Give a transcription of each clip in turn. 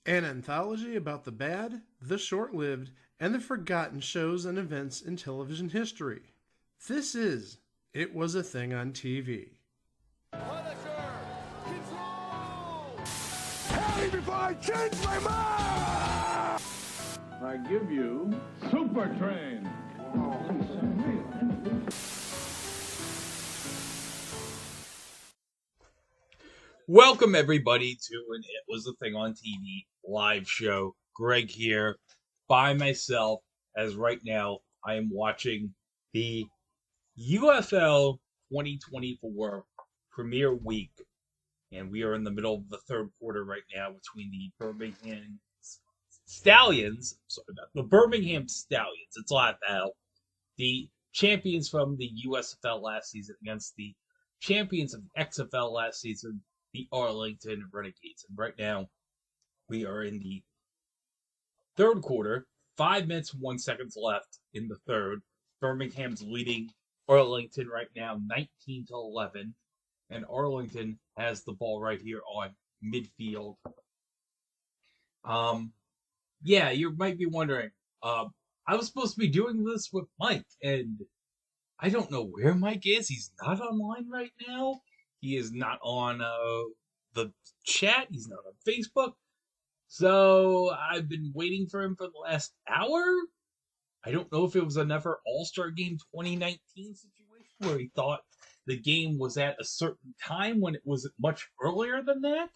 An anthology about the bad, the short lived, and the forgotten shows and events in television history. This is It Was a Thing on TV. Punisher! Control! Hey, before I change my mind! I give you Super Train. Welcome everybody to an It Was a Thing on TV live show. Greg here by myself, as right now I am watching the UFL 2024 premiere week, and we are in the middle of the third quarter right now between the Birmingham Stallions, the Birmingham Stallions. It's like that. The champions from the USFL last season against the champions of XFL last season, the Arlington Renegades. And right now, we are in the third quarter, 5 minutes, 1 second left in the third. Birmingham's leading Arlington right now, 19-11. And Arlington has the ball right here on midfield. Yeah, you might be wondering, I was supposed to be doing this with Mike, and I don't know where Mike is. He's not online right now. He is not on the chat. He's not on Facebook. So I've been waiting for him for the last hour. I don't know if it was another All-Star Game 2019 situation where he thought the game was at a certain time when it was much earlier than that.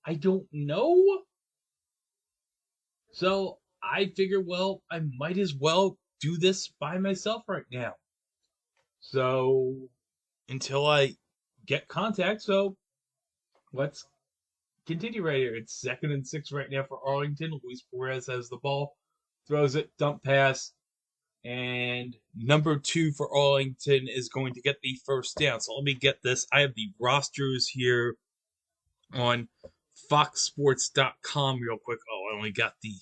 I don't know. So I figured, well, I might as well do this by myself right now. So until I get contact, so let's continue right here. It's 2nd and 6 right now for Arlington. Luis Perez has the ball, throws it, dump pass, and number 2 for Arlington is going to get the first down. So let me get this. I have the rosters here on foxsports.com real quick. Oh, I only got the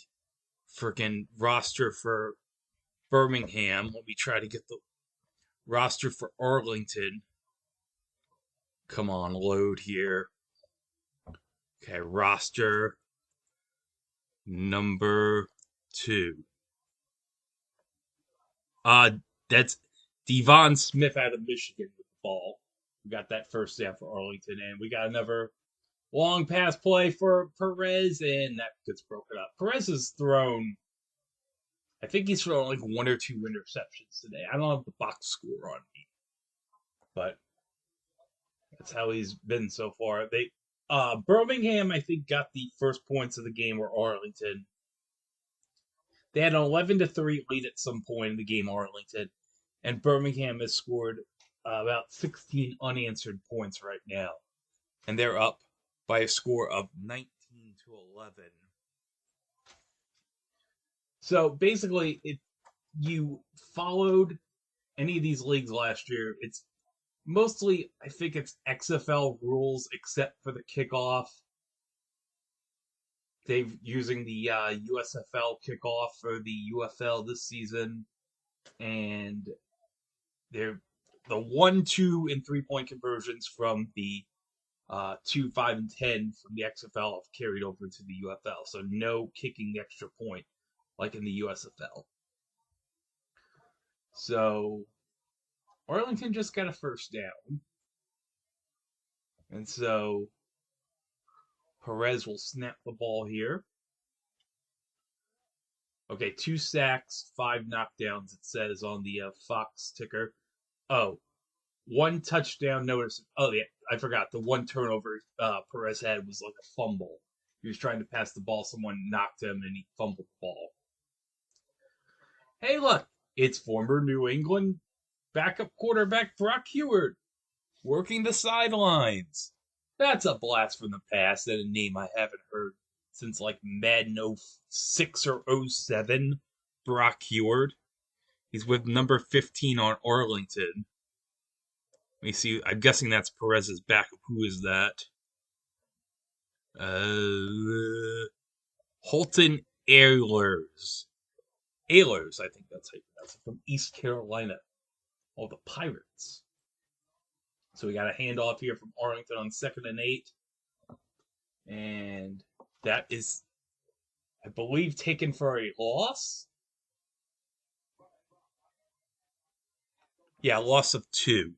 freaking roster for Birmingham. Let me try to get the roster for Arlington. Come on, load here. Okay, roster number 2. That's Devon Smith out of Michigan with the ball. We got that first down for Arlington, and we got another long pass play for Perez, and that gets broken up. Perez has thrown, I think he's thrown like 1 or 2 interceptions today. I don't have the box score on me, but that's how he's been so far. Birmingham, I think, got the first points of the game, or Arlington. They had an 11-3 lead at some point in the game, Arlington, and Birmingham has scored about 16 unanswered points right now, and they're up by a score of 19-11. So basically, if you followed any of these leagues last year, it's mostly, I think it's XFL rules, except for the kickoff. They're using the USFL kickoff for the UFL this season, and they're the 1, 2, and 3-point conversions from the 2, 5, and 10 from the XFL have carried over to the UFL. So no kicking the extra point like in the USFL. So Arlington just got a first down. And so Perez will snap the ball here. Okay, 2 sacks, 5 knockdowns, it says on the Fox ticker. Oh, 1 touchdown notice. Oh, yeah, I forgot. The 1 turnover Perez had was like a fumble. He was trying to pass the ball, someone knocked him, and he fumbled the ball. Hey, look, it's former New England backup quarterback Brock Heward working the sidelines. That's a blast from the past and a name I haven't heard since like Madden 06 or 07. Brock Heward. He's with number 15 on Arlington. Let me see. I'm guessing that's Perez's backup. Who is that? Holton Ahlers. Ahlers, I think that's how you pronounce it, from East Carolina. Oh, the Pirates. So we got a handoff here from Arlington on 2nd and 8. And that is I believe, taken for a loss. Yeah, loss of 2.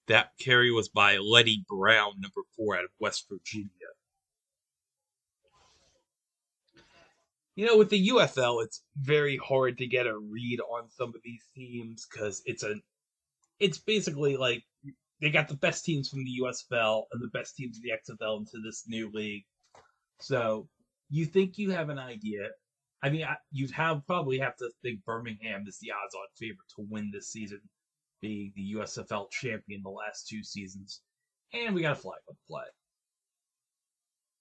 That carry was by Letty Brown, number 4 out of West Virginia. With the UFL, it's very hard to get a read on some of these teams because it's basically like they got the best teams from the USFL and the best teams of the XFL into this new league. So you think you have an idea. I mean, you'd probably have to think Birmingham is the odds-on favorite to win this season, being the USFL champion the last 2 seasons. And we got a flag on the play.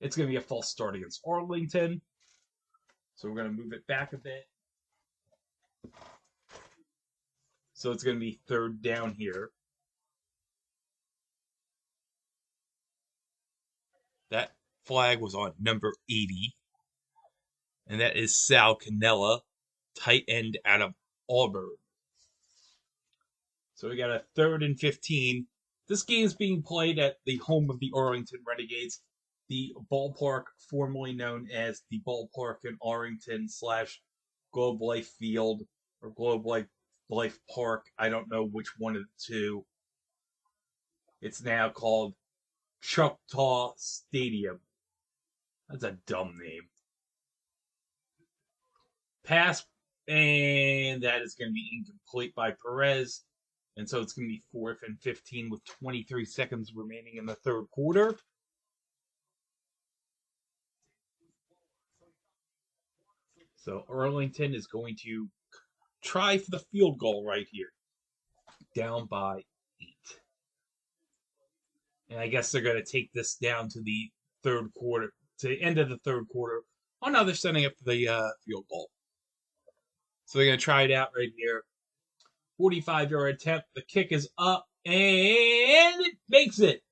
It's going to be a false start against Arlington. So we're going to move it back a bit. So it's going to be 3rd down here. That flag was on number 80. And that is Sal Cannella, tight end out of Auburn. So we got a 3rd and 15. This game is being played at the home of the Arlington Renegades, the ballpark formerly known as the Ballpark in Arlington / Globe Life Field or Globe Life Park. I don't know which one of the two. It's now called Choctaw Stadium. That's a dumb name. Pass, and that is going to be incomplete by Perez. And so it's going to be 4th and 15 with 23 seconds remaining in the 3rd quarter. So Arlington is going to try for the field goal right here. Down by 8. And I guess they're going to take this down to the 3rd quarter, to the end of the 3rd quarter. Oh no, they're setting up for the field goal. So they're going to try it out right here. 45-yard attempt. The kick is up, and it makes it.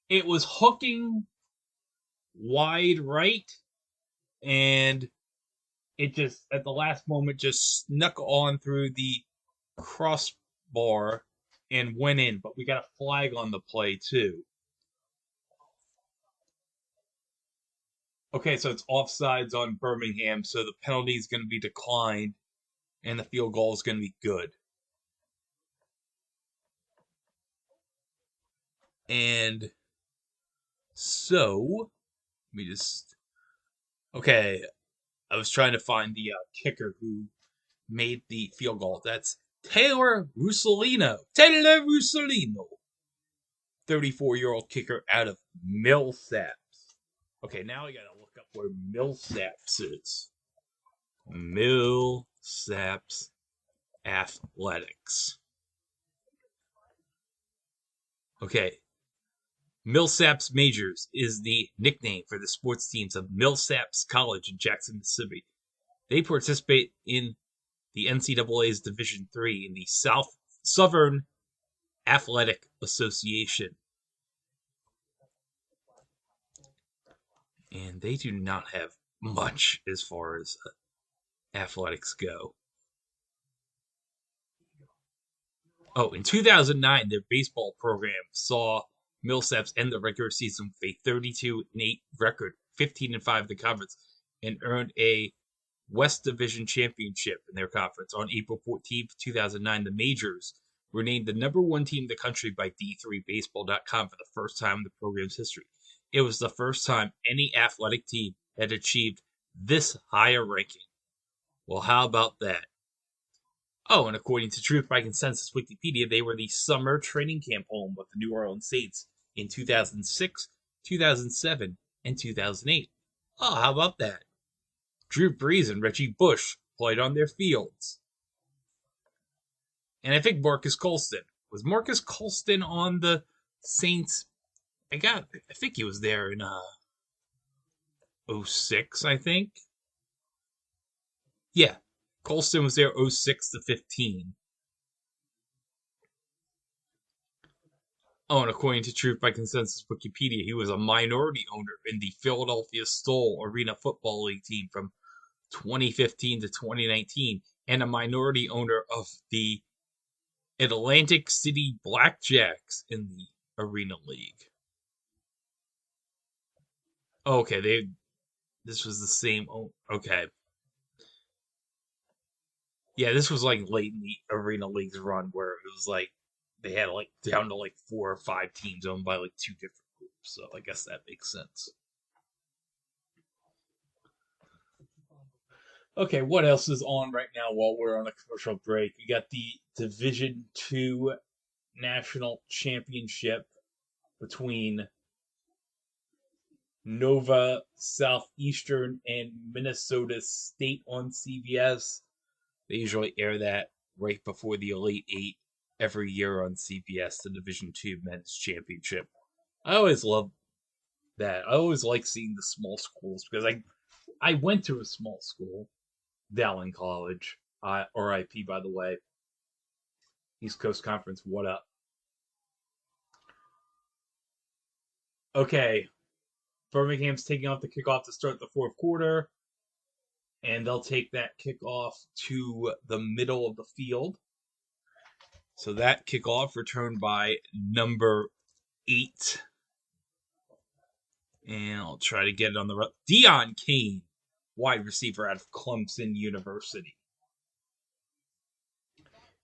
It was hooking wide right, and it just, at the last moment, just snuck on through the crossbar and went in. But we got a flag on the play, too. Okay, so it's offsides on Birmingham, so the penalty is going to be declined, and the field goal is going to be good. And so, let me just... Okay, I was trying to find the kicker who made the field goal. That's Taylor Russolino. 34-year-old kicker out of Millsaps. Okay, now I gotta look up where Millsaps is. Millsaps Athletics. Okay. Millsaps Majors is the nickname for the sports teams of Millsaps College in Jackson, Mississippi. They participate in the NCAA's Division III in the Southern Athletic Association. And they do not have much as far as athletics go. Oh, in 2009, their baseball program saw Millsaps end the regular season with a 32-8 record, 15-5 in the conference, and earned a West Division championship in their conference. On April 14th, 2009, the Majors were named the number 1 team in the country by D3Baseball.com for the first time in the program's history. It was the first time any athletic team had achieved this higher ranking. Well, how about that? Oh, and according to Truth by Consensus Wikipedia, they were the summer training camp home of the New Orleans Saints in 2006, 2007, and 2008. Oh, how about that? Drew Brees and Reggie Bush played on their fields. And I think Marcus Colston. Was Marcus Colston on the Saints? I think he was there in 06, I think. Yeah. Colston was there 06 to 15. Oh, and according to Truth by Consensus Wikipedia, he was a minority owner in the Philadelphia Stoll Arena Football League team from 2015 to 2019, and a minority owner of the Atlantic City Blackjacks in the Arena League. Okay, this was the same. Oh, okay. Yeah, this was like late in the Arena League's run where it was like they had like down to like 4 or 5 teams owned by like 2 different groups. So I guess that makes sense. Okay, what else is on right now while we're on a commercial break? We got the Division Two National Championship between Nova Southeastern and Minnesota State on CBS. They usually air that right before the Elite Eight every year on CBS, the Division Two Men's Championship. I always love that. I always like seeing the small schools because I went to a small school, Dowling College. RIP, by the way. East Coast Conference, what up? Okay, Birmingham's taking off the kickoff to start the fourth quarter, and they'll take that kickoff to the middle of the field. So that kickoff returned by number 8. And I'll try to get it on the Dion Kane, wide receiver out of Clemson University.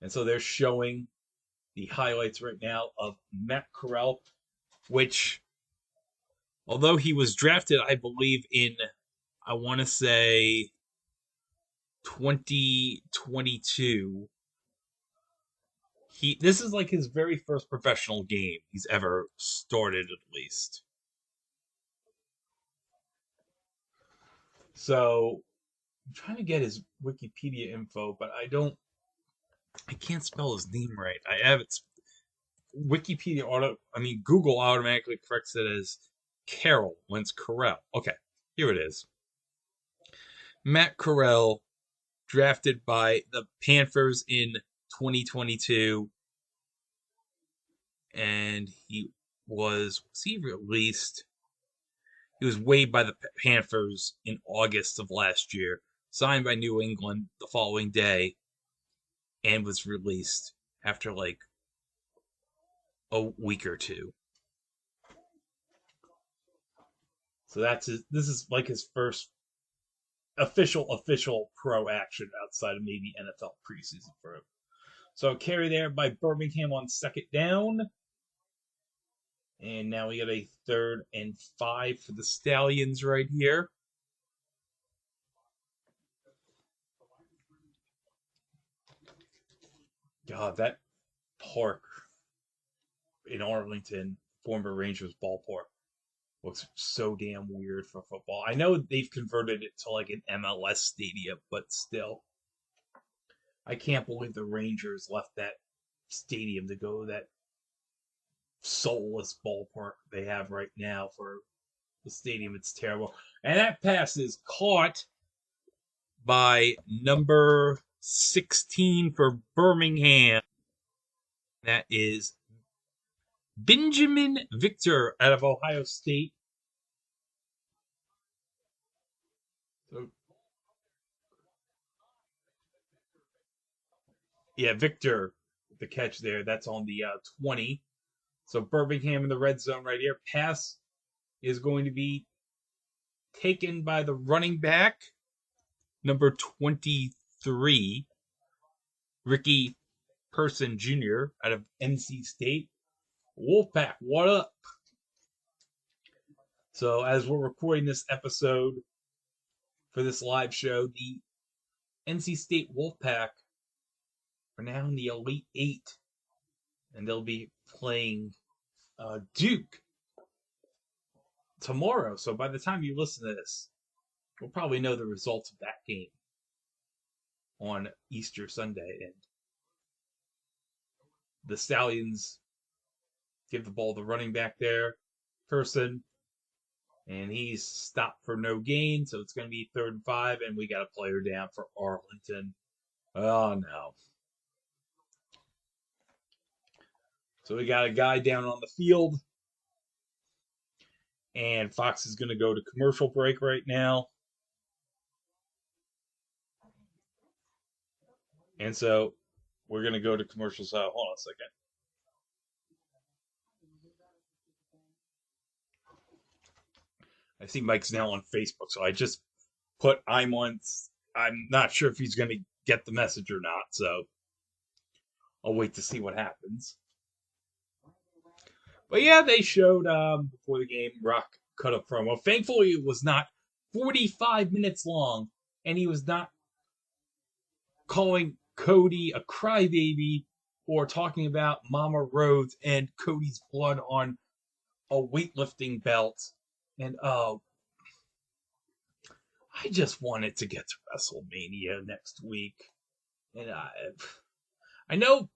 And so they're showing the highlights right now of Matt Corral, which, although he was drafted, I believe, in, I want to say, 2022, this is like his very first professional game he's ever started, at least. So I'm trying to get his Wikipedia info, but I can't spell his name right. I have it. Google automatically corrects it as Carroll when it's Corral. Okay, here it is. Matt Corral, drafted by the Panthers in 2022, and he was released? He was waived by the Panthers in August of last year, signed by New England the following day, and was released after like a week or two. So this is like his first official pro action outside of maybe NFL preseason for him. So carry there by Birmingham on second down. And now we got a 3rd and 5 for the Stallions right here. God, that park in Arlington, former Rangers ballpark, looks so damn weird for football. I know they've converted it to like an MLS stadium, but still. I can't believe the Rangers left that stadium to go to that soulless ballpark they have right now for the stadium. It's terrible. And that pass is caught by number 16 for Birmingham. That is Benjamin Victor out of Ohio State. So, yeah, Victor, the catch there. That's on the 20. So Birmingham in the red zone right here. Pass is going to be taken by the running back, number 23, Ricky Person Jr. out of NC State. Wolfpack, what up? So as we're recording this episode for this live show, the NC State Wolfpack are now in the Elite Eight, and they'll be playing Duke tomorrow. So by the time you listen to this, we'll probably know the results of that game on Easter Sunday. And the Stallions give the ball to the running back there, Person, and he's stopped for no gain. So it's going to be 3rd and 5, and we got a player down for Arlington. Oh, no. So we got a guy down on the field. And Fox is going to go to commercial break right now. And so we're going to go to commercials. Hold on a second. I see Mike's now on Facebook, so I just put I'm on. I'm not sure if he's going to get the message or not, so I'll wait to see what happens. But yeah, they showed before the game, Rock cut a promo. Thankfully, it was not 45 minutes long, and he was not calling Cody a crybaby or talking about Mama Rhodes and Cody's blood on a weightlifting belt. And I just wanted to get to WrestleMania next week. And I know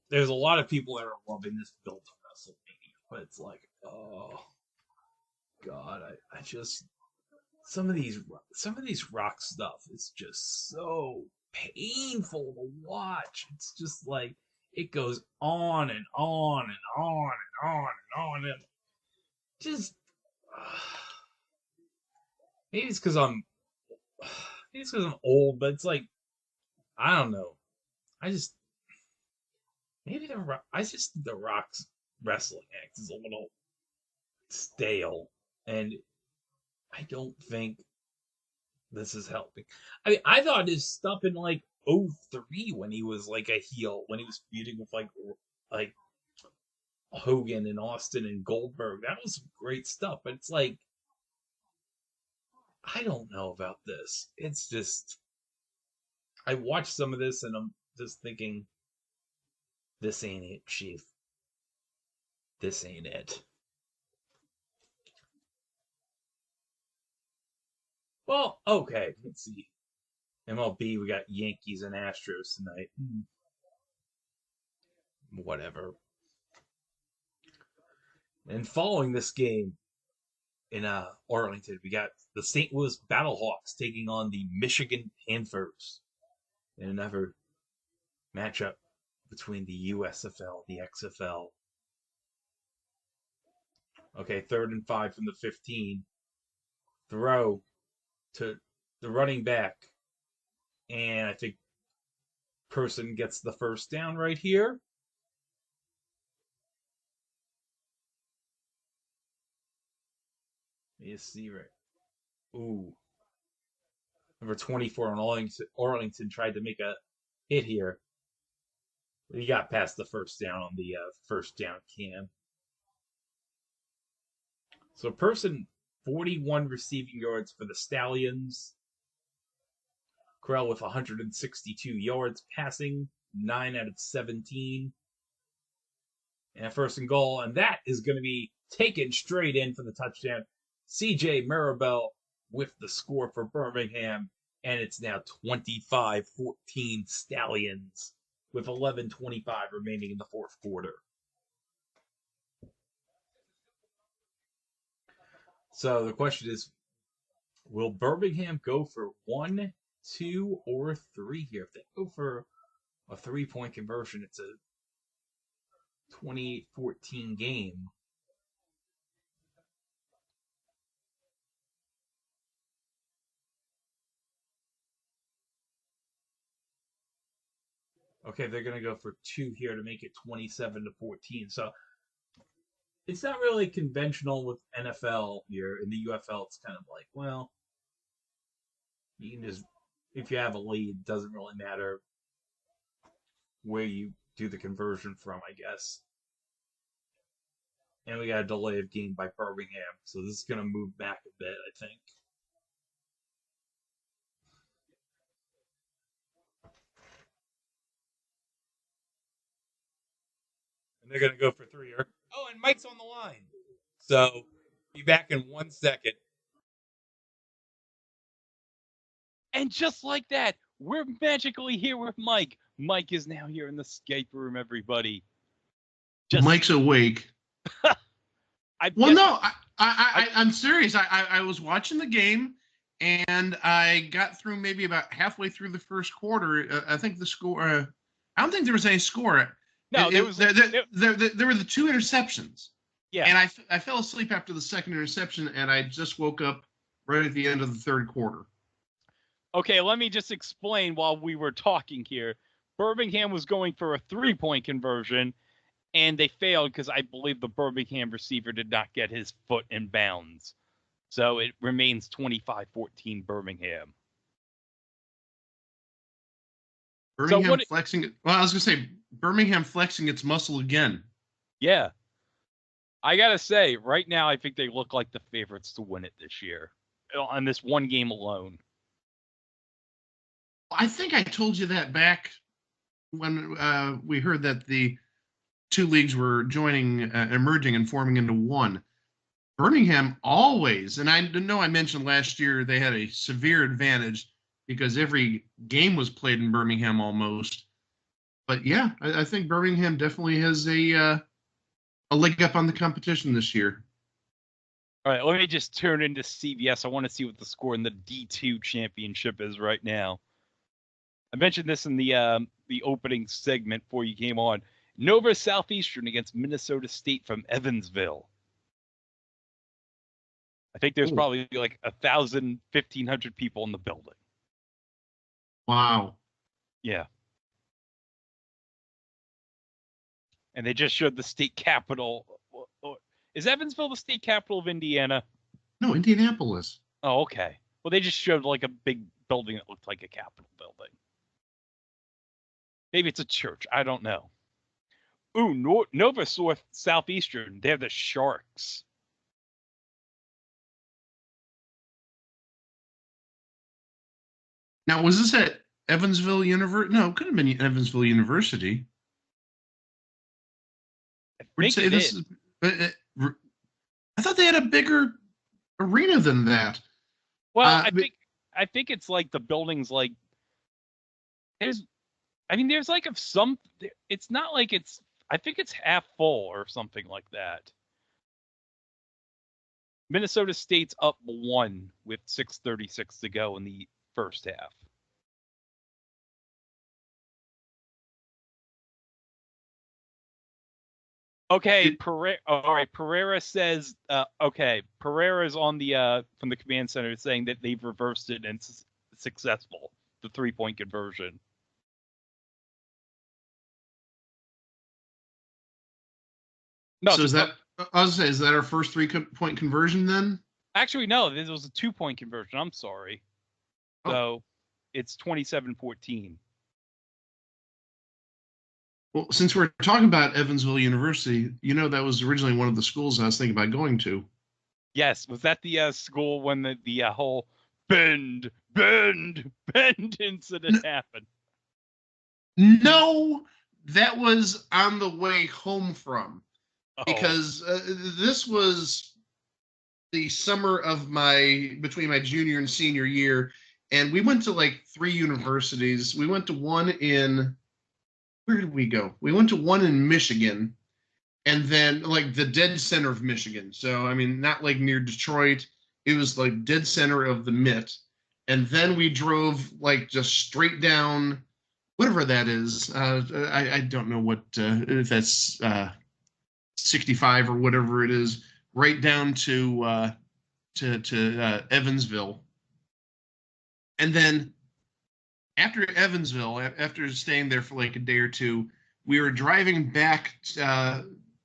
there's a lot of people that are loving this build to WrestleMania, but it's like, oh God, I just some of these Rock stuff is just so painful to watch. It's just like it goes on and on and on and on and on and just maybe it's because I'm old, but it's like I don't know. I just think the Rock's wrestling act is a little stale, and I don't think this is helping. I mean, I thought his stuff in like '03 when he was like a heel, when he was feuding with like Hogan and Austin and Goldberg, that was some great stuff. But it's like I don't know about this. It's just I watched some of this and I'm just thinking, this ain't it, Chief. This ain't it. Well, okay, let's see. MLB, we got Yankees and Astros tonight. Whatever. And following this game in Arlington, we got the St. Louis Battlehawks taking on the Michigan Panthers in another matchup between the USFL, the XFL. Okay, 3rd and 5 from the 15. Throw to the running back. And I think person gets the first down right here. Let me see right. Ooh. Number 24 on Arlington tried to make a hit here. He got past the first down on the first down cam. So person 41 receiving yards for the Stallions. Corral with 162 yards passing, 9 out of 17. And first and goal, and that is going to be taken straight in for the touchdown. CJ Maribel with the score for Birmingham, and it's now 25-14 Stallions with 11:25 remaining in the fourth quarter. So the question is, will Birmingham go for 1, 2, or 3 here? If they go for a 3-point conversion, it's a 28-14 game. Okay, they're going to go for 2 here to make it 27-14. So it's not really conventional with NFL here. In the UFL, it's kind of like, well, you can just, if you have a lead, it doesn't really matter where you do the conversion from, I guess. And we got a delay of game by Birmingham, so this is going to move back a bit, I think. And they're going to go for 3 here. Oh, and Mike's on the line. So, be back in 1 second. And just like that, we're magically here with Mike. Mike is now here in the Skype room, everybody. Mike's awake. I'm serious. I was watching the game, and I got through maybe about halfway through the first quarter. I think the score. I don't think there was any score. No, there were the 2 interceptions. Yeah, and I fell asleep after the second interception, and I just woke up right at the end of the third quarter. Okay, let me just explain while we were talking here. Birmingham was going for a 3-point conversion, and they failed because I believe the Birmingham receiver did not get his foot in bounds. So it remains 25-14 Birmingham. Birmingham flexing. Well, I was going to say Birmingham flexing its muscle again. Yeah. I got to say, right now, I think they look like the favorites to win it this year on this one game alone. I think I told you that back when we heard that the two leagues were emerging and forming into one. Birmingham always, and I know I mentioned last year they had a severe advantage because every game was played in Birmingham almost. But yeah, I think Birmingham definitely has a leg up on the competition this year. All right, let me just turn into CBS. I want to see what the score in the D2 championship is right now. I mentioned this in the opening segment before you came on. Nova Southeastern against Minnesota State from Evansville. I think there's probably like 1,000, 1,500 people in the building. Wow. Yeah. And they just showed the state capital. Is Evansville the state capital of Indiana? No, Indianapolis. Oh, okay. Well, they just showed like a big building that looked like a Capitol building. Maybe it's a church. I don't know. Ooh, Nova Southeastern. They're the Sharks. Now, was this at Evansville University? No, it could have been Evansville University. I thought they had a bigger arena than that. Well, I think it's like the building's like there's like it's not like it's I think it's half full or something like that. Minnesota State's up 1 with 6:36 to go in the first half. Okay, all right. Pereira says, okay, Pereira's on the from the command center saying that they've reversed it and it's successful, the 3-point conversion. No, so is that our first 3-point conversion then? Actually, no, this was a 2-point conversion. I'm sorry. Oh. So it's 27-14. Well, since we're talking about Evansville University, that was originally one of the schools I was thinking about going to. Yes, was that the school when the whole bend incident happened? No, that was on the way home from. Because this was the summer of between my junior and senior year, and we went to like 3 universities. We went to one in, where did we go? We went to one in Michigan, and then like the dead center of Michigan. So, I mean, not like near Detroit. It was like dead center of the Mitt. And then we drove like just straight down, whatever that is. I don't know what, if that's 65 or whatever it is, right down to Evansville. And then after Evansville, after staying there for like a day or two, we were driving back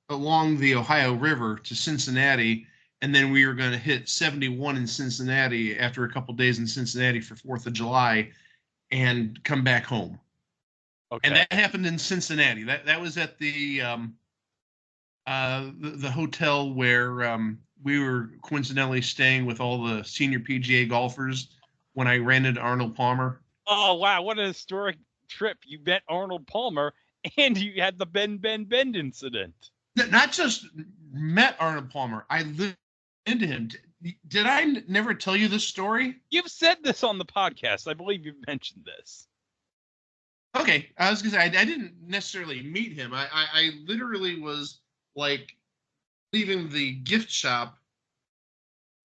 along the Ohio River to Cincinnati, and then we were going to hit 71 in Cincinnati after a couple days in Cincinnati for 4th of July and come back home. Okay. And that happened in Cincinnati. That was at the hotel where we were coincidentally staying with all the senior PGA golfers when I ran into Arnold Palmer. Oh, wow. What a historic trip. You met Arnold Palmer and you had the bend incident. Not just met Arnold Palmer. I lived into him. Did I never tell you this story? You've said this on the podcast. I believe you've mentioned this. Okay. I was going to say, I didn't necessarily meet him. I literally was like leaving the gift shop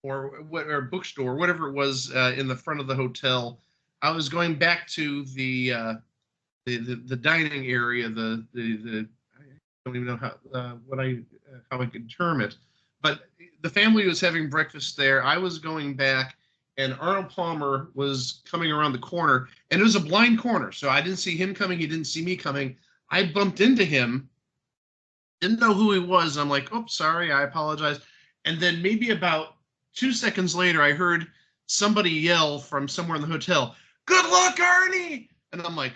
or bookstore, whatever it was, in the front of the hotel. I was going back to the dining area. The I don't even know how I could term it, but the family was having breakfast there. I was going back, and Arnold Palmer was coming around the corner, and it was a blind corner, so I didn't see him coming. He didn't see me coming. I bumped into him. Didn't know who he was. I'm like, oh, sorry, I apologize. And then maybe about 2 seconds later, I heard somebody yell from somewhere in the hotel, "Good luck, Arnie!" And I'm like,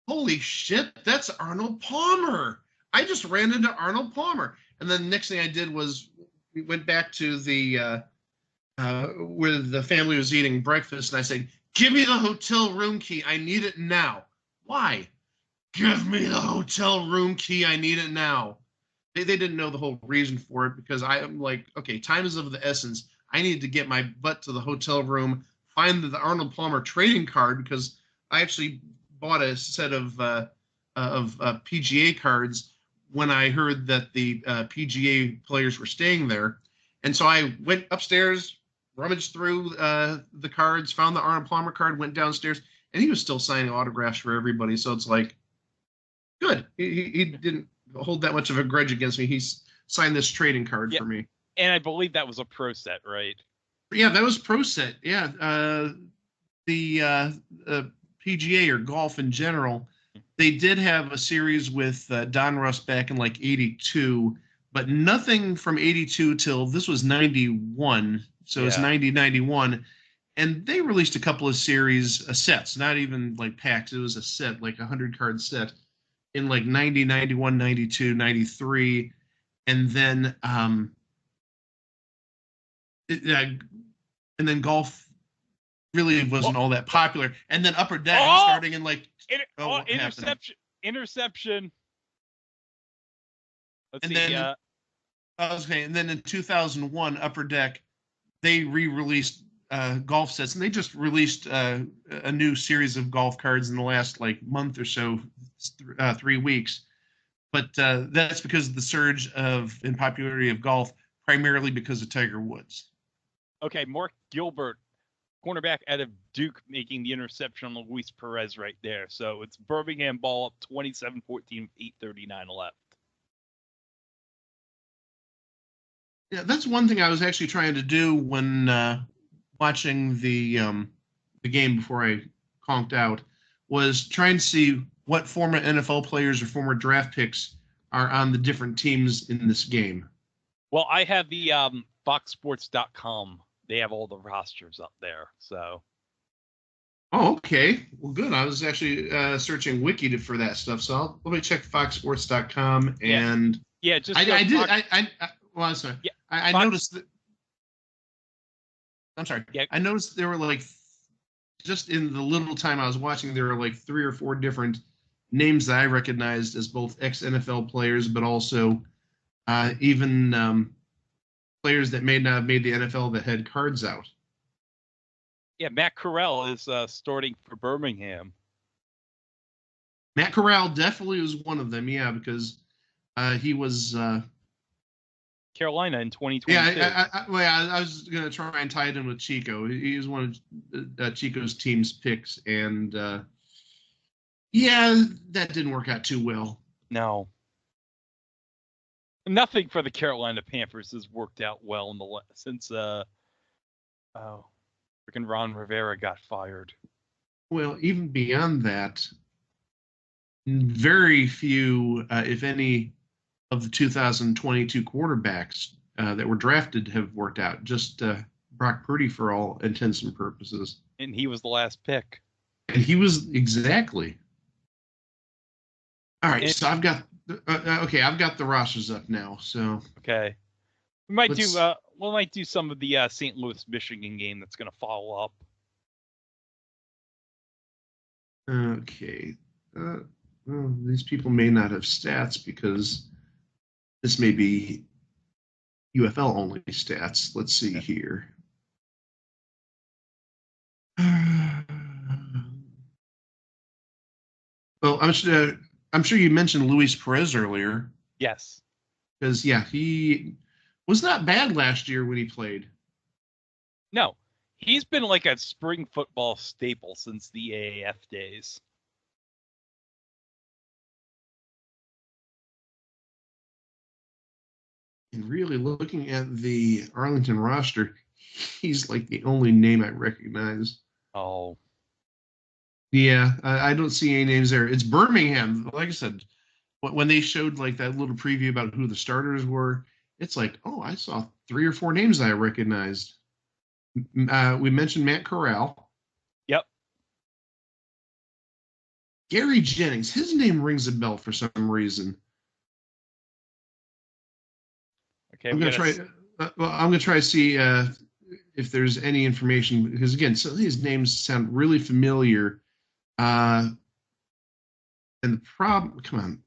holy shit, that's Arnold Palmer. I just ran into Arnold Palmer. And then the next thing I did was we went back to the where the family was eating breakfast, and I said, "Give me the hotel room key. I need it now." Why? Give me the hotel room key. I need it now. They didn't know the whole reason for it, because I'm like, okay, time is of the essence. I need to get my butt to the hotel room, find the Arnold Palmer trading card, because I actually bought a set of PGA cards when I heard that the PGA players were staying there. And so I went upstairs, rummaged through the cards, found the Arnold Palmer card, went downstairs, and he was still signing autographs for everybody. So it's like, good. He didn't hold that much of a grudge against me. He signed this trading card for me. And I believe that was a pro set, right? Yeah, that was pro set. Yeah. The PGA or golf in general, they did have a series with Don Russ back in like 82, but nothing from 82 till this was 91. So it's 90-91. And they released a couple of series sets, not even like packs. It was a set, like a 100-card set in like 90, 91, 92, 93. And then golf really wasn't all that popular. And then Upper Deck starting in like interception. Let's and see. Then, okay, and then in 2001, Upper Deck, they re-released golf sets, and they just released a new series of golf cards in the last like month or so, 3 weeks. But that's because of the surge in popularity of golf, primarily because of Tiger Woods. Okay, Mark Gilbert, cornerback out of Duke, making the interception on Luis Perez right there. So it's Birmingham ball up 27-14 with 8:39 left. Yeah, that's one thing I was actually trying to do when watching the game before I conked out, was trying to see what former NFL players or former draft picks are on the different teams in this game. Well, I have the foxsports.com. They have all the rosters up there, so. Oh, okay. Well, good. I was actually searching Wiki for that stuff, so let me check foxsports.com and just I did. Well, I'm sorry. Yeah, I noticed that. I'm sorry. Yeah. I noticed there were like, just in the little time I was watching, there were like 3 or 4 different names that I recognized as both ex-NFL players, but also even players that may not have made the NFL that had cards out. Yeah, Matt Corral is starting for Birmingham. Matt Corral definitely was one of them, yeah, because he was Carolina in 2022. Yeah, I was going to try and tie it in with Chico. He was one of Chico's team's picks, and that didn't work out too well. No. Nothing for the Carolina Panthers has worked out well since freaking Ron Rivera got fired. Well, even beyond that, very few, if any, of the 2022 quarterbacks that were drafted have worked out. Just Brock Purdy for all intents and purposes. And he was the last pick. And he was exactly. All right, so I've got I've got the rosters up now. So okay, we might do some of the St. Louis Michigan game that's going to follow up. Okay, well, these people may not have stats because this may be UFL only stats. Let's see here. Well, I'm sure you mentioned Luis Perez earlier. Yes. Because, he was not bad last year when he played. No. He's been like a spring football staple since the AAF days. And really looking at the Arlington roster, he's like the only name I recognize. Oh. Yeah, I don't see any names there. It's Birmingham. Like I said, when they showed like that little preview about who the starters were, it's like, oh, I saw 3 or 4 names I recognized. We mentioned Matt Corral. Yep. Gary Jennings. His name rings a bell for some reason. Okay, I'm gonna try. I'm gonna try to see if there's any information, because again, some of these names sound really familiar. And the problem, come on,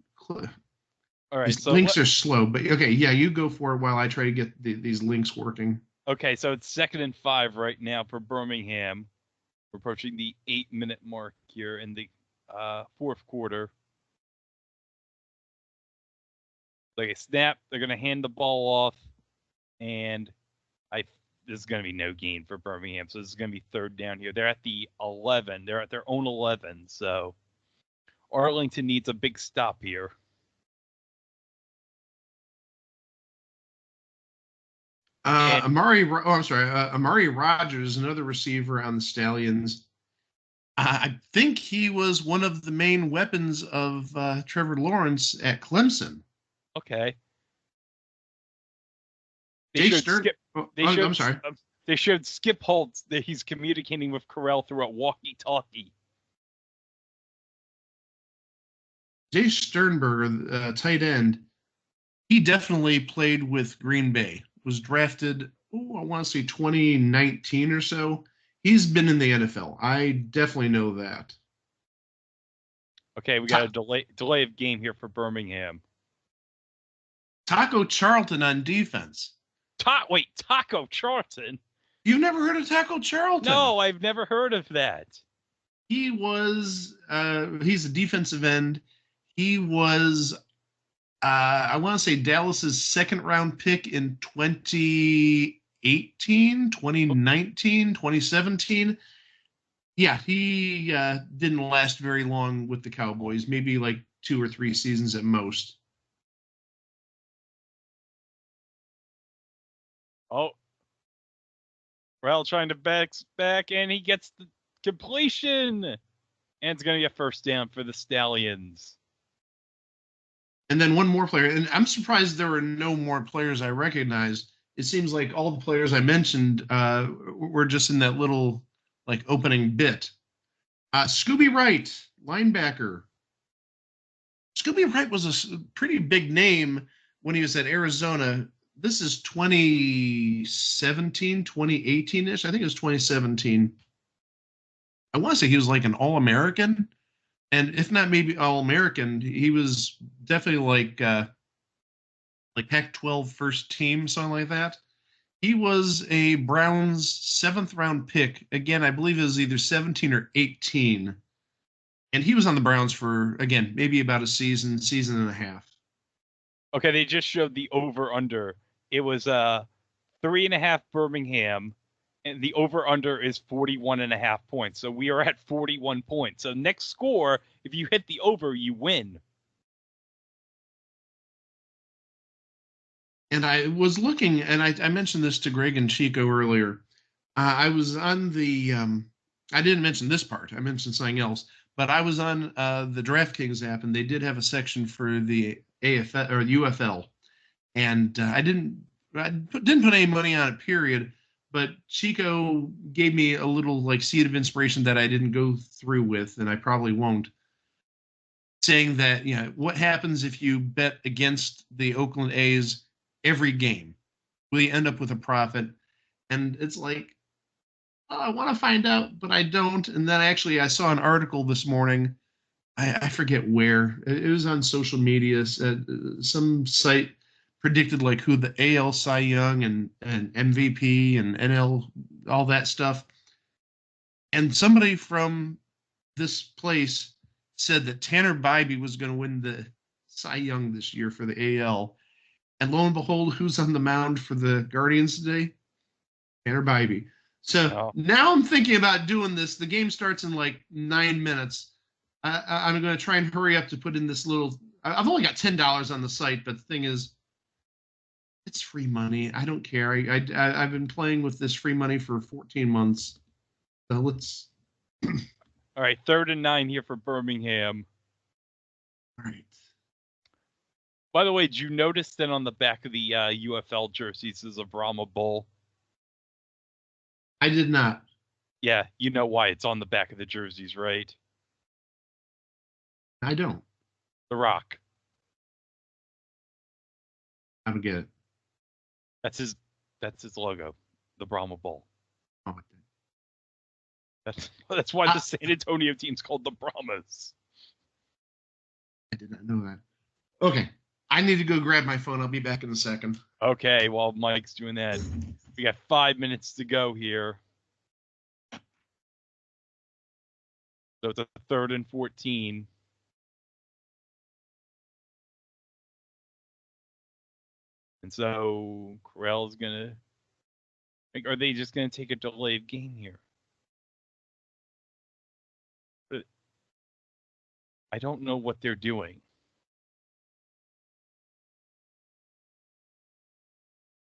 All right, these so links are slow, but okay, yeah, you go for it while I try to get these links working. okay, so it's 2nd and 5 right now for Birmingham. We're approaching the 8-minute mark here in the fourth quarter. Like a snap, they're going to hand the ball off, and this is going to be no gain for Birmingham, so this is going to be 3rd down here. They're at the 11. They're at their own 11, so Arlington needs a big stop here. Amari Rogers, another receiver on the Stallions. I think he was one of the main weapons of Trevor Lawrence at Clemson. Okay. I'm sorry. They showed Skip Holtz that he's communicating with Corral through a walkie-talkie. Jay Sternberger, tight end, he definitely played with Green Bay. Was drafted, I want to say 2019 or so. He's been in the NFL. I definitely know that. Okay, we got a delay of game here for Birmingham. Taco Charlton on defense. Taco Charlton? You've never heard of Taco Charlton? No, I've never heard of that. He was, he's a defensive end. He was, I want to say Dallas's 2nd round pick in 2018, 2019, 2017. Yeah, he didn't last very long with the Cowboys, maybe like 2 or 3 seasons at most. Oh, Corral trying to back, and he gets the completion. And it's going to get 1st down for the Stallions. And then one more player, and I'm surprised there were no more players I recognized. It seems like all the players I mentioned were just in that little like opening bit. Scooby Wright, linebacker. Scooby Wright was a pretty big name when he was at Arizona. This is 2017, 2018-ish. I think it was 2017. I want to say he was like an All-American. And if not maybe All-American, he was definitely like Pac-12 first team, something like that. He was a Browns 7th round pick. Again, I believe it was either 17 or 18. And he was on the Browns for, again, maybe about a season and a half. Okay, they just showed the over-under. It was 3.5 Birmingham, and the over-under is 41.5 points. So we are at 41 points. So next score, if you hit the over, you win. And I was looking, and I mentioned this to Greg and Chico earlier. I was on the, I didn't mention this part. I mentioned something else. But I was on the DraftKings app, and they did have a section for the AFL or UFL. And I didn't put any money on it, period. But Chico gave me a little like seed of inspiration that I didn't go through with, and I probably won't. Saying that, what happens if you bet against the Oakland A's every game? Will you end up with a profit? And it's like, I want to find out, but I don't. And then I saw an article this morning. I forget where. It was on social media. Some site predicted like who the AL Cy Young and MVP and NL, all that stuff. And somebody from this place said that Tanner Bybee was going to win the Cy Young this year for the AL. And lo and behold, who's on the mound for the Guardians today? Tanner Bybee. So Now I'm thinking about doing this. The game starts in like 9 minutes. I'm going to try and hurry up to put in this little. I've only got $10 on the site, but the thing is, it's free money. I don't care. I've been playing with this free money for 14 months. So let's. All right, 3rd and 9 here for Birmingham. All right. By the way, did you notice that on the back of the UFL jerseys is a Brahma Bull? I did not. Yeah, you know why it's on the back of the jerseys, right? I don't. The Rock. I don't get it. That's his logo, the Brahma Bull. Oh, That's why the San Antonio team's called the Brahmas. I did not know that. Okay. I need to go grab my phone. I'll be back in a second. Okay, while Mike's doing that, we got 5 minutes to go here. So it's a 3rd and 14. And so Corral's going to... Are they just going to take a delayed game here? But I don't know what they're doing.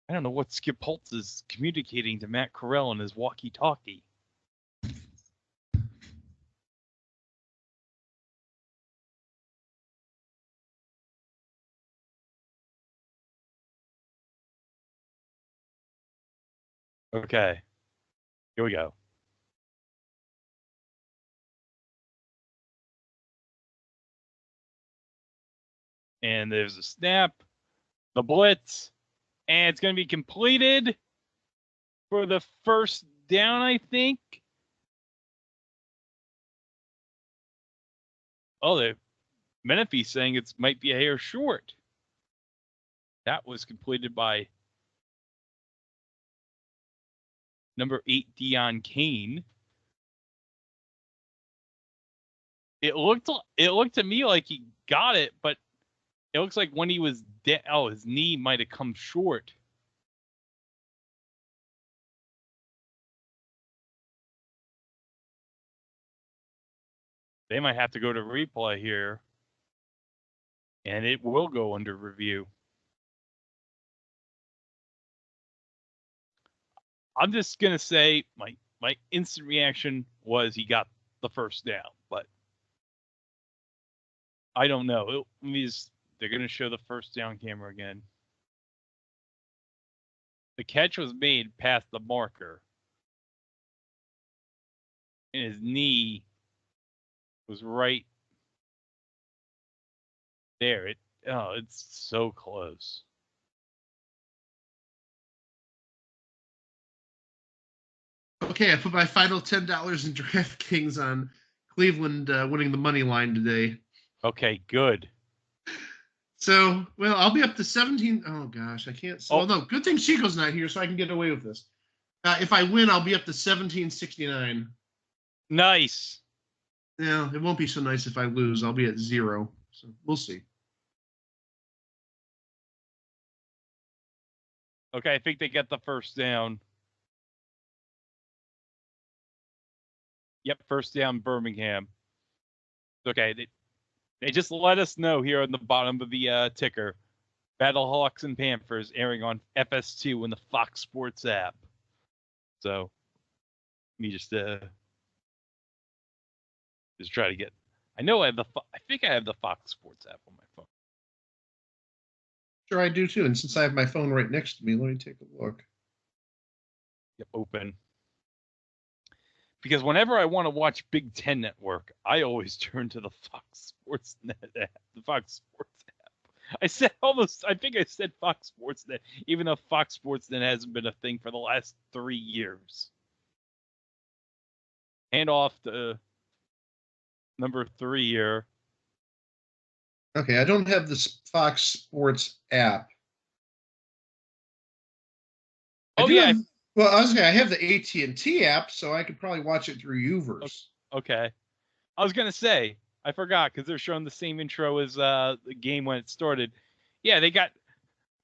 I don't know what Skip Holtz is communicating to Matt Corral on his walkie-talkie. Okay, here we go. And there's a snap, the blitz, and it's going to be completed for the first down, I think. Oh, Menifee's saying it might be a hair short. That was completed by number 8, Deion Kane. It looked to me like he got it, but it looks like when he was his knee might have come short. They might have to go to replay here, and it will go under review. I'm just gonna say my instant reaction was he got the first down, but I don't know. They're gonna show the first down camera again. The catch was made past the marker, and his knee was right there. It's so close. Okay, I put my final $10 in DraftKings on Cleveland winning the money line today. Okay, good. So, well, I'll be up to 17. Oh, gosh, I can't. Oh, no, good thing Chico's not here so I can get away with this. If I win, I'll be up to 1769. Nice. Yeah, it won't be so nice if I lose. I'll be at 0. So we'll see. Okay, I think they get the first down. Yep, first down, Birmingham. Okay, they just let us know here on the bottom of the ticker. Battlehawks and Panthers airing on FS2 in the Fox Sports app. So, let me just try to get. I know I think I have the Fox Sports app on my phone. Sure, I do too. And since I have my phone right next to me, let me take a look. Yep, open. Because whenever I want to watch Big Ten Network, I always turn to the Fox Sports Net app, the Fox Sports app. I think I said Fox Sports Net, even though Fox Sports Net hasn't been a thing for the last 3 years. Hand off to number 3 here. Okay, I don't have this Fox Sports app. Oh, yeah. Well, I was gonna say I have the AT&T app, so I could probably watch it through Uverse. Okay. I was going to say, I forgot because they're showing the same intro as the game when it started. Yeah, they got,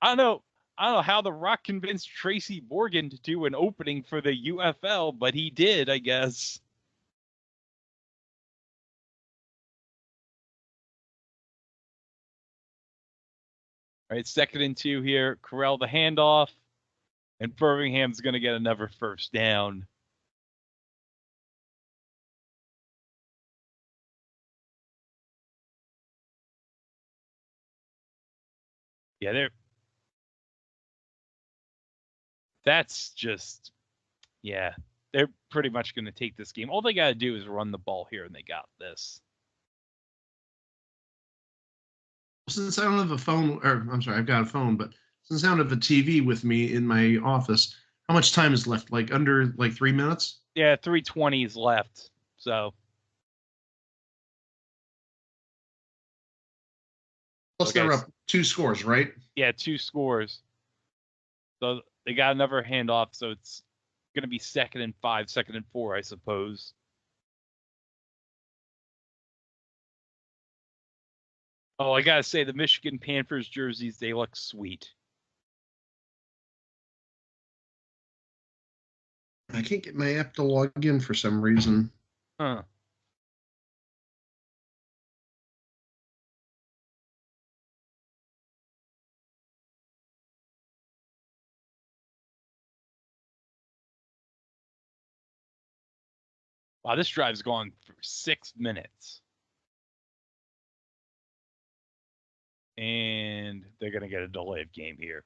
I don't know how The Rock convinced Tracy Morgan to do an opening for the UFL, but he did, I guess. All right, 2nd and 2 here. Corral the handoff, and Birmingham's going to get another first down. Yeah, that's just, yeah, they're pretty much going to take this game. All they got to do is run the ball here, and they got this. Since I don't have a phone, or I'm sorry, I've got a phone, but since I don't have a TV with me in my office, how much time is left? Like under 3 minutes? Yeah, 3:20 is left. So Plus okay, they're up 2 scores, right? yeah, 2 scores. So they got another handoff, so it's going to be 2nd and 5, 2nd and 4, I suppose. Oh, I got to say, the Michigan Panthers jerseys, they look sweet. I can't get my app to log in for some reason. Huh. Wow, this drive's gone for 6 minutes. And they're going to get a delay of game here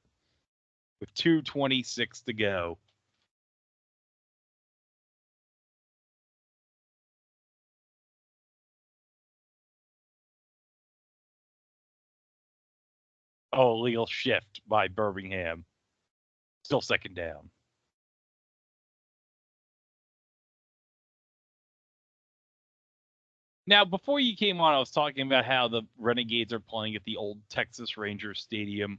with 2:26 to go. Oh, illegal shift by Birmingham. Still 2nd down. Now, before you came on, I was talking about how the Renegades are playing at the old Texas Rangers Stadium.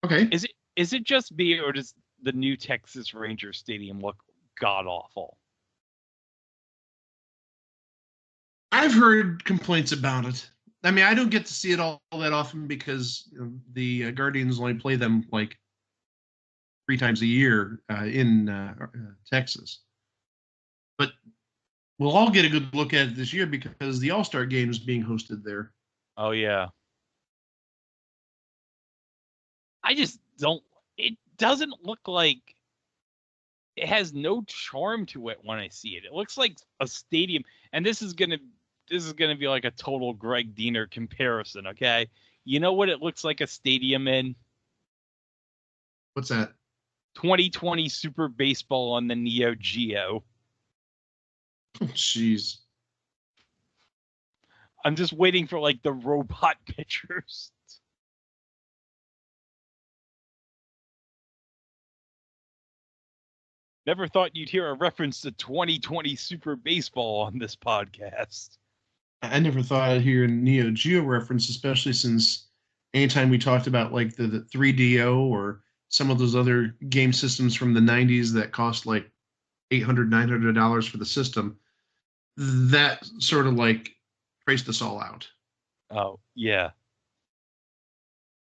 Okay. Is it just me, or does the new Texas Rangers Stadium look god-awful? I've heard complaints about it. I mean, I don't get to see it all that often because the Guardians only play them like 3 times a year in Texas. But we'll all get a good look at it this year because the All-Star Game is being hosted there. Oh, yeah. I just don't. It doesn't look like. It has no charm to it when I see it. It looks like a stadium, and this is gonna be like a total Greg Diener comparison. Okay, you know what it looks like a stadium in? What's that? 2020 Super Baseball on the Neo Geo. Oh, jeez. I'm just waiting for like the robot pitchers. Never thought you'd hear a reference to 2020 Super Baseball on this podcast. I never thought I'd hear a Neo Geo reference, especially since anytime we talked about like the 3DO or some of those other game systems from the 90s that cost like $800, $900 for the system, that sort of like traced us all out. Oh, yeah.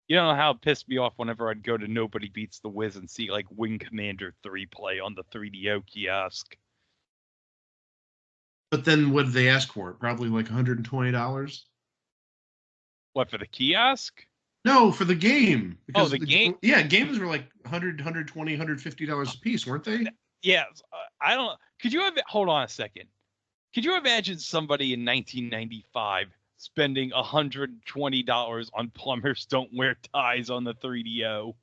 You don't know how it pissed me off whenever I'd go to Nobody Beats the Wiz and see like Wing Commander 3 play on the 3DO kiosk. But then what did they ask for? Probably like $120? What, for the kiosk? No, for the game. Because the game? Yeah, games were like $100, $120, $150 a piece, weren't they? Yeah, I don't. Could you have? Hold on a second. Could you imagine somebody in 1995 spending $120 on Plumbers Don't Wear Ties on the 3DO?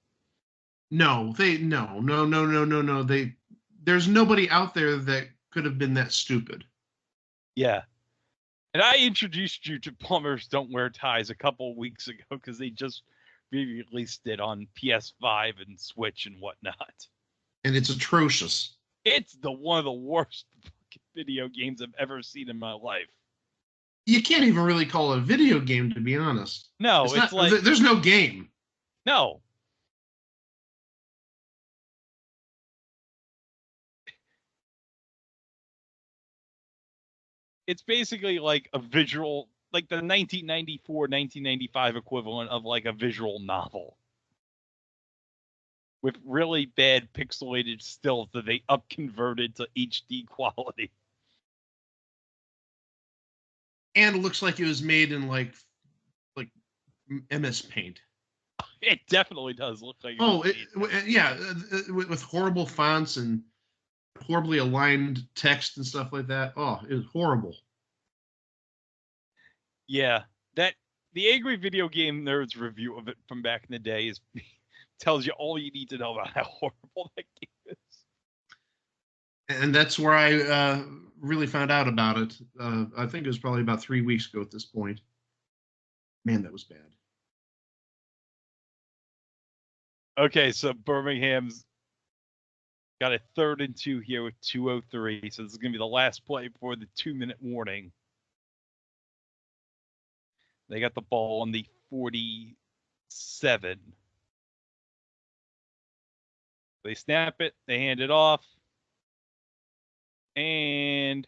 No. There's nobody out there that could have been that stupid. Yeah. And I introduced you to Plumbers Don't Wear Ties a couple weeks ago because they just released it on PS5 and Switch and whatnot. And it's atrocious. It's one of the worst video games I've ever seen in my life. You can't even really call it a video game, to be honest. No, it's like there's no game. No. It's basically like a visual, like the 1994, 1995 equivalent of like a visual novel. With really bad pixelated stills that they up-converted to HD quality. And it looks like it was made in like MS Paint. It definitely does look like. With horrible fonts and horribly aligned text and stuff like that. Oh, it was horrible. Yeah, that the Angry Video Game Nerds review of it from back in the day is tells you all you need to know about how horrible that game is. And that's where I really found out about it. I think it was probably about 3 weeks ago at this point. Man, that was bad. Okay, so Birmingham's got a 3rd and 2 here with 2:03. So this is going to be the last play before the 2-minute warning. They got the ball on the 47. They snap it. They hand it off. And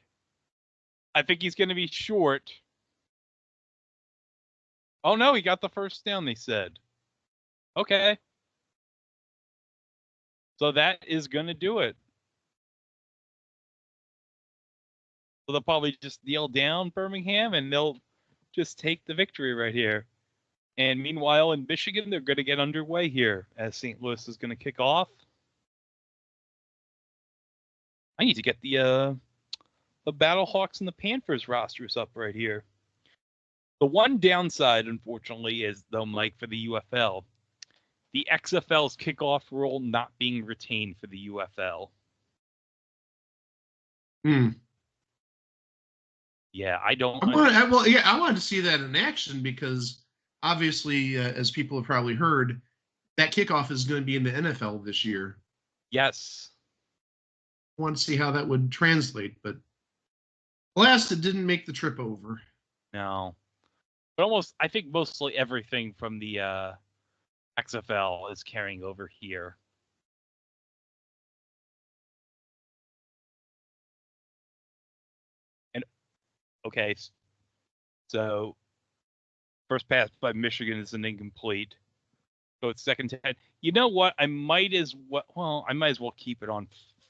I think he's going to be short. Oh, no, he got the first down, they said. Okay. So that is going to do it. So they'll probably just kneel down Birmingham, and they'll just take the victory right here. And meanwhile, in Michigan, they're going to get underway here as St. Louis is going to kick off. I need to get the Battlehawks and the Panthers rosters up right here. The one downside, unfortunately, is, though, Mike, for the UFL, the XFL's kickoff rule not being retained for the UFL. Yeah, I don't. I wanted to see that in action because obviously, as people have probably heard, that kickoff is going to be in the NFL this year. Yes. I want to see how that would translate, but alas, it didn't make the trip over. No. But I think mostly everything from the XFL is carrying over here. And okay, so first pass by Michigan is an incomplete. So it's 2nd and 10. You know what? I might as well keep it on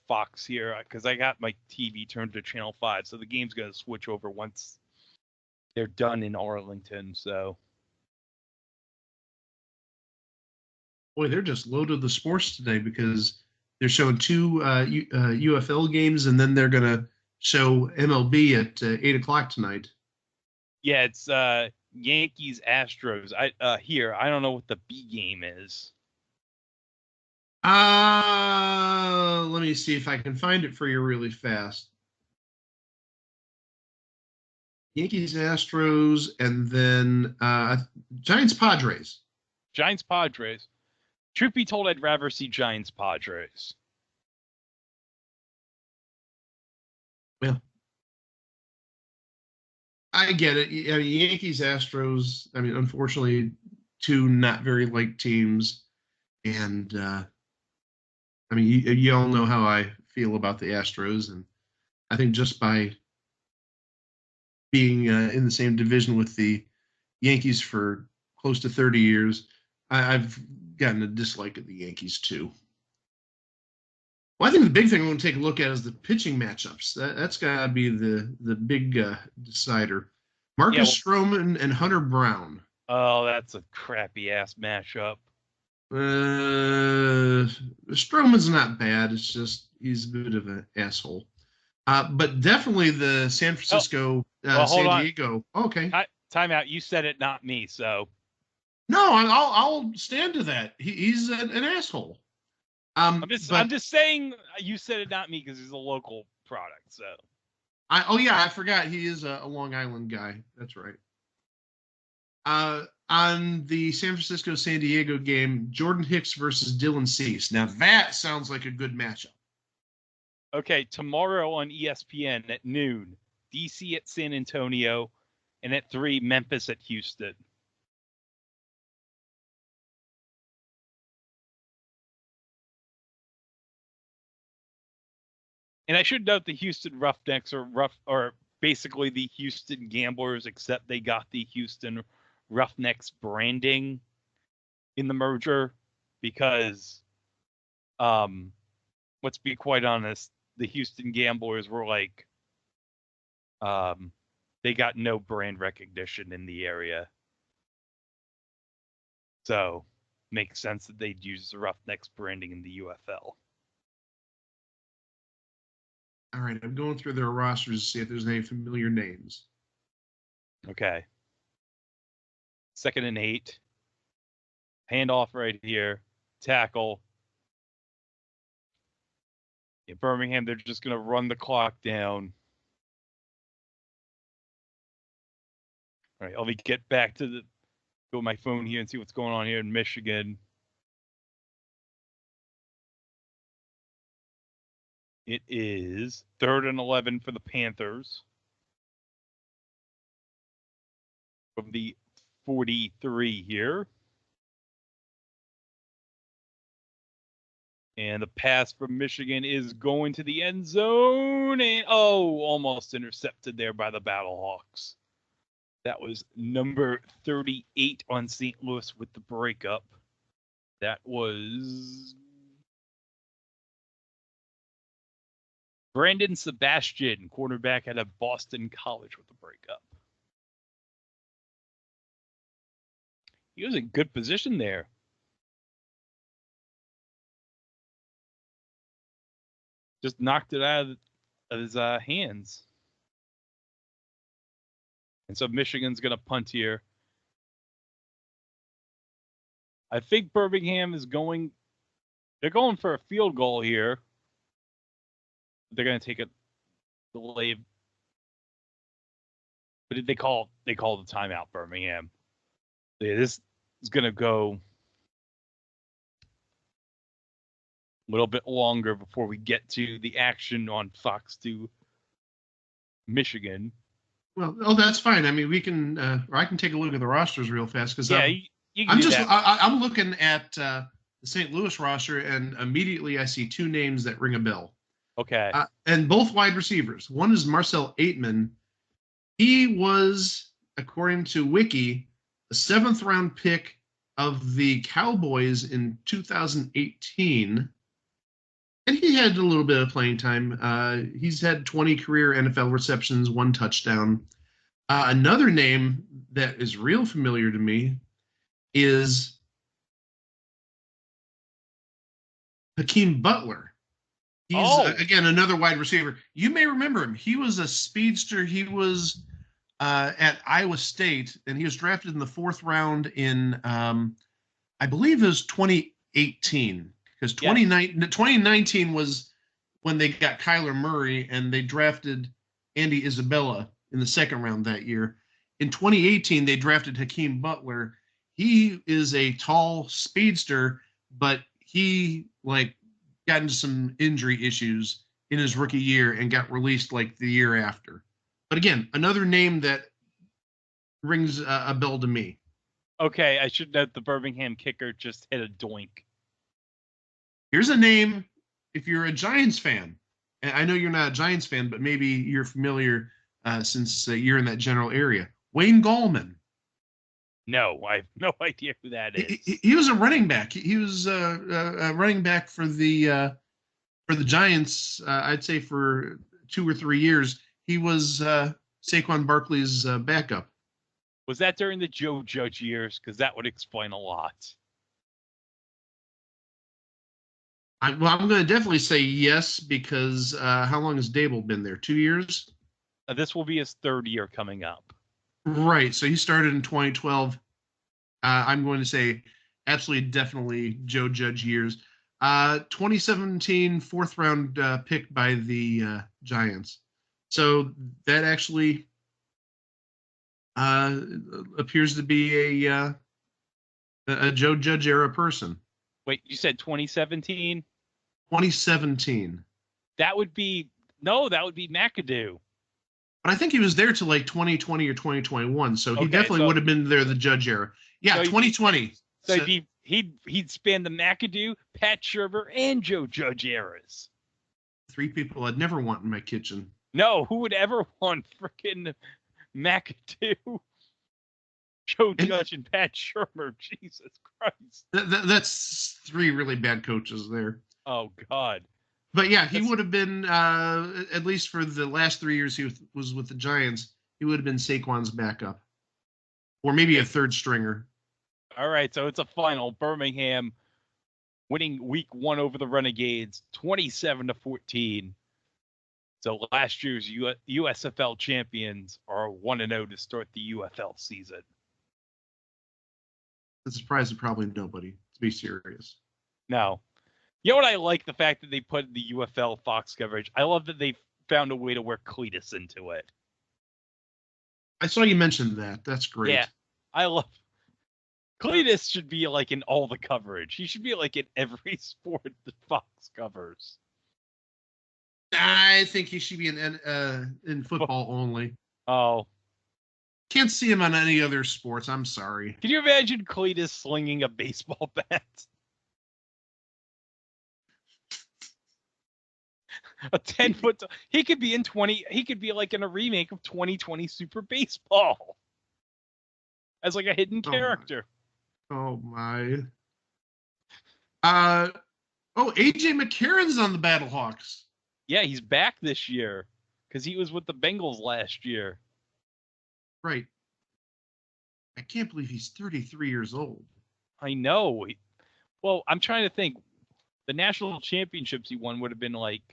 Fox here because I got my TV turned to Channel 5, so the game's going to switch over once they're done in Arlington. So, boy, they're just loaded the sports today because they're showing 2 UFL games, and then they're going to show MLB at 8 o'clock tonight. Yeah, it's Yankees Astros. I don't know what the B game is. Let me see if I can find it for you really fast. Yankees, Astros, and then Giants, Padres. Giants, Padres. Truth be told, I'd rather see Giants, Padres. Well, I get it. I mean, Yankees, Astros. I mean, unfortunately, 2 not very liked teams, and I mean, you all know how I feel about the Astros, and I think just by being in the same division with the Yankees for close to 30 years, I've gotten a dislike of the Yankees too. Well, I think the big thing I want to take a look at is the pitching matchups. That's got to be the big decider. Marcus Stroman and Hunter Brown. Oh, that's a crappy ass matchup. Stroman's not bad. It's just he's a bit of an asshole. But definitely the San Francisco, San Diego. Okay. Time out. You said it, not me. So. No, I'll stand to that. He's an asshole. I'm just saying you said it, not me, because he's a local product. So. I forgot he is a Long Island guy. That's right. On the San Francisco San Diego game, Jordan Hicks versus Dylan Cease. Now that sounds like a good matchup. Okay, tomorrow on ESPN at noon, DC at San Antonio, and at 3, Memphis at Houston. And I should note the Houston Roughnecks are basically the Houston Gamblers, except they got the Houston Roughnecks branding in the merger because, let's be quite honest, the Houston Gamblers were like, they got no brand recognition in the area. So, makes sense that they'd use the Roughnecks branding in the UFL. All right, I'm going through their rosters to see if there's any familiar names. Okay. 2nd and 8. Handoff right here. Tackle. Yeah, Birmingham, they're just going to run the clock down. All right, let me get back to go to my phone here and see what's going on here in Michigan. It is 3rd and 11 for the Panthers. From the 43 here. And the pass from Michigan is going to the end zone. And, almost intercepted there by the Battlehawks. That was number 38 on St. Louis with the breakup. That was Brandon Sebastian, quarterback out of Boston College with the breakup. He was in good position there. Just knocked it out of his hands. And so Michigan's going to punt here. I think Birmingham is going... They're going for a field goal here. They're going to take a delay. But did they call the timeout, Birmingham? Yeah, this is going to go a little bit longer before we get to the action on Fox 2 Michigan. Well, that's fine. I mean, we can, or I can take a look at the rosters real fast because you can do that. I'm looking at the St. Louis roster, and immediately I see 2 names that ring a bell. Okay. And both wide receivers. One is Marcel Aitman. He was, according to Wiki, a 7th round pick of the Cowboys in 2018. And he had a little bit of playing time. He's had 20 career NFL receptions, 1 touchdown. Another name that is real familiar to me is Hakeem Butler. He's, again, another wide receiver. You may remember him. He was a speedster. He was at Iowa State, and he was drafted in the 4th round in, I believe it was 2018. Because 2019 was when they got Kyler Murray, and they drafted Andy Isabella in the 2nd round that year. In 2018, they drafted Hakeem Butler. He is a tall speedster, but he got into some injury issues in his rookie year and got released the year after. But again, another name that rings a bell to me. Okay, I should note the Birmingham kicker just hit a doink. Here's a name, if you're a Giants fan, and I know you're not a Giants fan, but maybe you're familiar since you're in that general area. Wayne Gallman. No, I have no idea who that is. He was a running back. He was a running back for the Giants, I'd say for 2 or 3 years. He was Saquon Barkley's backup. Was that during the Joe Judge years? Because that would explain a lot. I'm going to definitely say yes, because how long has Dable been there? 2 years? This will be his 3rd year coming up. Right. So he started in 2012. I'm going to say absolutely, definitely Joe Judge years. 2017 4th round pick by the Giants. So that actually appears to be a Joe Judge era person. Wait, you said 2017? 2017. That would be McAdoo. But I think he was there till 2020 or 2021, so he definitely would have been there the Judge era. Yeah, so 2020. So he'd span the McAdoo, Pat Shurmur, and Joe Judge eras. 3 people I'd never want in my kitchen. No, who would ever want frickin' McAdoo, Joe Judge, and Pat Shurmur? Jesus Christ. That's 3 really bad coaches there. Oh, God. But yeah, he would have been, at least for the last 3 years he was with the Giants, he would have been Saquon's backup. Or maybe a 3rd stringer. All right, so it's a final. Birmingham winning week 1 over the Renegades, 27-14. So last year's USFL champions are 1-0 to start the UFL season. It's a surprise to probably nobody, to be serious. No. You know what I like? The fact that they put the UFL Fox coverage. I love that they found a way to work Cletus into it. I saw you mention that. That's great. Yeah. I love Cletus should be like in all the coverage. He should be like in every sport that Fox covers. I think he should be in football only. Oh. Can't see him on any other sports. I'm sorry. Can you imagine Cletus slinging a baseball bat? A 10-foot. He could be in 20. He could be like in a remake of 2020 Super Baseball as like a hidden character. Oh my. AJ McCarron's on the Battlehawks. Yeah, he's back this year because he was with the Bengals last year. Right. I can't believe he's 33 years old. I know. Well, I'm trying to think. The national championships he won would have been like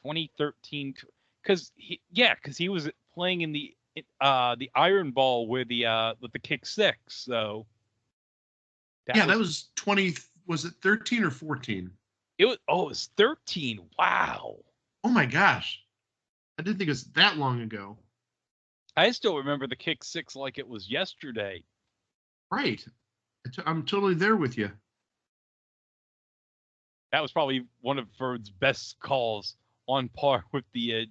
2013, because he was playing in the Iron Ball with the kick six. So that was 20. Was it 13 or 14? It was 13. Wow. Oh my gosh, I didn't think it was that long ago. I still remember the kick six like it was yesterday. Right. I'm totally there with you. That was probably one of Bird's best calls, on par with the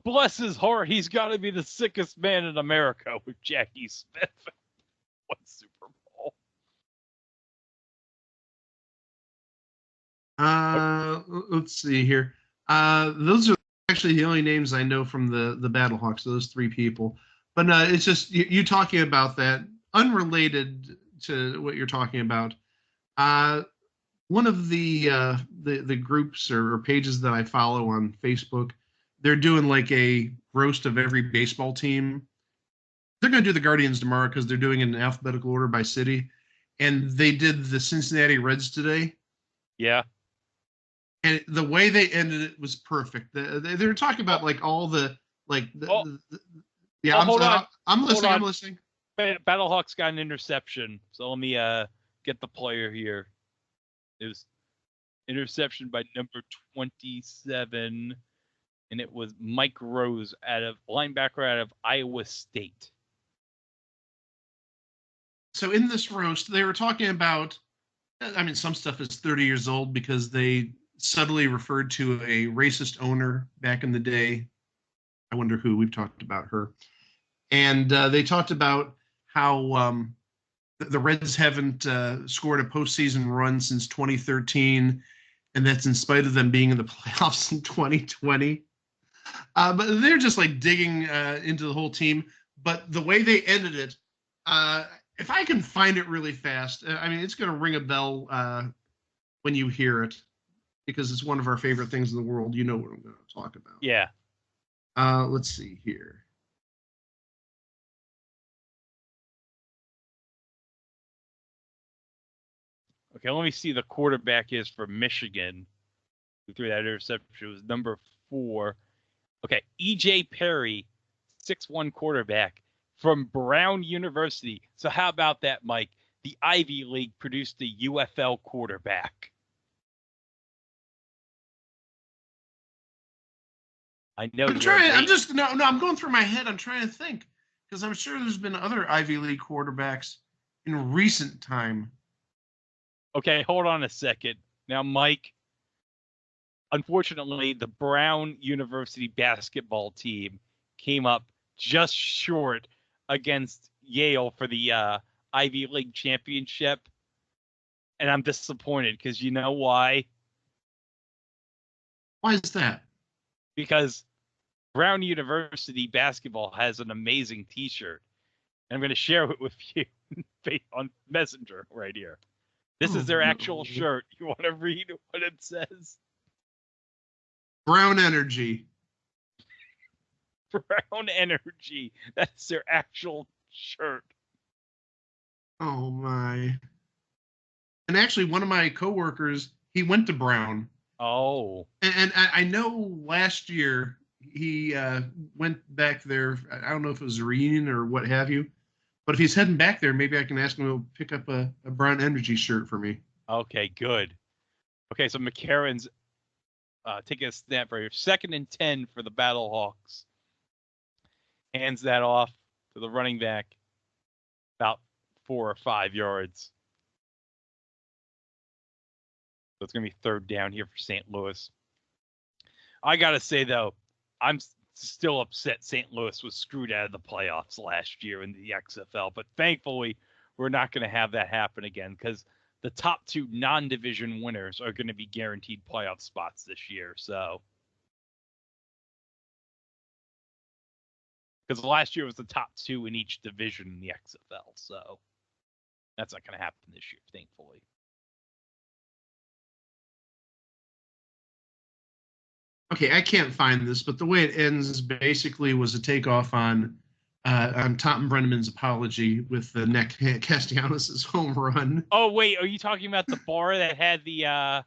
bless his heart, he's got to be the sickest man in America with Jackie Smith. What Super Bowl? Let's see here. Those are actually the only names I know from the Battlehawks, those three people. But it's just you talking about that, unrelated to what you're talking about. One of the groups or pages that I follow on Facebook, they're doing like a roast of every baseball team. They're going to do the Guardians tomorrow because they're doing it in alphabetical order by city. And they did the Cincinnati Reds today. Yeah. And the way they ended it was perfect. They were talking about like all the like. I'm listening. I'm listening. Battlehawks got an interception, so let me get the player here. It was interception by number 27, and it was Mike Rose linebacker out of Iowa State. So in this roast, they were talking about, I mean, some stuff is 30 years old because they subtly referred to a racist owner back in the day. I wonder who. We've talked about her. And they talked about how the Reds haven't scored a postseason run since 2013, and that's in spite of them being in the playoffs in 2020. But they're just like digging into the whole team. But the way they ended it, if I can find it really fast, I mean, it's going to ring a bell when you hear it, because it's one of our favorite things in the world. You know what I'm going to talk about. Yeah. Let's see here. Okay, let me see the quarterback is for Michigan who threw that interception. It was number 4. Okay, E.J. Perry, 6'1" quarterback from Brown University. So how about that, Mike? The Ivy League produced a UFL quarterback. I know. I'm trying. I'm going through my head. I'm trying to think, because I'm sure there's been other Ivy League quarterbacks in recent time. Okay, hold on a second. Now, Mike, unfortunately, the Brown University basketball team came up just short against Yale for the Ivy League championship. And I'm disappointed because you know why? Why is that? Because Brown University basketball has an amazing T-shirt. And I'm going to share it with you on Messenger right here. This is their actual shirt. You want to read what it says? Brown Energy. Brown Energy. That's their actual shirt. Oh, my. And actually, one of my coworkers, he went to Brown. Oh. And I know last year he went back there. I don't know if it was a reunion or what have you. But if he's heading back there, maybe I can ask him to pick up a Brown Energy shirt for me. Okay, good. Okay, so McCarron's taking a snap right here. 2nd and 10 for the Battlehawks. Hands that off to the running back about 4 or 5 yards. So it's going to be 3rd down here for St. Louis. I got to say, though, I'm still upset St. Louis was screwed out of the playoffs last year in the XFL. But thankfully, we're not going to have that happen again because the top 2 non-division winners are going to be guaranteed playoff spots this year. So, because last year was the top 2 in each division in the XFL. So that's not going to happen this year, thankfully. Okay, I can't find this, but the way it ends basically was a takeoff on Tom Brenneman's apology with the Nick Castellanos' home run. Oh wait, are you talking about the bar that had the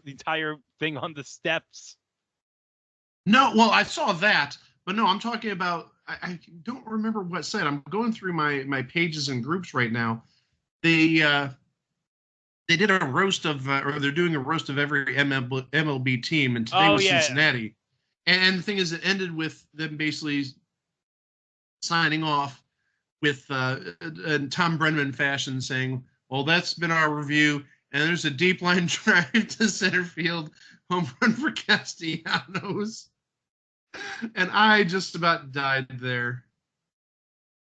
entire thing on the steps? No, well, I saw that, but no, I'm talking about. I don't remember what site. I'm going through my pages and groups right now. They did a roast of, or they're doing a roast of every MLB team, and today was Cincinnati. And the thing is, it ended with them basically signing off with in Tom Brenneman fashion saying, well, that's been our review, and there's a deep line drive to center field, home run for Castellanos. And I just about died there.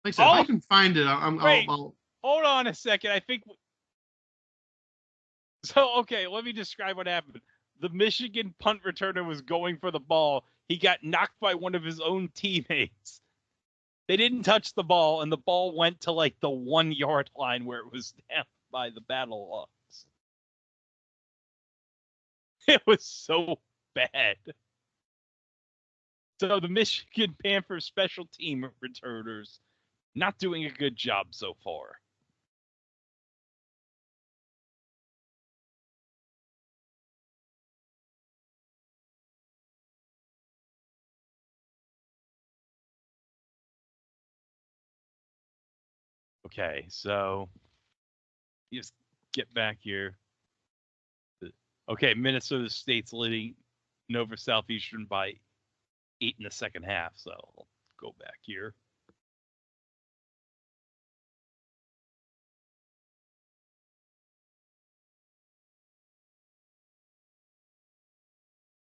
Like I said, if I can find it, I'll hold on a second. I think... So, okay, let me describe what happened. The Michigan punt returner was going for the ball. He got knocked by one of his own teammates. They didn't touch the ball, and the ball went to, like, the 1-yard line where it was down by the Battlehawks. It was so bad. So the Michigan Panthers special team returners not doing a good job so far. Okay, so just get back here. Okay, Minnesota State's leading Nova Southeastern by 8 in the second half, so I'll go back here.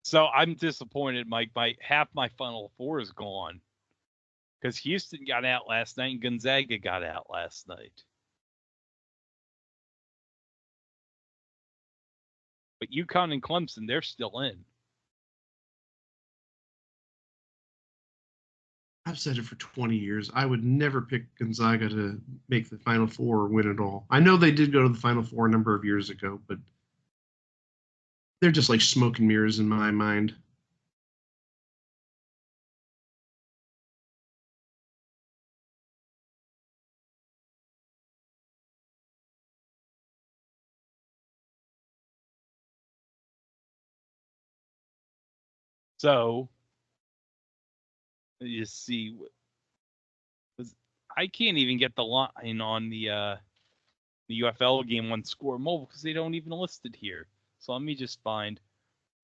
So I'm disappointed, Mike. Half my Final Four is gone. Because Houston got out last night and Gonzaga got out last night. But UConn and Clemson, they're still in. I've said it for 20 years. I would never pick Gonzaga to make the Final Four or win it all. I know they did go to the Final Four a number of years ago, but they're just like smoke and mirrors in my mind. So, you see, I can't even get the line on the UFL game on Score Mobile because they don't even list it here. So let me just find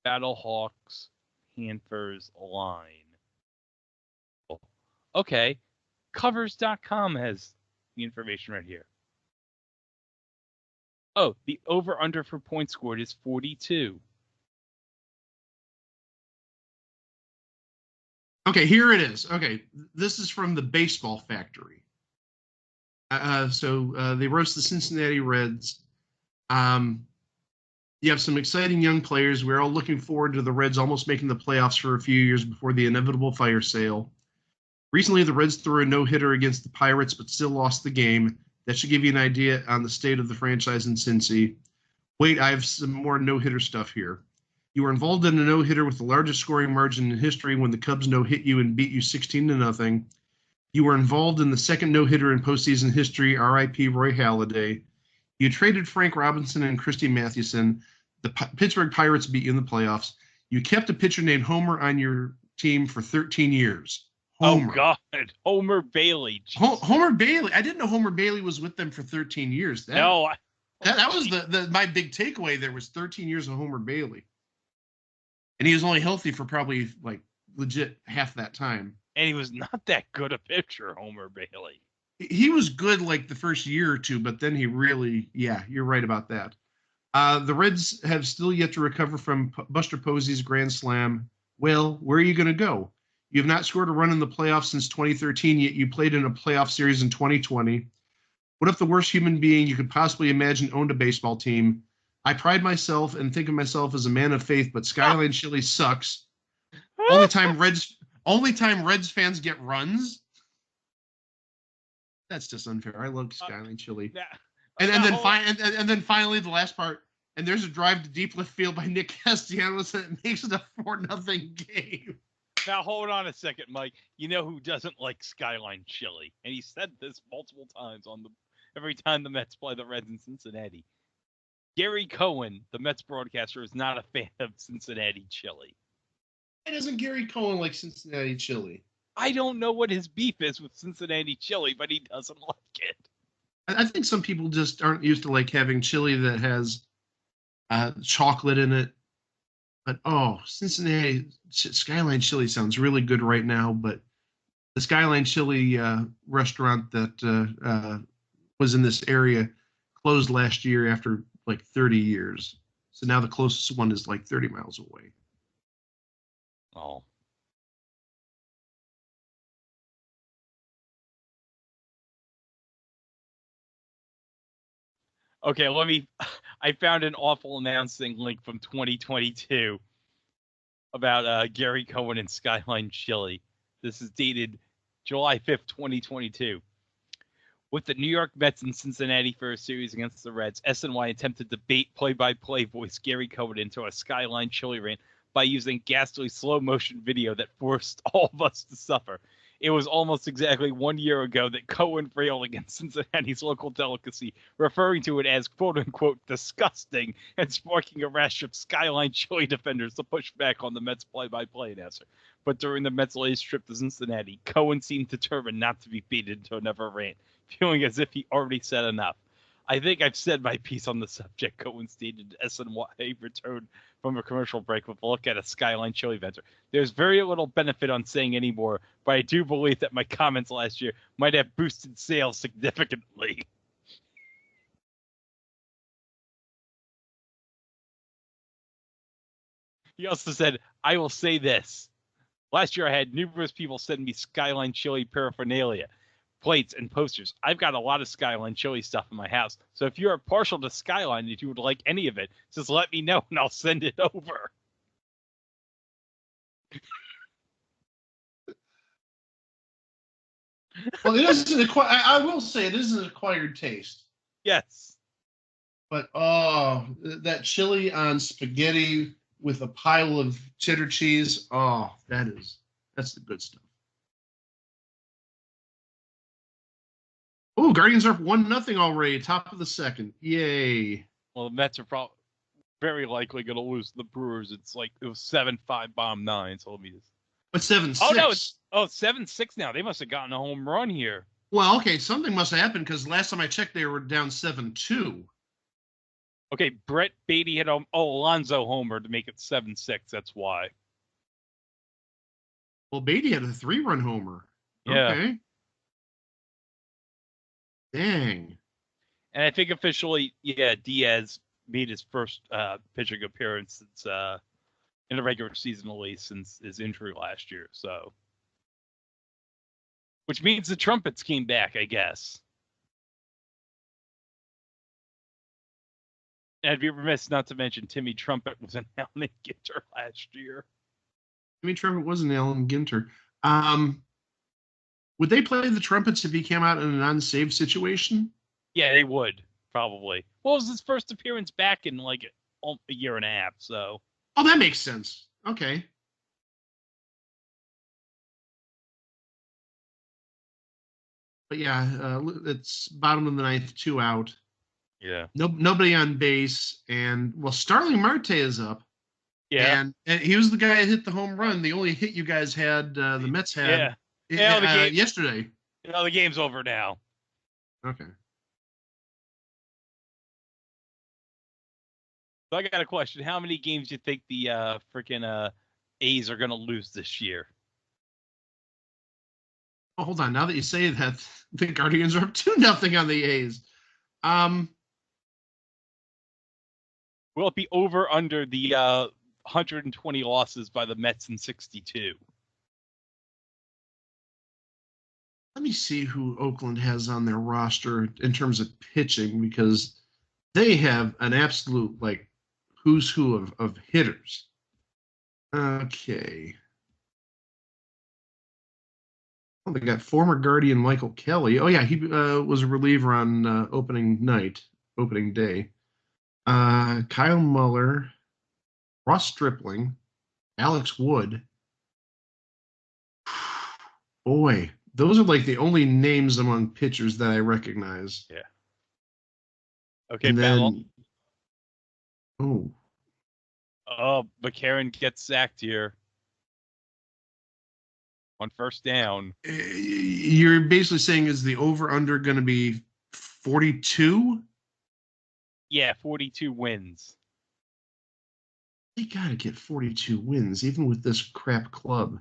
Battlehawks Panthers line. Okay, Covers.com has the information right here. Oh, the over-under for points scored is 42. Okay, here it is. Okay, this is from the Baseball Factory. So they roast the Cincinnati Reds. You have some exciting young players. We're all looking forward to the Reds almost making the playoffs for a few years before the inevitable fire sale. Recently, the Reds threw a no-hitter against the Pirates, but still lost the game. That should give you an idea on the state of the franchise in Cincy. Wait, I have some more no-hitter stuff here. You were involved in a no-hitter with the largest scoring margin in history when the Cubs no-hit you and beat you 16-0. You were involved in the second no-hitter in postseason history, R.I.P. Roy Halladay. You traded Frank Robinson and Christy Mathewson. The Pittsburgh Pirates beat you in the playoffs. You kept a pitcher named Homer on your team for 13 years. Homer. Oh God, Homer Bailey. Homer Bailey. I didn't know Homer Bailey was with them for 13 years. That was my big takeaway. There was 13 years of Homer Bailey, and he was only healthy for probably like legit half that time. And he was not that good a pitcher, Homer Bailey. He was good like the first year or two, but then he really, yeah, you're right about that. The Reds have still yet to recover from Buster Posey's grand slam. Well, where are you going to go? You have not scored a run in the playoffs since 2013, yet you played in a playoff series in 2020. What if the worst human being you could possibly imagine owned a baseball team? I pride myself and think of myself as a man of faith, but Skyline Chili sucks. Only time Reds fans get runs. That's just unfair. I love Skyline Chili. And then finally the last part. And there's a drive to deep left field by Nick Castellanos that makes it a 4-0 game. Now hold on a second, Mike. You know who doesn't like Skyline Chili? And he said this multiple times every time the Mets play the Reds in Cincinnati. Gary Cohen, the Mets broadcaster, is not a fan of Cincinnati chili. Why doesn't Gary Cohen like Cincinnati chili? I don't know what his beef is with Cincinnati chili, but he doesn't like it. I think some people just aren't used to like having chili that has chocolate in it. But Cincinnati Skyline Chili sounds really good right now. But the Skyline Chili restaurant that was in this area closed last year after like 30 years. So now the closest one is like 30 miles away. Oh. Okay, I found an awful announcing link from 2022 about Gary Cohen and Skyline Chili. This is dated July 5th, 2022. With the New York Mets in Cincinnati for a series against the Reds, SNY attempted to bait play-by-play voice Gary Cohen into a Skyline Chili rant by using ghastly slow-motion video that forced all of us to suffer. It was almost exactly 1 year ago that Cohen railed against Cincinnati's local delicacy, referring to it as quote-unquote disgusting and sparking a rash of Skyline Chili defenders to push back on the Mets play-by-play announcer. But during the Mets' latest trip to Cincinnati, Cohen seemed determined not to be baited into another rant, feeling as if he already said enough. I think I've said my piece on the subject, Cohen stated. SNY returned from a commercial break with a look at a Skyline Chili vendor. There's very little benefit on saying any more, but I do believe that my comments last year might have boosted sales significantly. He also said, I will say this. Last year I had numerous people send me Skyline Chili paraphernalia, plates, and posters. I've got a lot of Skyline Chili stuff in my house, so if you're partial to Skyline and you would like any of it, just let me know and I'll send it over. Well, it isn't I will say it is an acquired taste. Yes. But that chili on spaghetti with a pile of cheddar cheese, that's the good stuff. Oh, Guardians are up 1-0 already, top of the second. Yay. Well, the Mets are very likely going to lose to the Brewers. It was 7-5 bomb 9, so let me just... But 7-6. Oh, no, it's 7-6 now. They must have gotten a home run here. Well, okay, something must have happened because last time I checked, they were down 7-2. Okay, Brett Beatty hit Alonso homer to make it 7-6. That's why. Well, Beatty had a 3-run homer. Yeah. Okay. Dang. And I think officially, Diaz made his first pitching appearance since in the regular season, at least, since his injury last year. So, which means the Trumpets came back, I guess. And I'd be remiss not to mention Timmy Trumpet was an Alan Ginter last year. Timmy Trumpet was an Alan Ginter. Would they play the Trumpets if he came out in an unsaved situation? Yeah, they would, probably. Well, it was his first appearance back in like a year and a half, so. Oh, that makes sense. Okay. But yeah, it's bottom of the ninth, 2 out. Yeah. Nobody on base, and Starling Marte is up. Yeah. And he was the guy that hit the home run. The only hit you guys had, the Mets had Yesterday. The game's over now. Okay. So I got a question. How many games do you think the freaking A's are going to lose this year? Oh, hold on. Now that you say that, the Guardians are up 2-0 on the A's. Will it be over under the 120 losses by the Mets in 62? Let me see who Oakland has on their roster in terms of pitching, because they have an absolute, like, who's who of hitters. Okay. Oh, they got former Guardian Michael Kelly. Oh, yeah, he was a reliever on opening day. Kyle Muller, Ross Stripling, Alex Wood. Boy, those are like the only names among pitchers that I recognize. Yeah. Okay, and Battle. then, oh, McCarron gets sacked here on first down. you're basically saying, is the over-under going to be 42? Yeah, 42 wins. They got to get 42 wins, even with this crap club.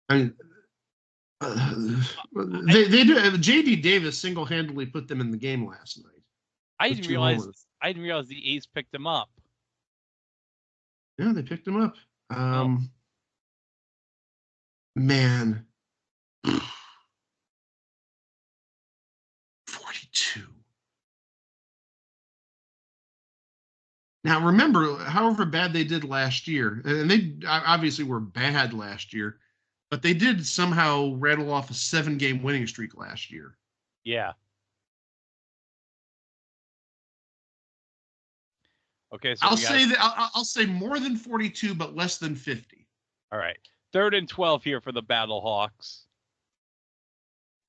I mean, they do. JD Davis single-handedly put them in the game last night. I didn't realize the A's picked him up. Yeah, they picked him up. Man, 42. Now, remember, however bad they did last year, and they obviously were bad last year, but they did somehow rattle off a 7-game winning streak last year. Yeah. Okay, so I'll say more than 42, but less than 50. All right. 3rd and 12 here for the Battlehawks.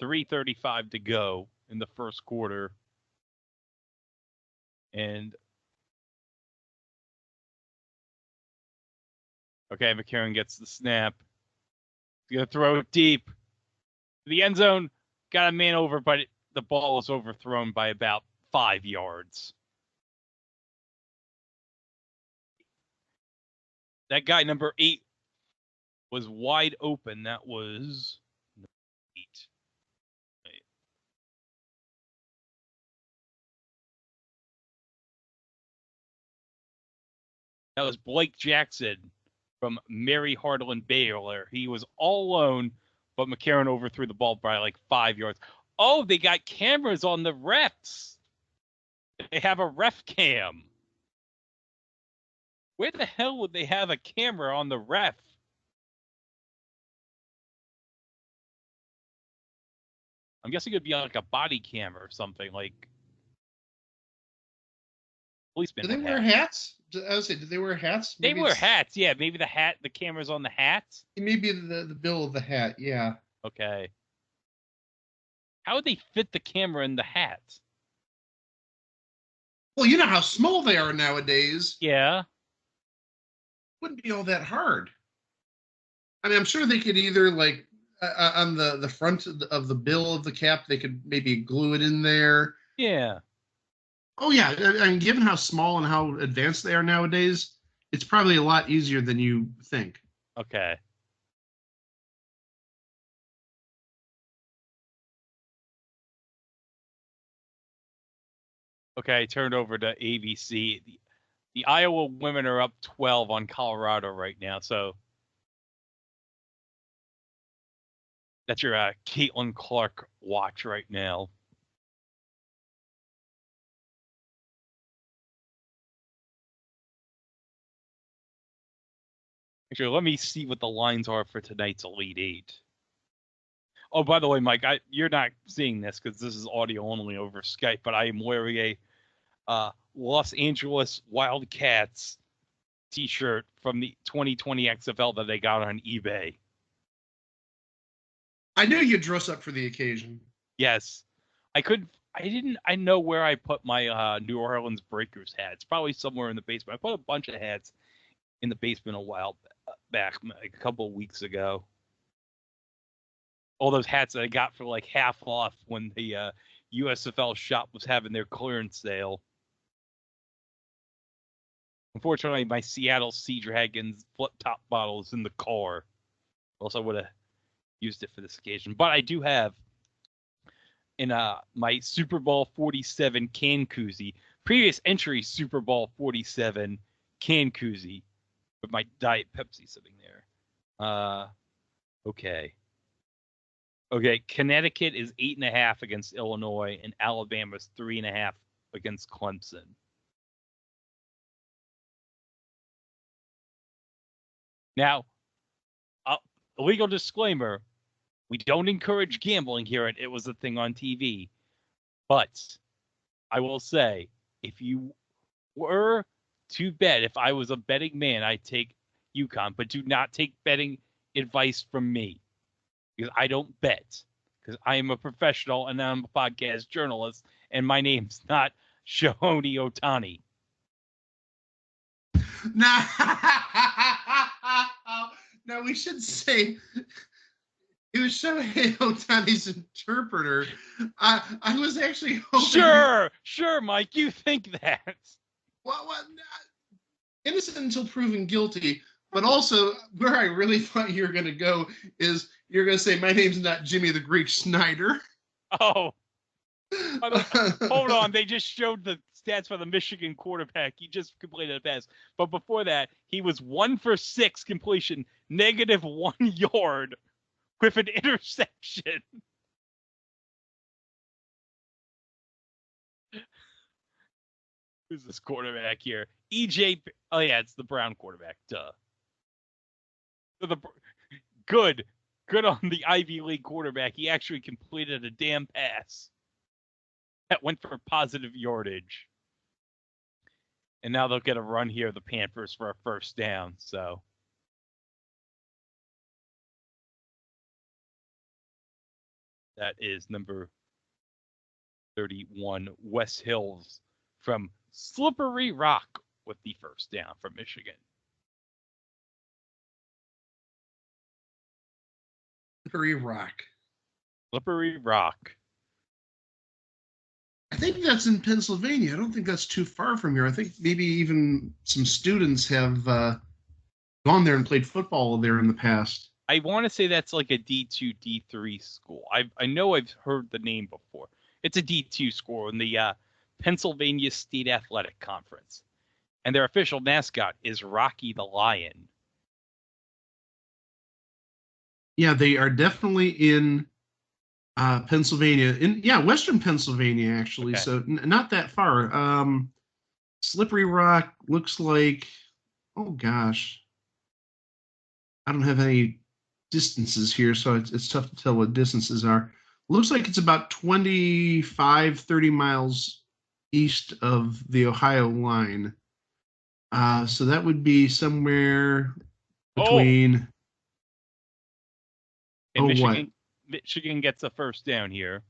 3:35 to go in the first quarter. And okay, McCarron gets the snap. He's going to throw it deep. The end zone, got a man over, but the ball was overthrown by about 5 yards. That guy, number 8, was wide open. That was 8. That was Blake Jackson from Mary Hardland Baylor. He was all alone, but McCarron overthrew the ball by like 5 yards. Oh, they got cameras on the refs. They have a ref cam. Where the hell would they have a camera on the ref? I'm guessing it'd be like a body cam or something, like policemen. Do they wear hats? I would say, did they wear hats? They wear hats, yeah. Maybe the camera's on the hat. Maybe the bill of the hat, yeah. Okay. How would they fit the camera in the hat? Well, you know how small they are nowadays. Yeah. Wouldn't be all that hard. I mean, I'm sure they could either, like, on the front of the bill of the cap, they could maybe glue it in there. Yeah. Oh, yeah. I mean, given how small and how advanced they are nowadays, it's probably a lot easier than you think. Okay. Okay, turned over to ABC. The Iowa women are up 12 on Colorado right now, so that's your Caitlin Clark watch right now. Actually, let me see what the lines are for tonight's Elite Eight. Oh, by the way, Mike, you're not seeing this because this is audio only over Skype, but I am wearing a Los Angeles Wildcats t-shirt from the 2020 XFL that they got on eBay. I knew you'd dress up for the occasion. Yes. I know where I put my New Orleans Breakers hats. Probably somewhere in the basement. I put a bunch of hats in the basement a while back, like a couple of weeks ago. all those hats that I got for like half off when the USFL shop was having their clearance sale. Unfortunately, my Seattle Sea Dragons flip-top bottle is in the car. Else I would have used it for this occasion. But I do have in my Super Bowl 47 can koozie, previous entry Super Bowl 47 can koozie with my Diet Pepsi sitting there. Okay. Okay, Connecticut is 8.5 against Illinois, and Alabama's 3.5 against Clemson. Now, a legal disclaimer, we don't encourage gambling here at It Was a Thing on TV. But I will say, if you were to bet, if I was a betting man, I'd take UConn, but do not take betting advice from me. Because I don't bet. Because I am a professional and I'm a podcast journalist, and my name's not Shahoni Otani. Now we should say it was Shohei Otani's interpreter. I was actually hoping. Sure, Mike, you think that. Well, innocent until proven guilty. But also, where I really thought you were going to go is you're going to say, my name's not Jimmy the Greek Snyder. Oh. Hold on. They just showed the stats for the Michigan quarterback. He just completed a pass. But before that, he was 1 for 6 completion, -1 yard with an interception. Who's this quarterback here? EJ. Oh, yeah, it's the Brown quarterback. Duh. Good on the Ivy League quarterback. He actually completed a damn pass that went for positive yardage. And now they'll get a run here, the Panthers, for a first down. So that is number 31, Wes Hills from Slippery Rock with the first down from Michigan. Slippery Rock. Slippery Rock. I think that's in Pennsylvania. I don't think that's too far from here. I think maybe even some students have gone there and played football there in the past. I want to say that's like a D2, D3 school. I know I've heard the name before. It's a D2 school in the Pennsylvania State Athletic Conference. And their official mascot is Rocky the Lion. Yeah, they are definitely in Pennsylvania. Western Pennsylvania, actually. Okay. So not that far. Slippery Rock looks like, oh gosh. I don't have any distances here, so it's tough to tell what distances are. Looks like it's about 25, 30 miles east of the Ohio line. So that would be somewhere between... And Michigan gets a first down here.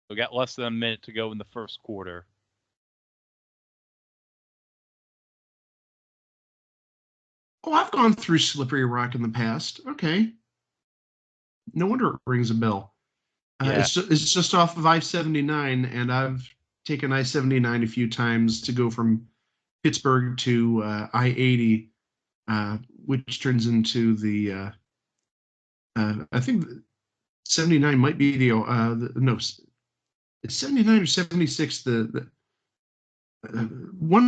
We got less than a minute to go in the first quarter. Oh, I've gone through Slippery Rock in the past. Okay. No wonder it rings a bell. Yeah. It's just off of I-79, and I've taken I-79 a few times to go from Pittsburgh to I-80. Which turns into the I think 79 might be no, it's 79 or 76. One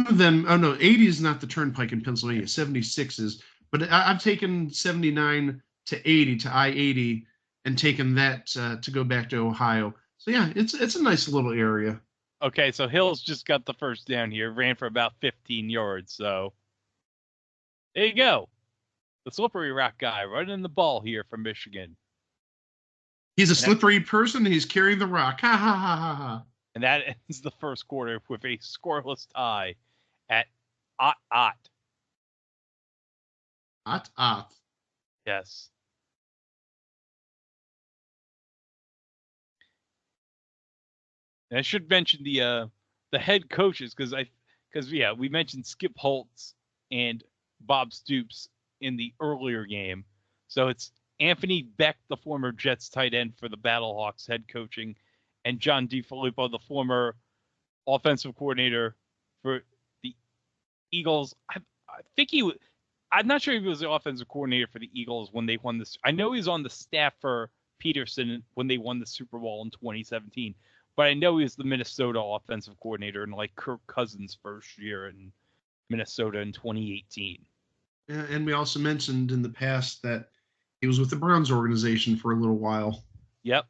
of them. Oh no, 80 is not the turnpike in Pennsylvania. 76 is. But I've taken 79 to 80 to I-80 and taken that to go back to Ohio. So yeah, it's a nice little area. Okay, so Hills just got the first down here, ran for about 15 yards. So there you go. The Slippery Rock guy running the ball here from Michigan. He's a slippery person. He's carrying the rock. Ha, ha, ha, ha, ha. And that ends the first quarter with a scoreless tie at 8-8. 8-8. Yes. And I should mention the head coaches because we mentioned Skip Holtz and Bob Stoops in the earlier game. So it's Anthony Beck, the former Jets tight end for the Battlehawks head coaching, and John DeFilippo, the former offensive coordinator for the Eagles. I think I'm not sure if he was the offensive coordinator for the Eagles when they won this. I know he was on the staff for Peterson when they won the Super Bowl in 2017, but I know he was the Minnesota offensive coordinator in like Kirk Cousins' first year in Minnesota in 2018. And we also mentioned in the past that he was with the Browns organization for a little while. Yep.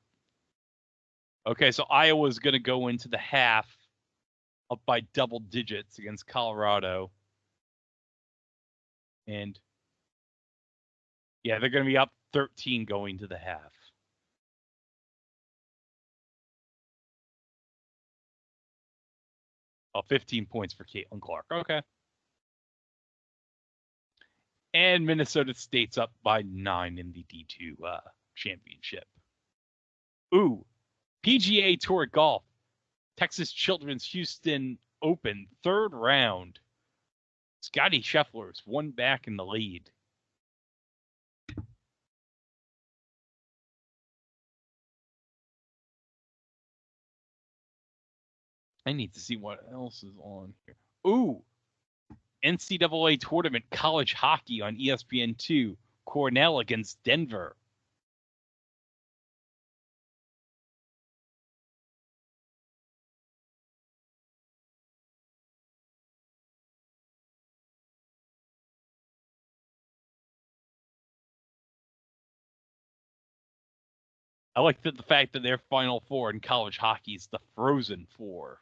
Okay, so Iowa's going to go into the half up by double digits against Colorado. And yeah, they're going to be up 13 going to the half. Oh, 15 points for Caitlin Clark. Okay. And Minnesota State's up by 9 in the D2 championship. Ooh, PGA Tour Golf. Texas Children's Houston Open, 3rd round. Scotty Scheffler's one back in the lead. I need to see what else is on here. Ooh, NCAA tournament college hockey on ESPN2. Cornell against Denver. I like the fact that their Final Four in college hockey is the Frozen Four.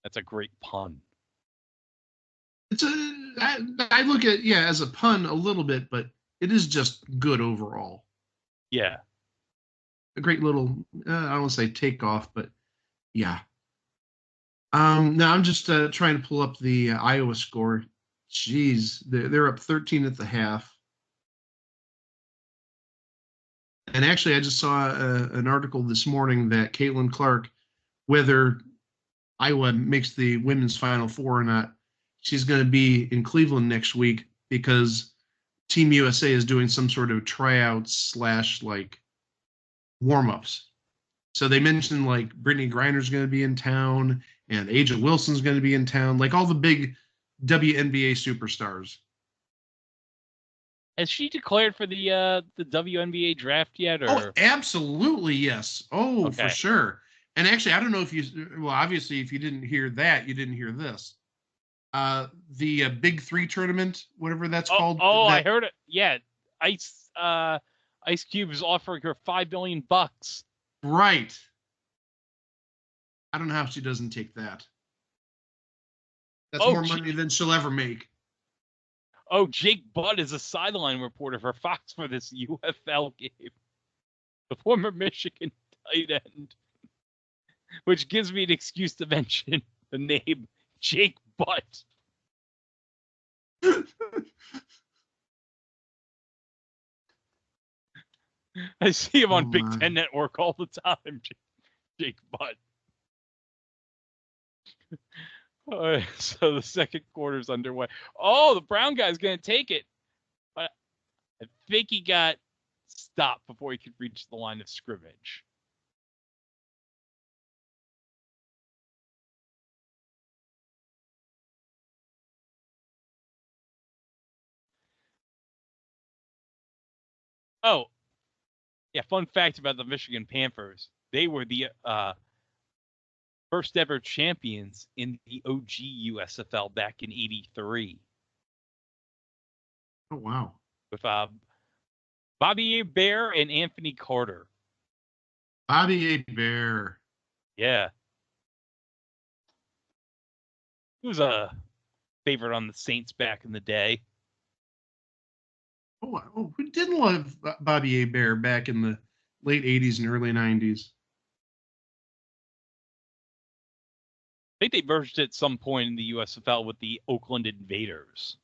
That's a great pun. I look at as a pun a little bit, but it is just good overall. Yeah. A great little I don't want to say takeoff, but yeah. Now I'm just trying to pull up the Iowa score. Jeez, they're up 13 at the half. And actually, I just saw an article this morning that Caitlin Clark, whether Iowa makes the women's Final Four or not, she's going to be in Cleveland next week because Team USA is doing some sort of tryouts / like warm-ups. So they mentioned like Brittany Griner's going to be in town and Aja Wilson's going to be in town, like all the big WNBA superstars. Has she declared for the WNBA draft yet? Or? Oh, absolutely, yes. Oh, Okay. for sure. And actually, I don't know if obviously, if you didn't hear that, you didn't hear this. The Big Three tournament, whatever that's called. I heard it. Yeah, Ice Cube is offering her $5 million. Right. I don't know how she doesn't take that. That's more money than she'll ever make. Oh, Jake Butt is a sideline reporter for Fox for this UFL game. The former Michigan tight end. Which gives me an excuse to mention the name Jake Butt. I see him on Big Ten Network all the time. Jake Butt. So the second quarter's underway. Oh, the Brown guy's going to take it. But I think he got stopped before he could reach the line of scrimmage. Oh, yeah, fun fact about the Michigan Panthers. They were the first ever champions in the OG USFL back in '83. Oh, wow. With Bobby Bear and Anthony Carter. Bobby Bear. Yeah. He was a favorite on the Saints back in the day. Oh, who didn't love Bobby Bear back in the late 80s and early 90s? I think they merged at some point in the USFL with the Oakland Invaders,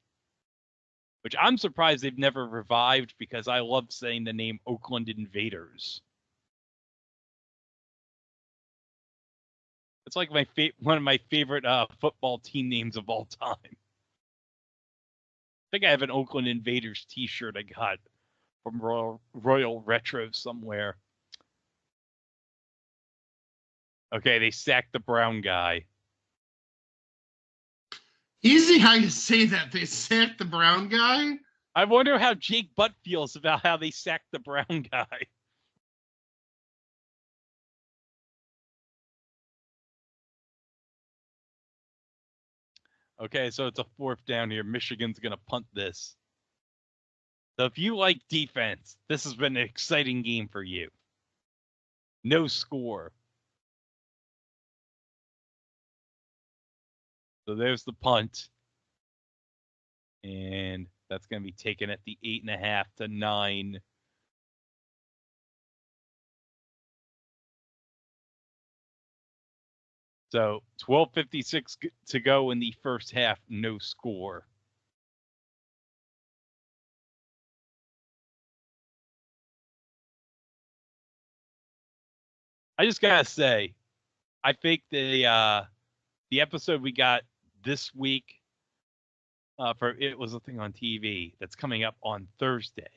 which I'm surprised they've never revived because I love saying the name Oakland Invaders. It's like one of my favorite football team names of all time. think I have an Oakland Invaders t-shirt I got from Royal Retro somewhere. Okay, they sacked the brown guy. Easy how you say that. They sacked the brown guy? I wonder how Jake Butt feels about how they sacked the brown guy. Okay, so it's a 4th down here. Michigan's going to punt this. So if you like defense, this has been an exciting game for you. No score. So there's the punt. And that's going to be taken at the 8.5 to 9. So 12:56 to go in the first half, no score. I just gotta say, I think the episode we got this week for It Was a Thing on TV that's coming up on Thursday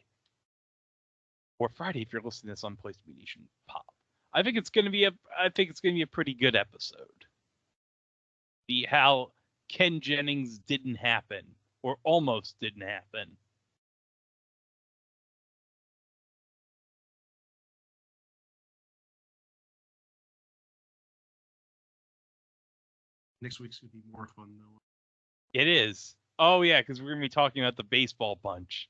or Friday if you're listening to this on Place to Be Nation Pop. I think it's gonna be a pretty good episode. How Ken Jennings didn't happen or almost didn't happen. Next week's going to be more fun, though. It is. Oh, yeah, because we're going to be talking about the baseball bunch.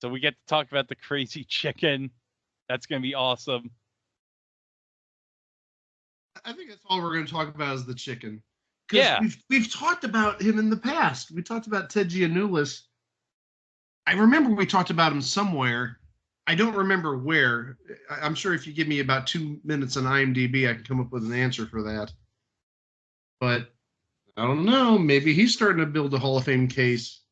So we get to talk about the crazy chicken. That's going to be awesome. I think that's all we're going to talk about is the chicken. Yeah. We've talked about him in the past. We talked about Ted Giannoulis. I remember we talked about him somewhere. I don't remember where. I'm sure if you give me about 2 minutes on IMDb, I can come up with an answer for that. But I don't know. Maybe he's starting to build a Hall of Fame case.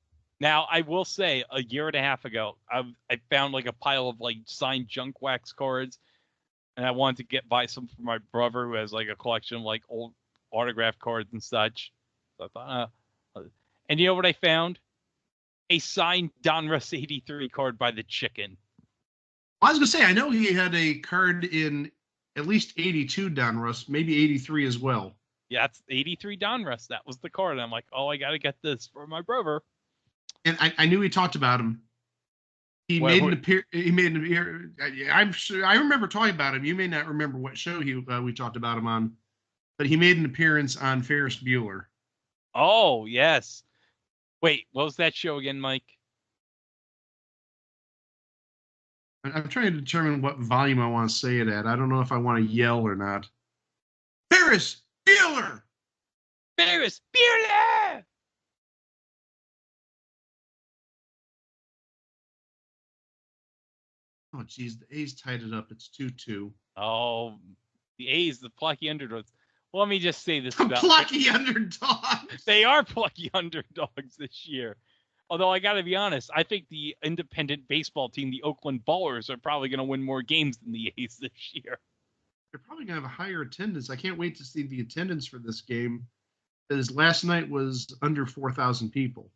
Now, I will say, a year and a half ago, I found like a pile of like signed junk wax cards, and I wanted to buy some for my brother who has like a collection of like old autograph cards and such. So I thought, and you know what I found? A signed Donruss 83 card by the Chicken. I was going to say, I know he had a card in at least 82 Donruss, maybe 83 as well. Yeah, it's 83 Donruss. That was the card. And I'm like, oh, I got to get this for my brother. And I knew he talked about him. He made an appearance. I'm sure I remember talking about him. You may not remember what show we talked about him on, but he made an appearance on Ferris Bueller. Oh, yes. Wait, what was that show again, Mike? I'm trying to determine what volume I want to say it at. I don't know if I want to yell or not. Ferris Bueller! Ferris Bueller! Oh, geez, the A's tied it up. It's 2-2. Oh, the A's, the plucky underdogs. Well, let me just say this about plucky underdogs. They are plucky underdogs this year. Although I got to be honest, I think the independent baseball team, the Oakland Ballers, are probably going to win more games than the A's this year. They're probably going to have a higher attendance. I can't wait to see the attendance for this game, because last night was under 4,000 people.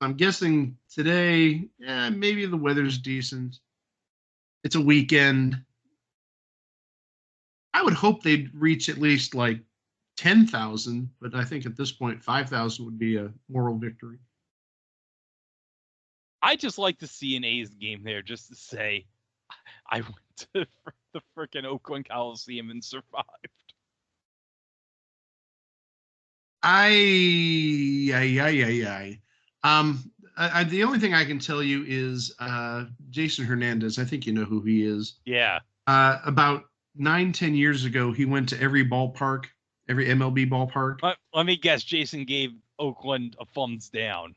I'm guessing today, maybe the weather's decent. It's a weekend. I would hope they'd reach at least like 10,000, but I think at this point, 5,000 would be a moral victory. I just like to see an A's game there just to say I went to the frickin' Oakland Coliseum and survived. The only thing I can tell you is Jason Hernandez. I think you know who he is. Yeah. About 9-10 years ago, he went to every ballpark, every MLB ballpark. Let me guess. Jason gave Oakland a thumbs down.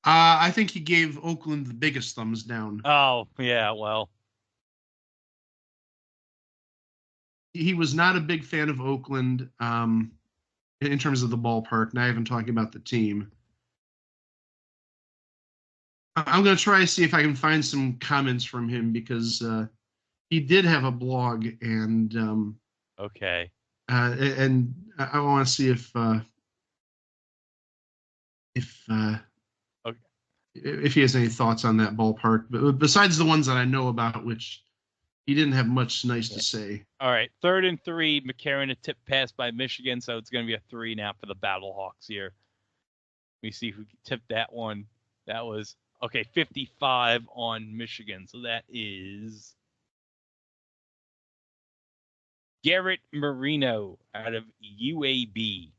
I think he gave Oakland the biggest thumbs down. Oh, yeah, well. He was not a big fan of Oakland in terms of the ballpark, not even talking about the team. I'm going to try to see if I can find some comments from him, because he did have a blog, and okay. And I want to see Okay. if he has any thoughts on that ballpark. But besides the ones that I know about, which he didn't have much nice to say. All right, 3rd and 3. McCarron, a tip pass by Michigan, so it's going to be a 3 now for the Battlehawks here. Let me see who tipped that one. That was, 55 on Michigan. So that is Garrett Marino out of UAB.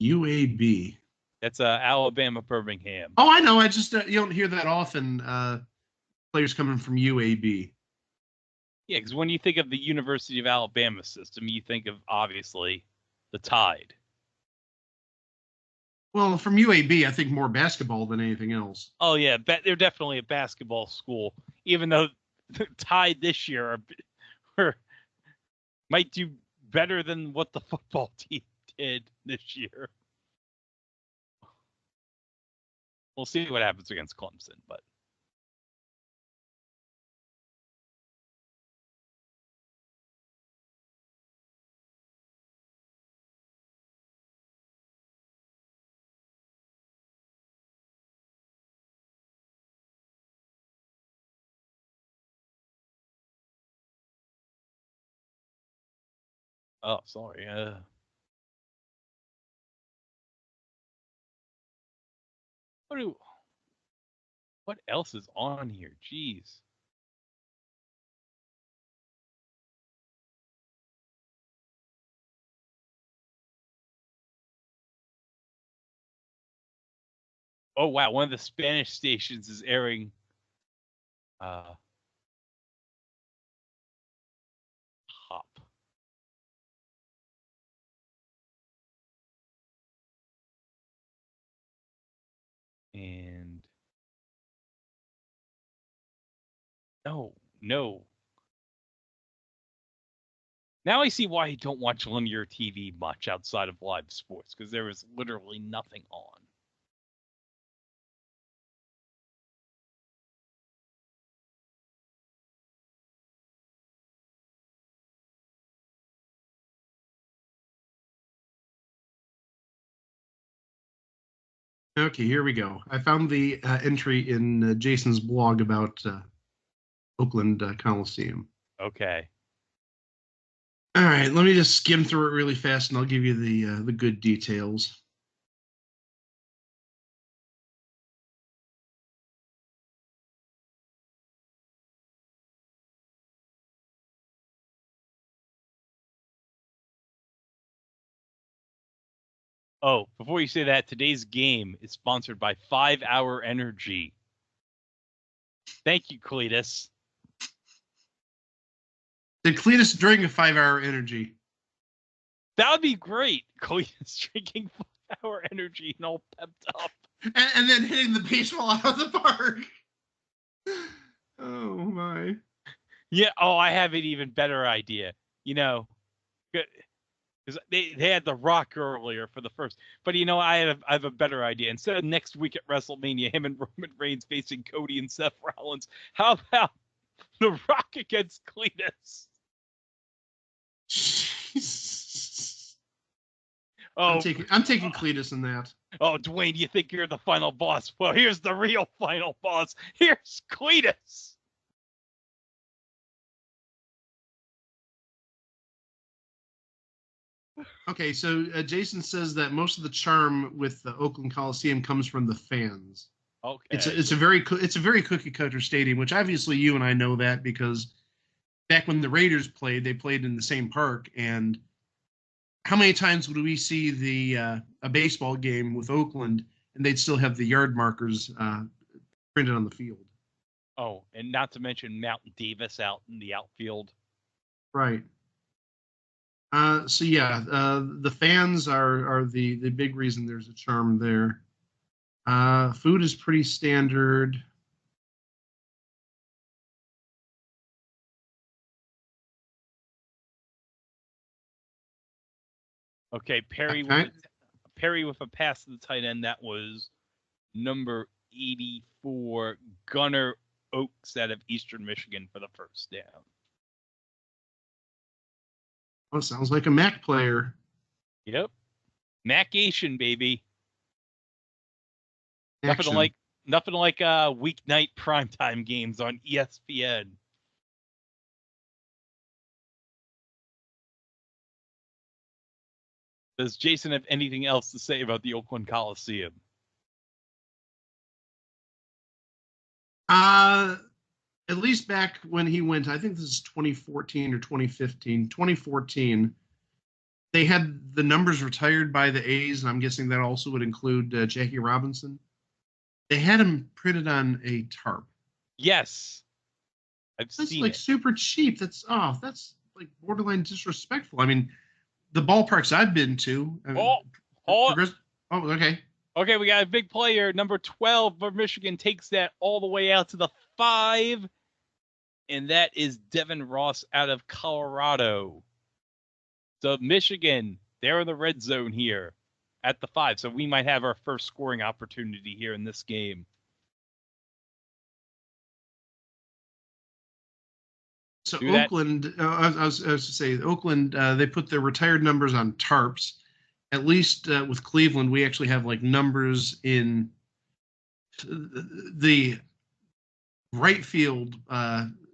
UAB. That's Alabama Birmingham. Oh, I know. I just you don't hear that often. Players coming from UAB. Yeah, because when you think of the University of Alabama system, you think of, obviously, the Tide. Well, from UAB, I think more basketball than anything else. Oh, yeah, they're definitely a basketball school, even though the Tide this year might do better than what the football team did this year. We'll see what happens against Clemson, but oh, sorry. What else is on here? Jeez. Oh, wow. One of the Spanish stations is airing Hop. And no. Now I see why I don't watch linear TV much outside of live sports, because there is literally nothing on. Okay, here we go. I found the entry in Jason's blog about Oakland Coliseum. Okay. All right, let me just skim through it really fast, and I'll give you the good details. Oh, before you say that, today's game is sponsored by 5 Hour Energy. Thank you, Cletus. Did Cletus drink a 5 Hour Energy? That would be great. Cletus drinking 5 Hour Energy and all pepped up. And then hitting the baseball out of the park. Oh, my. Yeah, I have an even better idea. Because they had The Rock earlier for the first. But, I have a better idea. Instead of next week at WrestleMania, him and Roman Reigns facing Cody and Seth Rollins, how about The Rock against Cletus? I'm taking Cletus in that. Oh, Dwayne, you think you're the final boss? Well, here's the real final boss. Here's Cletus. Okay, so Jason says that most of the charm with the Oakland Coliseum comes from the fans. Okay. It's a very cookie cutter stadium, which obviously you and I know that because back when the Raiders played, they played in the same park. And how many times would we see a baseball game with Oakland and they'd still have the yard markers printed on the field? Oh, and not to mention Mountain Davis out in the outfield. Right. So yeah, the fans are the big reason there's a charm there. Food is pretty standard. Okay, Perry with a pass to the tight end. That was number 84, Gunnar Oaks out of Eastern Michigan for the first down. Oh, sounds like a Mac player. Yep. Macation, baby. Action. Nothing like weeknight primetime games on ESPN. Does Jason have anything else to say about the Oakland Coliseum? At least back when he went, I think this is 2014 or 2015. 2014, they had the numbers retired by the A's, and I'm guessing that also would include Jackie Robinson. They had him printed on a tarp. Yes. I've That's seen like it. super cheap. That's like borderline disrespectful. I mean, the ballparks I've been to. Okay. Okay, we got a big player. Number 12 for Michigan takes that all the way out to the 5. And that is Devin Ross out of Colorado. So Michigan, they're in the red zone here at the 5. So we might have our first scoring opportunity here in this game. So Oakland, I was to say, Oakland, they put their retired numbers on tarps. At least with Cleveland, we actually have like numbers in the right field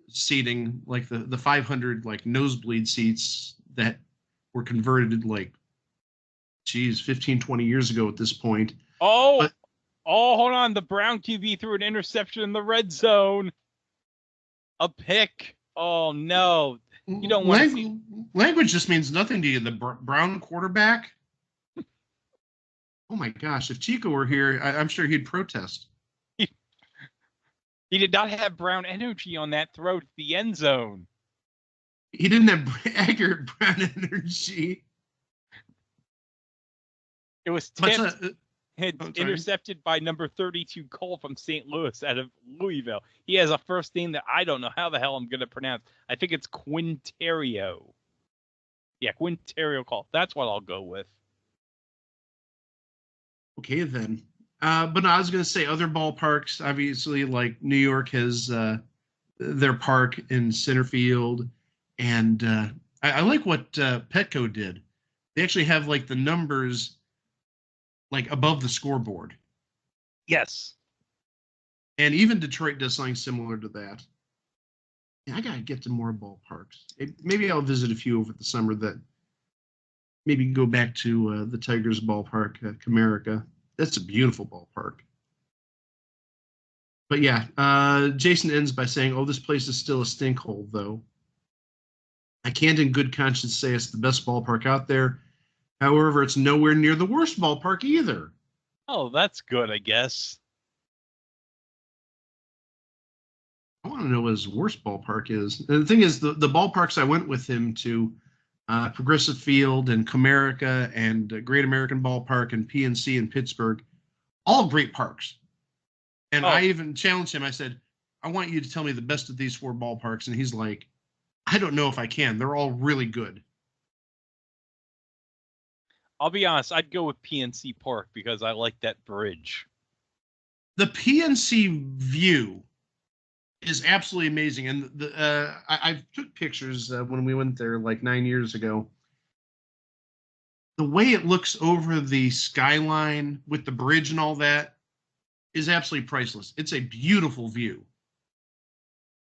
seating, like the 500 like nosebleed seats that were converted like, 15, 20 years ago at this point. Oh, hold on. The Brown QB threw an interception in the red zone. A pick. Oh, no. You don't want to see... Language just means nothing to you. The Brown quarterback. Oh my gosh! If Chico were here, I'm sure he'd protest. He did not have Brown energy on that throw to the end zone. He didn't have accurate Brown energy. It was tipped. Intercepted by number 32 Cole from St. Louis out of Louisville. He has a first name that I don't know how the hell I'm going to pronounce. I think it's Quinterio. Yeah, Quinterio Cole. That's what I'll go with. Okay, then. But no, I was going to say other ballparks, obviously, like New York has their park in center field. And I like what Petco did. They actually have like the numbers like above the scoreboard. Yes. And even Detroit does something similar to that. Yeah, I got to get to more ballparks. Maybe I'll visit a few over the summer that maybe go back to the Tigers ballpark, Comerica. That's a beautiful ballpark. But yeah, Jason ends by saying, "Oh, this place is still a stinkhole, though. I can't in good conscience say it's the best ballpark out there. However, it's nowhere near the worst ballpark either." Oh, that's good, I guess. I want to know what his worst ballpark is. And the thing is, the ballparks I went with him to, Progressive Field and Comerica and Great American Ballpark and PNC in Pittsburgh, all great parks. And I even challenged him. I said, "I want you to tell me the best of these 4 ballparks." And he's like, "I don't know if I can. They're all really good." I'll be honest, I'd go with PNC Park because I like that bridge. The PNC view is absolutely amazing. And I took pictures when we went there like 9 years ago. The way it looks over the skyline with the bridge and all that is absolutely priceless. It's a beautiful view.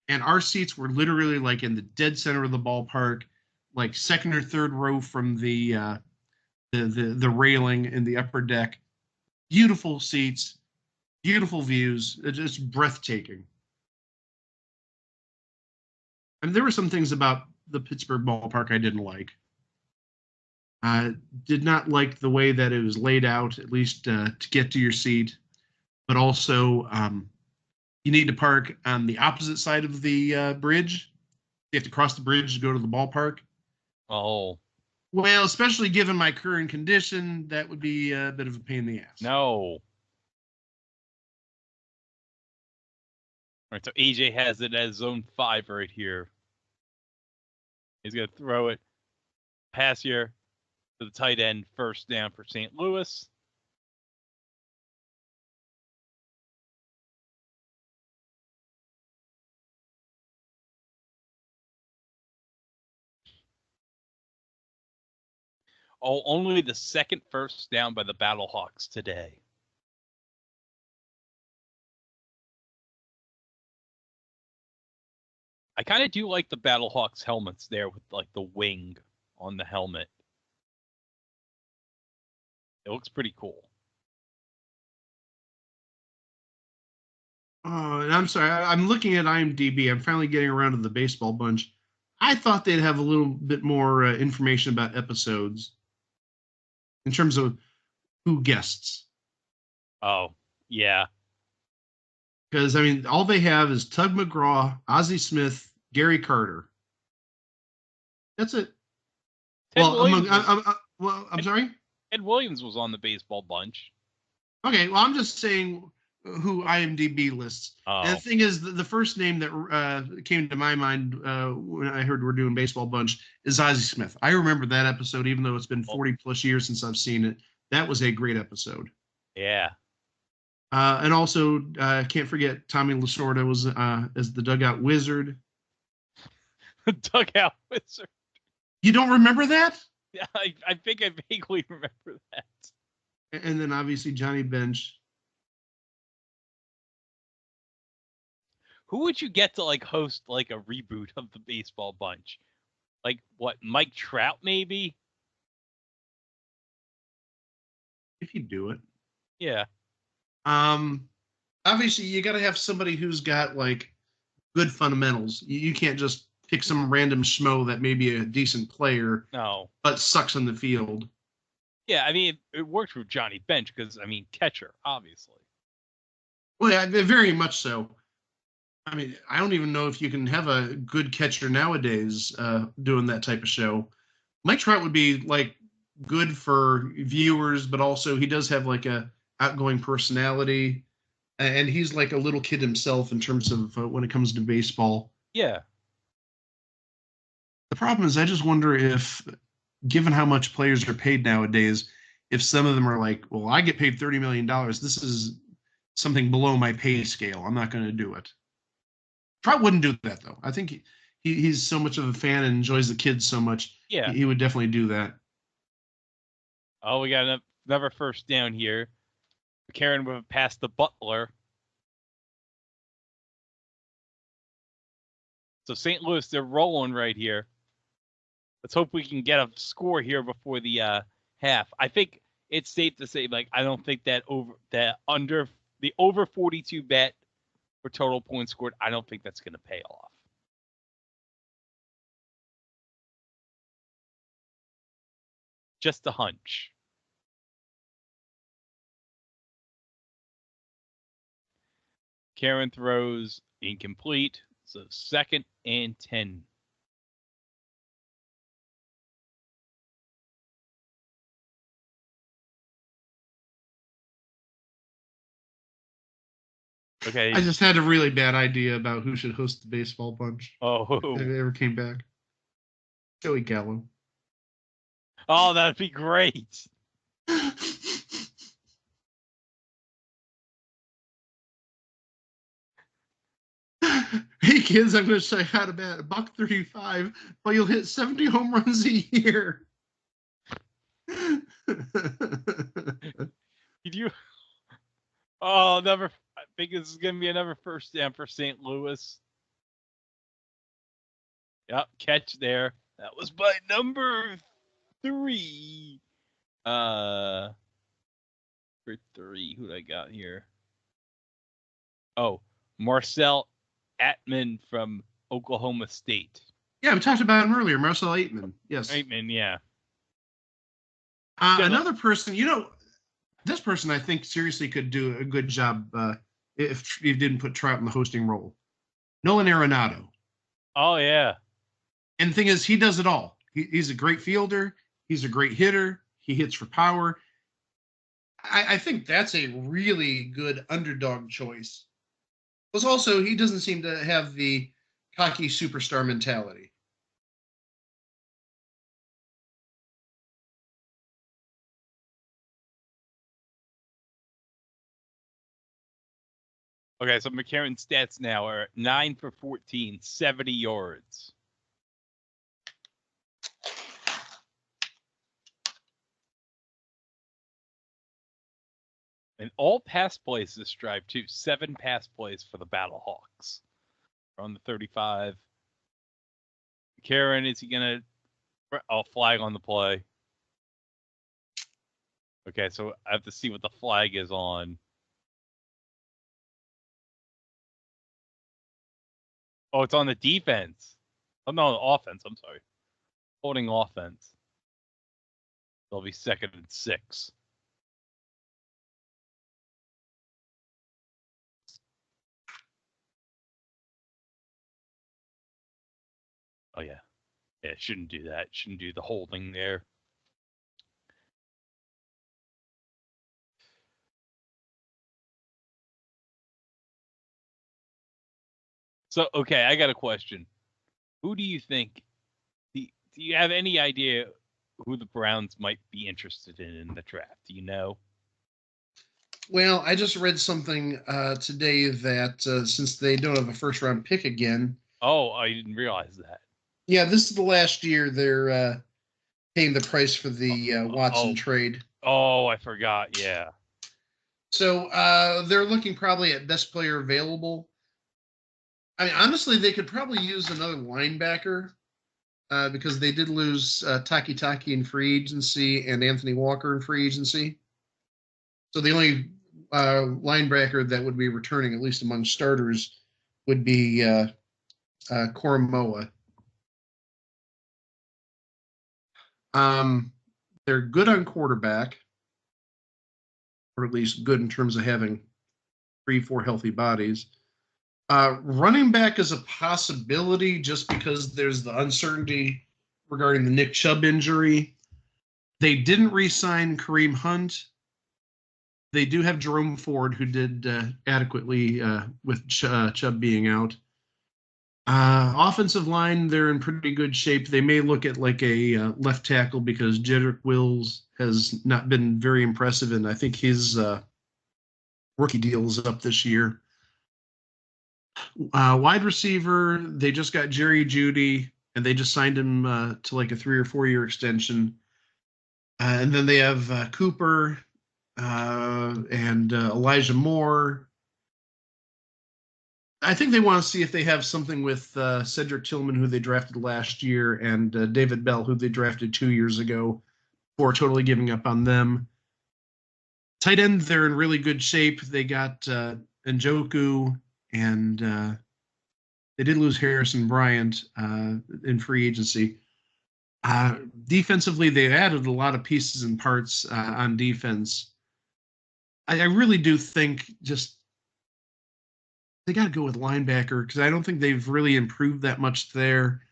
And our seats were literally like in the dead center of the ballpark, like second or third row from the railing in the upper deck. Beautiful seats, beautiful views, just breathtaking. And there were some things about the Pittsburgh ballpark I didn't like. I did not like the way that it was laid out, at least to get to your seat. But also, you need to park on the opposite side of the bridge. You have to cross the bridge to go to the ballpark. Oh. Well, especially given my current condition, that would be a bit of a pain in the ass. No. All right, so AJ has it as zone 5 right here. He's going to throw it. Pass here to the tight end. First down for St. Louis. Oh, only the second first down by the Battlehawks today. I kind of do like the Battlehawks helmets there with like the wing on the helmet. It looks pretty cool. And I'm sorry, I'm looking at IMDb. I'm finally getting around to the baseball bunch. I thought they'd have a little bit more information about episodes in terms of who guests. Oh, yeah. Because, I mean, all they have is Tug McGraw, Ozzie Smith, Gary Carter. That's it. Ted Well, Williams I'm sorry? Ted Williams was on the baseball bunch. Okay, well, I'm just saying who IMDb lists. Oh. And the thing is, the first name that came to my mind when I heard we're doing baseball bunch is Ozzie Smith. I remember that episode, even though it's been 40 plus years since I've seen it. That was a great episode. Yeah. And also, can't forget Tommy Lasorda was as the dugout wizard. Dugout wizard. You don't remember that? Yeah, I think I vaguely remember that. And then obviously Johnny Bench. Who would you get to like host like a reboot of the baseball bunch? Like what, Mike Trout maybe? If you do it. Yeah. Obviously you got to have somebody who's got like good fundamentals. You can't just pick some random schmo that may be a decent player. No. But sucks on the field. Yeah, I mean it worked with Johnny Bench because I mean catcher, obviously. Well, yeah, very much so. I mean, I don't even know if you can have a good catcher nowadays doing that type of show. Mike Trout would be like good for viewers, but also he does have like a outgoing personality, and he's like a little kid himself in terms of when it comes to baseball. Yeah. The problem is, I just wonder if, given how much players are paid nowadays, if some of them are like, well, I get paid $30 million. This is something below my pay scale. I'm not going to do it. Trout wouldn't do that, though. I think he's so much of a fan and enjoys the kids so much. Yeah. He would definitely do that. Oh, we got another first down here. Karen with a pass to Butler. So St. Louis, they're rolling right here. Let's hope we can get a score here before the half. I think it's safe to say, like, I don't think that over 42 bet for total points scored, I don't think that's going to pay off. Just a hunch. Karen throws incomplete. So 2nd and 10. Okay. I just had a really bad idea about who should host the baseball bunch. Oh. If it ever came back. Joey Gallo. Oh, that'd be great. Hey kids, I'm going to show you how to bat $135, but you'll hit 70 home runs a year. Did you? Oh, never. I think this is going to be another first down for St. Louis. Yep, catch there. That was by number 3. For 3, who'd I got here? Oh, Marcel Aitman from Oklahoma State. Yeah, we talked about him earlier, Marcel Aitman. Yes. Aitman, yeah. Another person, this person I think seriously could do a good job if you didn't put Trout in the hosting role. Nolan Arenado. Oh, yeah. And the thing is, he does it all. He's a great fielder. He's a great hitter. He hits for power. I think that's a really good underdog choice. Plus, also, he doesn't seem to have the cocky superstar mentality. Okay, so McCarron's stats now are 9 for 14, 70 yards. And all pass plays this drive, too. 7 pass plays for the Battlehawks. On the 35. Karen, is he going to... Oh, flag on the play. Okay, so I have to see what the flag is on. Oh, it's on the defense. Oh, no, the offense. I'm sorry. Holding offense. They'll be 2nd and 6. Oh, yeah. Yeah, it shouldn't do that. It shouldn't do the holding there. So, okay, I got a question. Who do you think... Do you have any idea who the Browns might be interested in the draft? Do you know? Well, I just read something today that since they don't have a first-round pick again... Oh, I didn't realize that. Yeah, this is the last year they're paying the price for the Watson trade. Oh, I forgot. Yeah. So they're looking probably at best player available. I mean, honestly, they could probably use another linebacker because they did lose Taki in free agency and Anthony Walker in free agency. So the only linebacker that would be returning, at least among starters, would be Koromoa. They're good on quarterback, or at least good in terms of having 3-4 healthy bodies. Running back is a possibility just because there's the uncertainty regarding the Nick Chubb injury. They didn't re-sign Kareem Hunt. They do have Jerome Ford, who did adequately with Chubb being out. Offensive line, they're in pretty good shape. They may look at like a left tackle because Jedrick Wills has not been very impressive, and I think his rookie deal is up this year. Wide receiver, they just got Jerry Jeudy, and they just signed him to like a 3 or 4 year extension. And then they have Cooper and Elijah Moore. I think they want to see if they have something with Cedric Tillman, who they drafted last year, and David Bell, who they drafted 2 years ago, before totally giving up on them. Tight end, they're in really good shape. They got Njoku, and they did lose Harrison Bryant in free agency. Defensively, they added a lot of pieces and parts on defense. I really do think just they got to go with linebacker because I don't think they've really improved that much there.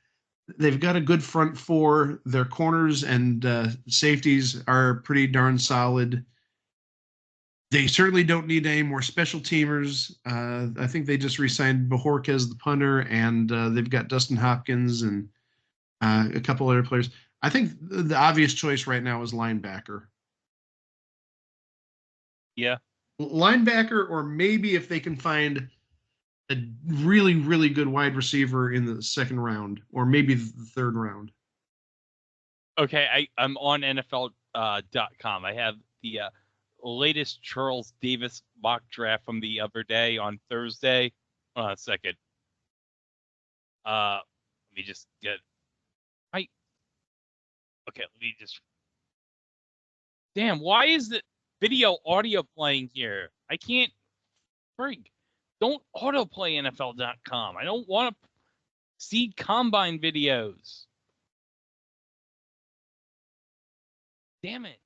They've got a good front four. Their corners and safeties are pretty darn solid. They certainly don't need any more special teamers. I think they just re-signed Bajorquez as the punter, and they've got Dustin Hopkins and a couple other players. I think the obvious choice right now is linebacker. Yeah. Linebacker, or maybe if they can find a really, really good wide receiver in the 2nd round, or maybe the 3rd round. Okay, I'm on NFL.com. I have the latest Charles Davis mock draft from the other day on Thursday. Hold on a second. Let me just get... Okay, let me just... Damn, why is the video audio playing here? I can't... Freak. Don't autoplay NFL.com. I don't want to see combine videos. Damn it.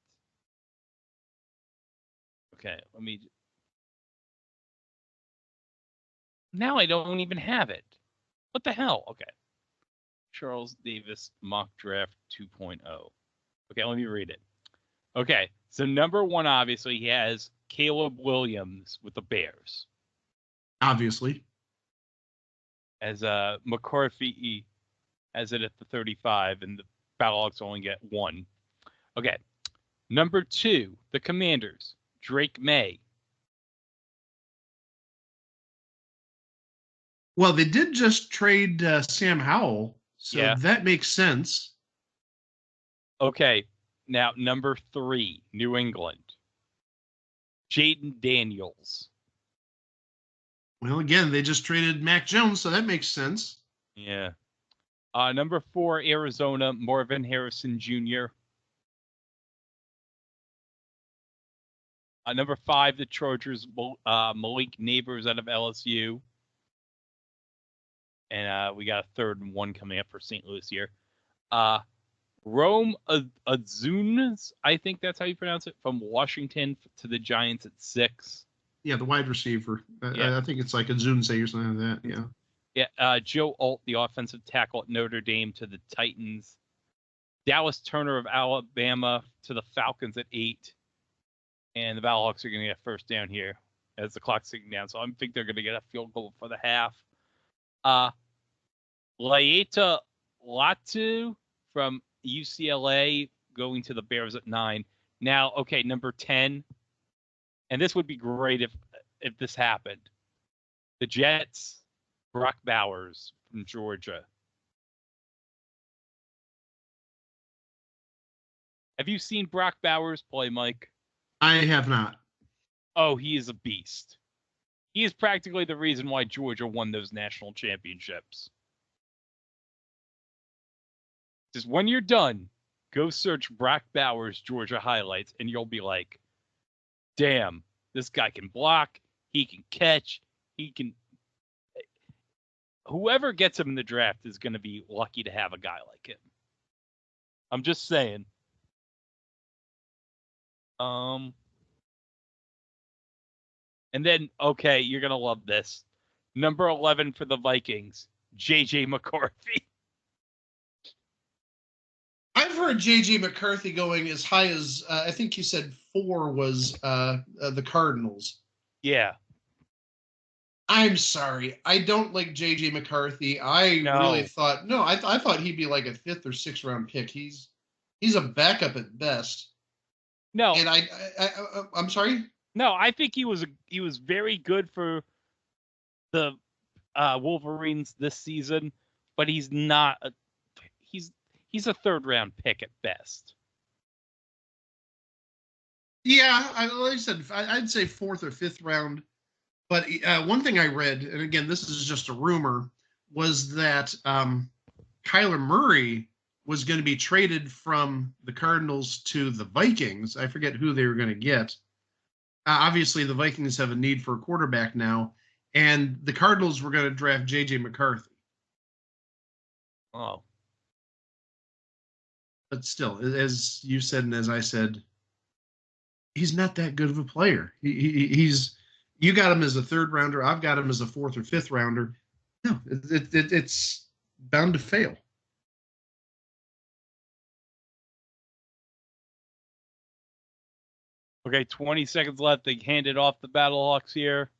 Okay, let me... Now I don't even have it. What the hell? Okay. Charles Davis mock draft 2.0. Okay, let me read it. Okay, so number 1, obviously, he has Caleb Williams with the Bears. Obviously. As McCarthy has it at the 35, and the Battlehawks only get 1. Okay. Number 2, the Commanders, Drake May. Well, they did just trade Sam Howell, so Yeah. that makes sense. Okay. Now, number 3, New England. Jaden Daniels. Well, again, they just traded Mac Jones, so that makes sense. Yeah. Number 4, Arizona, Marvin Harrison Jr. Number 5, the Chargers, Malik Neighbors out of LSU. And we got a 3rd and 1 coming up for St. Louis here. Rome Azunas, I think that's how you pronounce it, from Washington to the Giants at 6. Yeah, the wide receiver. Yeah. I think it's like a Zunze or something like that. Yeah. Yeah, Joe Alt, the offensive tackle at Notre Dame, to the Titans. Dallas Turner of Alabama to the Falcons at 8. And the Battlehawks are going to get first down here as the clock's ticking down. So I think they're going to get a field goal for the half. Laeta Latu from UCLA going to the Bears at 9. Now, okay, number 10. And this would be great if this happened. The Jets, Brock Bowers from Georgia. Have you seen Brock Bowers play, Mike? I have not. Oh, he is a beast. He is practically the reason why Georgia won those national championships. Just when you're done, go search Brock Bowers Georgia highlights, and you'll be like, damn, this guy can block, he can catch, he can... Whoever gets him in the draft is going to be lucky to have a guy like him. I'm just saying. And then, okay, you're going to love this. Number 11 for the Vikings, J.J. McCarthy. I've heard J.J. McCarthy going as high as, I think you said 4 was the Cardinals. Yeah. I'm sorry. I don't like J.J. McCarthy. I thought he'd be like a 5th or 6th round pick. He's a backup at best. No. And I'm sorry? No, I think he was very good for the Wolverines this season, but he's not he's a 3rd round pick at best. Yeah, like I said, I'd say 4th or 5th round. But one thing I read, and again, this is just a rumor, was that Kyler Murray was going to be traded from the Cardinals to the Vikings. I forget who they were going to get. Obviously, the Vikings have a need for a quarterback now, and the Cardinals were going to draft J.J. McCarthy. Oh. But still, as you said and as I said, he's not that good of a player. He's... You got him as a 3rd rounder. I've got him as a 4th or 5th rounder. No, it's bound to fail. Okay, 20 seconds left. They hand it off the Battlehawks here.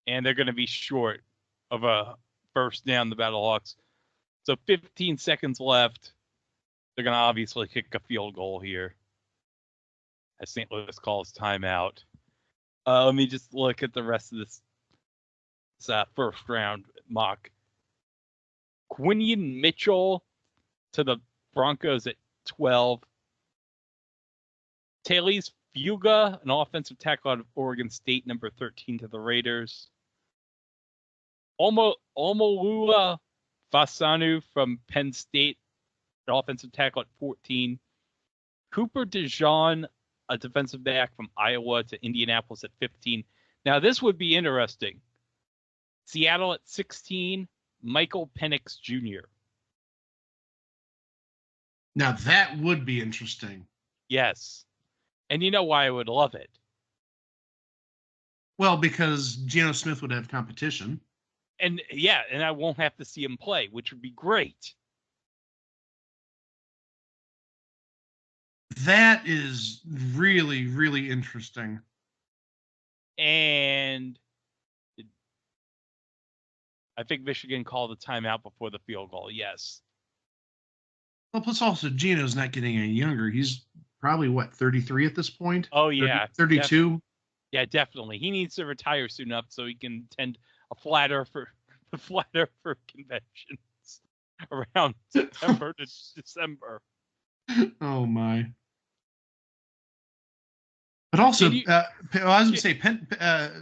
And they're going to be short of a first down, the Battlehawks. So 15 seconds left. They're going to obviously kick a field goal here as St. Louis calls timeout. Let me just look at the rest of this first round mock. Quinion Mitchell to the Broncos at 12. Talise Fuga, an offensive tackle out of Oregon State, number 13 to the Raiders. Omolua Fasanu from Penn State, an offensive tackle at 14. Cooper DeJean, a defensive back from Iowa, to Indianapolis at 15. Now, this would be interesting. Seattle at 16, Michael Penix Jr. Now, that would be interesting. Yes. And you know why I would love it? Well, because Geno Smith would have competition. And yeah, and I won't have to see him play, which would be great. That is really, really interesting. And I think Michigan called the timeout before the field goal. Yes. Well, plus also Geno's not getting any younger. He's probably, 33 at this point? Oh, yeah. 32? Yeah, definitely. He needs to retire soon enough so he can attend a flat earth conventions around September to December. Oh, my. But also, I was going to say,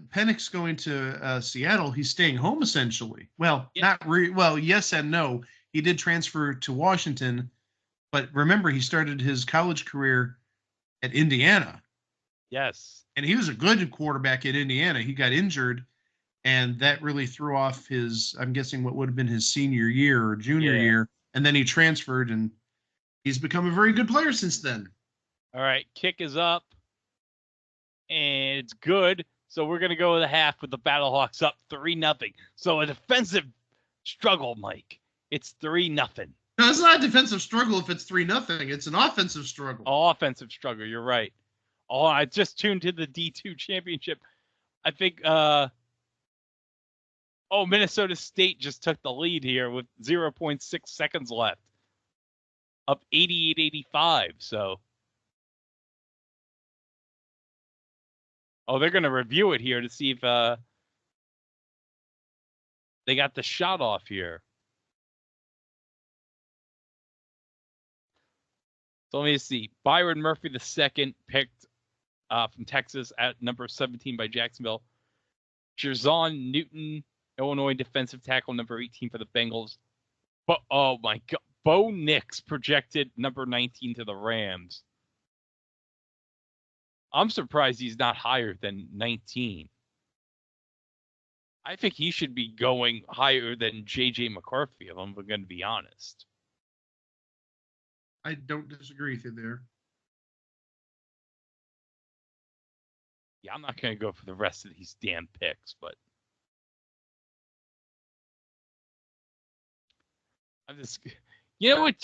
Pennick's going to Seattle. He's staying home essentially. Well, yes and no. He did transfer to Washington, but remember, he started his college career at Indiana. Yes. And he was a good quarterback at Indiana. He got injured, and that really threw off his, I'm guessing, what would have been his senior year or junior year. And then he transferred, and he's become a very good player since then. All right, kick is up, and it's good. So we're going to go to the half with the Battlehawks up 3-0. So a defensive struggle, Mike. It's 3-0. No, it's not a defensive struggle if it's 3-0. It's an offensive struggle. Offensive struggle, you're right. Oh, I just tuned to the D2 championship. I think, Minnesota State just took the lead here with 0.6 seconds left. Up 88-85, so. Oh, they're going to review it here to see if they got the shot off here. So let me see. Byron Murphy, the second, picked from Texas at number 17 by Jacksonville. Jerzon Newton, Illinois defensive tackle, number 18 for the Bengals. But oh my God, Bo Nix projected number 19 to the Rams. I'm surprised he's not higher than 19. I think he should be going higher than J.J. McCarthy, if I'm going to be honest. I don't disagree with you there. Yeah, I'm not going to go for the rest of these damn picks, but I'm just, you know what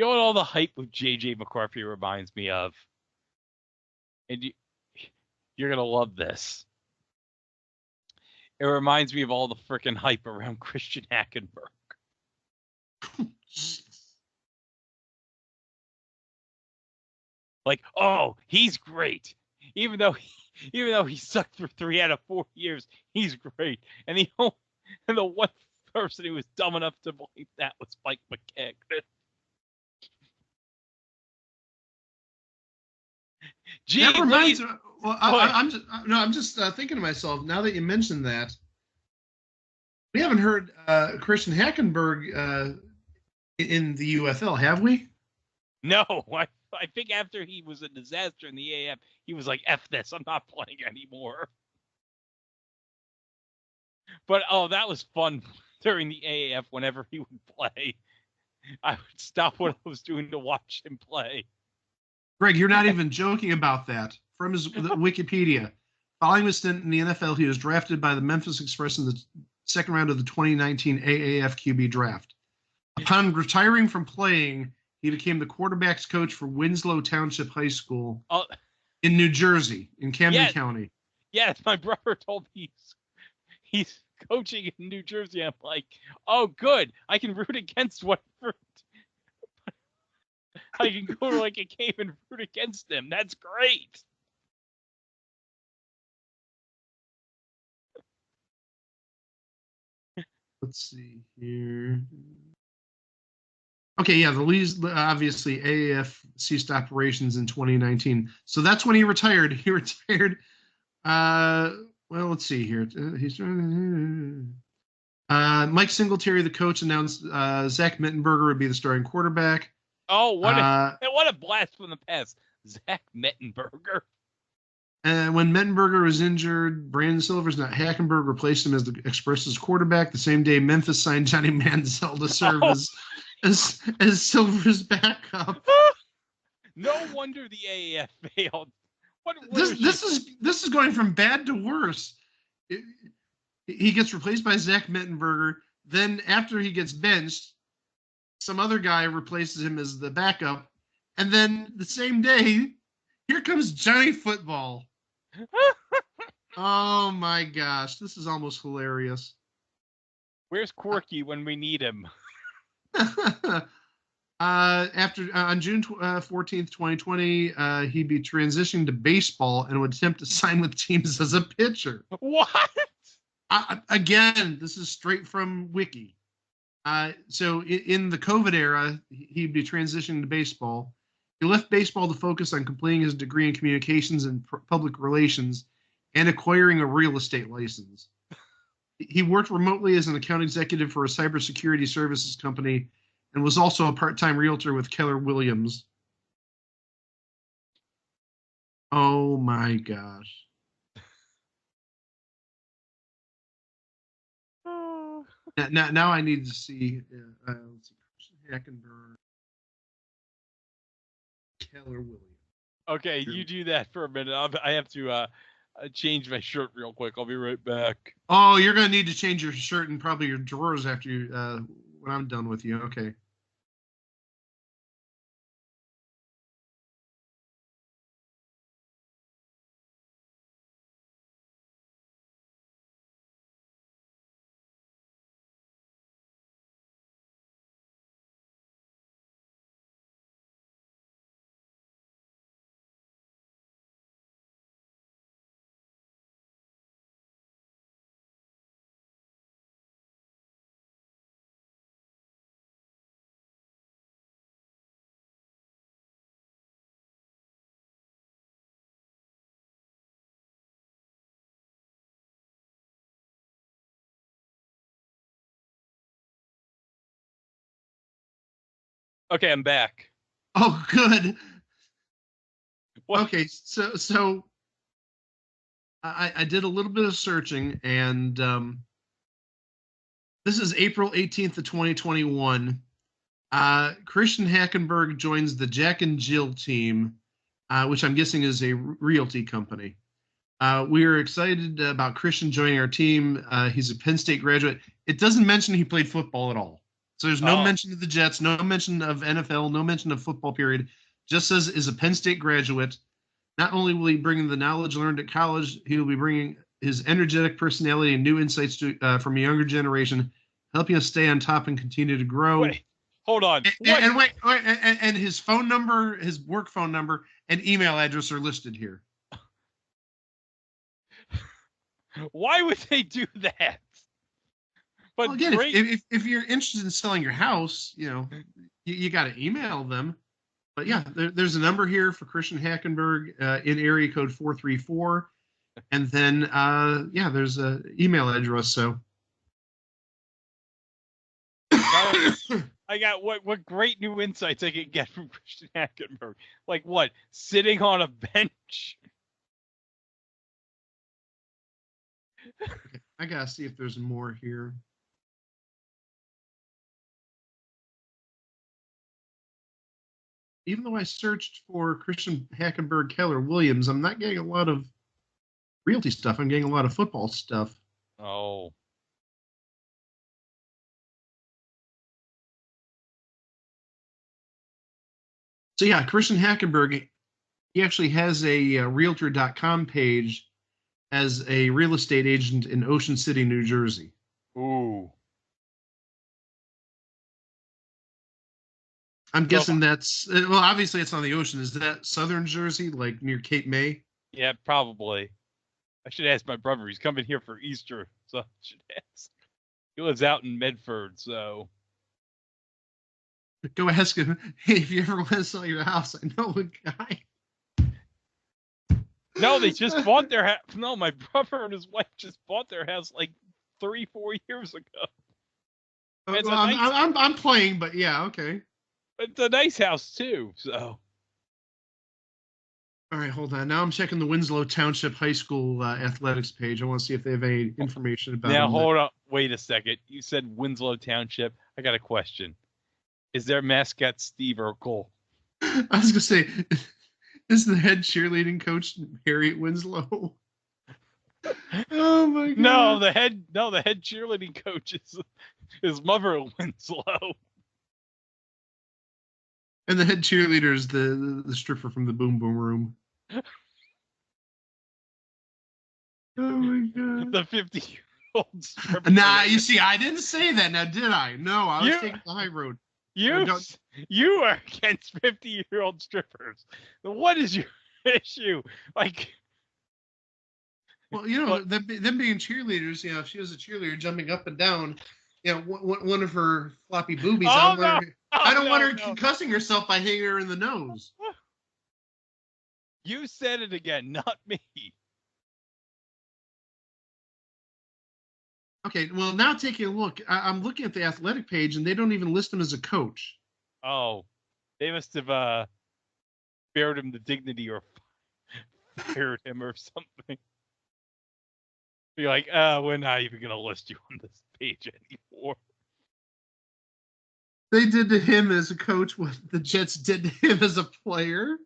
all the hype with J.J. McCarthy reminds me of? And you're going to love this. It reminds me of all the freaking hype around Christian Hackenberg. Like, oh, he's great. Even though he sucked for 3 out of 4 years, he's great. And the one person who was dumb enough to believe that was Mike McKeag. Gee, that reminds me. Well, I'm just thinking to myself now that you mentioned that. We haven't heard Christian Hackenberg in the UFL, have we? No, I think after he was a disaster in the AAF, he was like, F this, I'm not playing anymore. But, that was fun during the AAF whenever he would play. I would stop what I was doing to watch him play. Greg, you're not even joking about that. From his Wikipedia, following his stint in the NFL, he was drafted by the Memphis Express in the second round of the 2019 AAF QB draft. Upon retiring from playing, he became the quarterback's coach for Winslow Township High School in New Jersey, in Camden County. Yes, my brother told me he's coaching in New Jersey. I'm like, oh, good. I can root against whatever. I can go to like a game and root against them. That's great. Let's see here. Okay, yeah, the league's obviously AAF ceased operations in 2019. So that's when he retired. He retired. Well, let's see here. Mike Singletary, the coach, announced Zach Mettenberger would be the starting quarterback. Oh, what a blast from the past. Zach Mettenberger. And when Mettenberger was injured, Brandon Silvers, not Hackenberg, replaced him as the Express's quarterback. The same day, Memphis signed Johnny Manziel to serve as Silver's backup. No wonder the AAF failed. This is going from bad to worse. He gets replaced by Zach Mettenberger. Then after he gets benched, some other guy replaces him as the backup. And then the same day, here comes Johnny Football. Oh my gosh, this is almost hilarious. Where's Corky when we need him? On June 14th, 2020, he'd be transitioning to baseball and would attempt to sign with teams as a pitcher. What? Again, this is straight from Wiki. So in the COVID era, he'd be transitioning to baseball. He left baseball to focus on completing his degree in communications and public relations and acquiring a real estate license. He worked remotely as an account executive for a cybersecurity services company and was also a part-time realtor with Keller Williams. Oh my gosh. Now I need to see. Let's see. Christian Hackenberg, Keller Williams. Okay, you do that for a minute. I have to change my shirt real quick. I'll be right back. Oh, you're gonna need to change your shirt and probably your drawers after you when I'm done with you. Okay. Okay, I'm back. Oh, good. What? Okay, so I did a little bit of searching, and this is April 18th of 2021. Christian Hackenberg joins the Jack and Jill team, which I'm guessing is a realty company. We are excited about Christian joining our team. He's a Penn State graduate. It doesn't mention he played football at all. So there's no mention of the Jets, no mention of NFL, no mention of football, period. Just says is a Penn State graduate. Not only will he bring the knowledge learned at college, he will be bringing his energetic personality and new insights from a younger generation, helping us stay on top and continue to grow. Wait, hold on. And his phone number, his work phone number, and email address are listed here. Why would they do that? But well, again, if you're interested in selling your house, you got to email them. But yeah, there's a number here for Christian Hackenberg in area code 434, and then there's a email address. So I got what great new insights I can get from Christian Hackenberg. Like what? Sitting on a bench. I gotta see if there's more here. Even though I searched for Christian Hackenberg, Keller Williams, I'm not getting a lot of realty stuff. I'm getting a lot of football stuff. Oh. So yeah, Christian Hackenberg, he actually has a Realtor.com page as a real estate agent in Ocean City, New Jersey. Ooh. I'm guessing that's obviously it's on the ocean. Is that southern Jersey, like near Cape May? Yeah, probably. I should ask my brother. He's coming here for Easter, so I should ask. He lives out in Medford, so. Go ask him. Hey, if you ever want to sell your house, I know a guy. No, they just bought their house. No, my brother and his wife just bought their house like 3-4 years ago. Well, I'm playing, but yeah, okay. It's a nice house too, so. All right, hold on. Now I'm checking the Winslow Township High School athletics page. I want to see if they have any information about. Now hold on. Wait a second. You said Winslow Township. I got a question. Is their mascot Steve Urkel? I was gonna say, is the head cheerleading coach Harriet Winslow? Oh my god! No, the head cheerleading coach is Mother Winslow. And the head cheerleader is the stripper from the Boom Boom Room. Oh my god! The 50-year-old stripper. Nah, you see, I didn't say that. Now, did I? No, I was taking the high road. You are against 50-year-old strippers. What is your issue? Like, well, them being cheerleaders. If she was a cheerleader jumping up and down, one of her floppy boobies. I don't want her concussing herself by hitting her in the nose. You said it again, not me. Okay, well, now taking a look, I'm looking at the athletic page, and they don't even list him as a coach. Oh, they must have spared him the dignity or fired him or something. Be like, we're not even going to list you on this page anymore. They did to him as a coach what the Jets did to him as a player.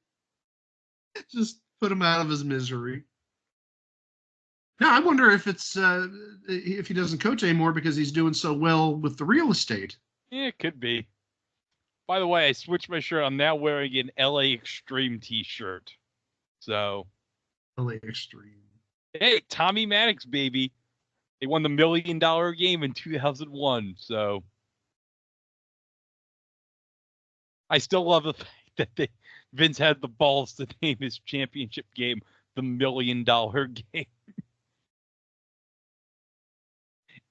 Just put him out of his misery. Now, I wonder if it's if he doesn't coach anymore because he's doing so well with the real estate. Yeah, it could be. By the way, I switched my shirt. I'm now wearing an LA Extreme t-shirt. So, LA Extreme. hey, Tommy Maddox, baby. They won the $1 million game in 2001. So, I still love the fact that Vince had the balls to name his championship game the $1 million game.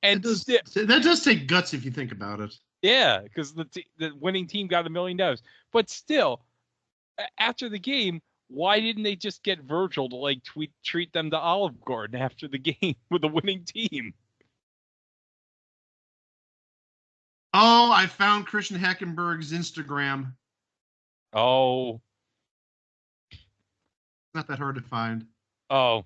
And that does take guts if you think about it. Yeah, because the winning team got $1 million. But still, after the game, why didn't they just get Virgil to treat them to Olive Garden after the game with the winning team? Oh, I found Christian Hackenberg's Instagram. Oh. Not that hard to find. Oh.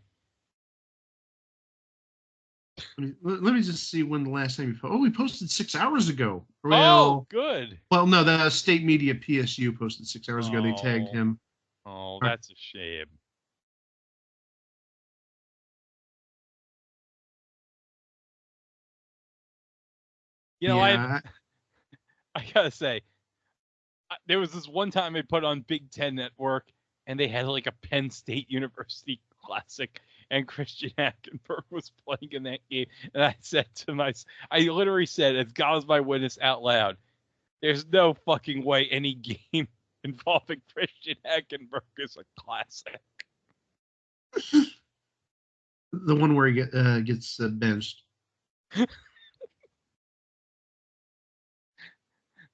Let me just see when the last time we posted. Oh, we posted 6 hours ago. Well, good. Well, no, the State Media PSU posted 6 hours ago. They tagged him. Oh, that's a shame. You know, yeah. I gotta say, there was this one time I put on Big Ten Network, and they had like a Penn State University Classic, and Christian Hackenberg was playing in that game. And I said to I literally said, as God is my witness out loud, there's no fucking way any game involving Christian Hackenberg is a classic. The one where he gets benched.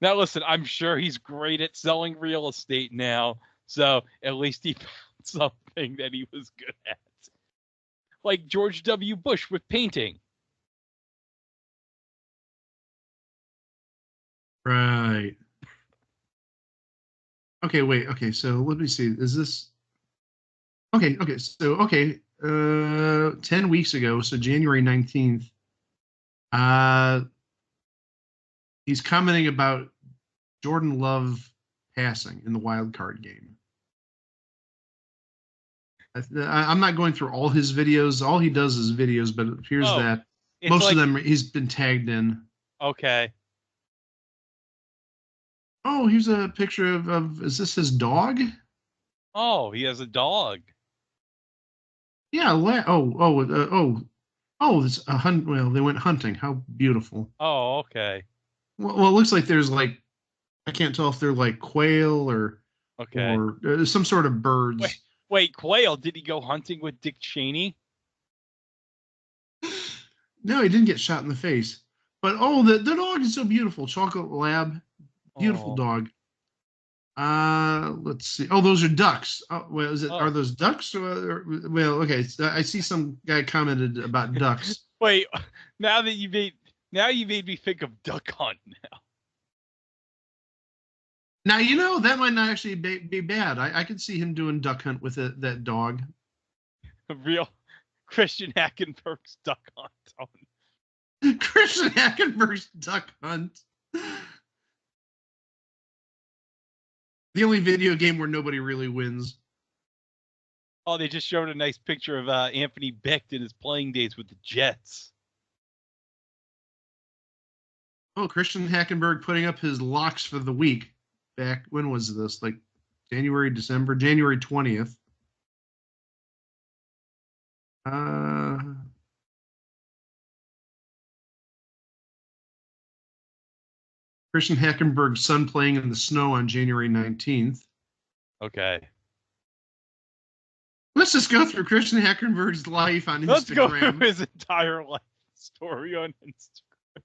Now, listen, I'm sure he's great at selling real estate now, so at least he found something that he was good at. Like George W. Bush with painting. Right. Okay, wait. Okay, so let me see. Is this... Okay, so, 10 weeks ago, so January 19th, he's commenting about Jordan Love passing in the wild card game. I'm not going through all his videos. All he does is videos, but it appears that most of them he's been tagged in. Okay. Oh, here's a picture of is this his dog? Oh, he has a dog. Yeah. It's a hunt. Well, they went hunting. How beautiful. Oh, okay. Well, it looks like there's I can't tell if they're like quail or some sort of birds. Wait, quail? Did he go hunting with Dick Cheney? No, he didn't get shot in the face. But the dog is so beautiful. Chocolate Lab, beautiful dog. Let's see. Oh, those are ducks. Oh, well, are those ducks? Well, okay. So I see some guy commented about ducks. Wait, now you made me think of Duck Hunt now. Now, that might not actually be bad. I could see him doing Duck Hunt with that dog. Real Christian Hackenberg's Duck Hunt. Christian Hackenberg's Duck Hunt. The only video game where nobody really wins. Oh, they just showed a nice picture of Anthony Becht in his playing days with the Jets. Oh, Christian Hackenberg putting up his locks for the week. Back, when was this? Like January 20th. Christian Hackenberg's son playing in the snow on January 19th. Okay. Let's just go through Christian Hackenberg's life on Instagram. Let's go through his entire life story on Instagram.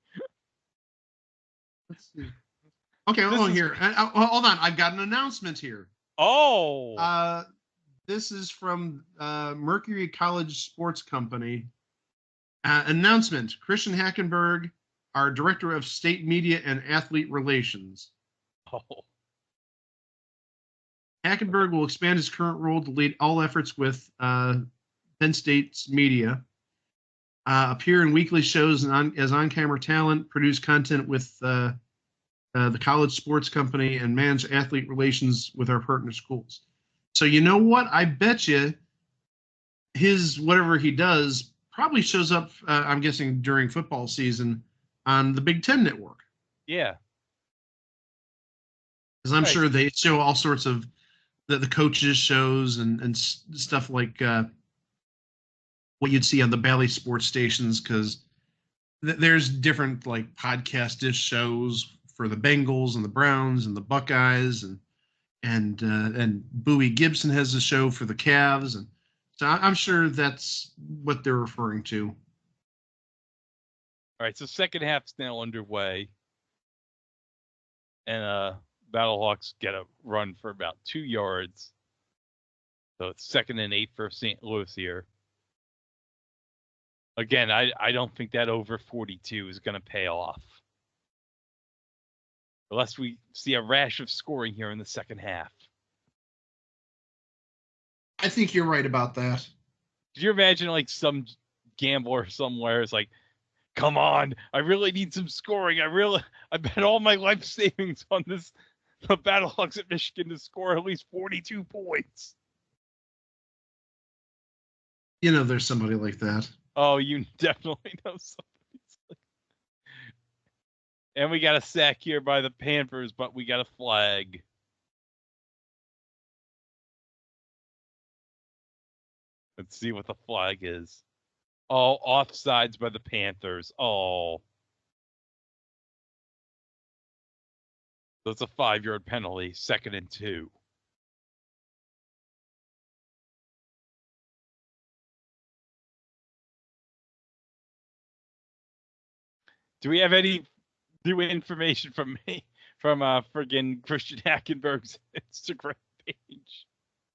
Let's see. Okay, hold on here. Hold on. I've got an announcement here. Oh. This is from Mercury College Sports Company. Announcement: Christian Hackenberg, our Director of State Media and Athlete Relations. Oh, Hackenberg will expand his current role to lead all efforts with Penn State's media, appear in weekly shows as on-camera talent, produce content with the college sports company, and manage athlete relations with our partner schools. So you know what? I bet you his whatever he does probably shows up, I'm guessing, during football season on the Big Ten Network. yeah. Because I'm Right. sure they show all sorts of the coaches shows and stuff like what you'd see on the Bally sports stations, because there's different like podcast-ish shows for the Bengals and the Browns and the Buckeyes, and Bowie Gibson has a show for the Cavs, and so I'm sure that's what they're referring to. All right, so second half's now underway, and Battlehawks get a run for about 2 yards. So it's 2nd and 8 for St. Louis here. Again, I don't think that over 42 is going to pay off. Unless we see a rash of scoring here in the second half. I think you're right about that. Could you imagine like some gambler somewhere is like, come on, I really need some scoring. I bet all my life savings on this, the Battlehawks at Michigan to score at least 42 points. You know, there's somebody like that. Oh, you definitely know somebody. And we got a sack here by the Panthers, but we got a flag. Let's see what the flag is. Oh, offsides by the Panthers. Oh. That's a 5-yard penalty, 2nd and 2. Do we have any new information from friggin' Christian Hackenberg's Instagram page?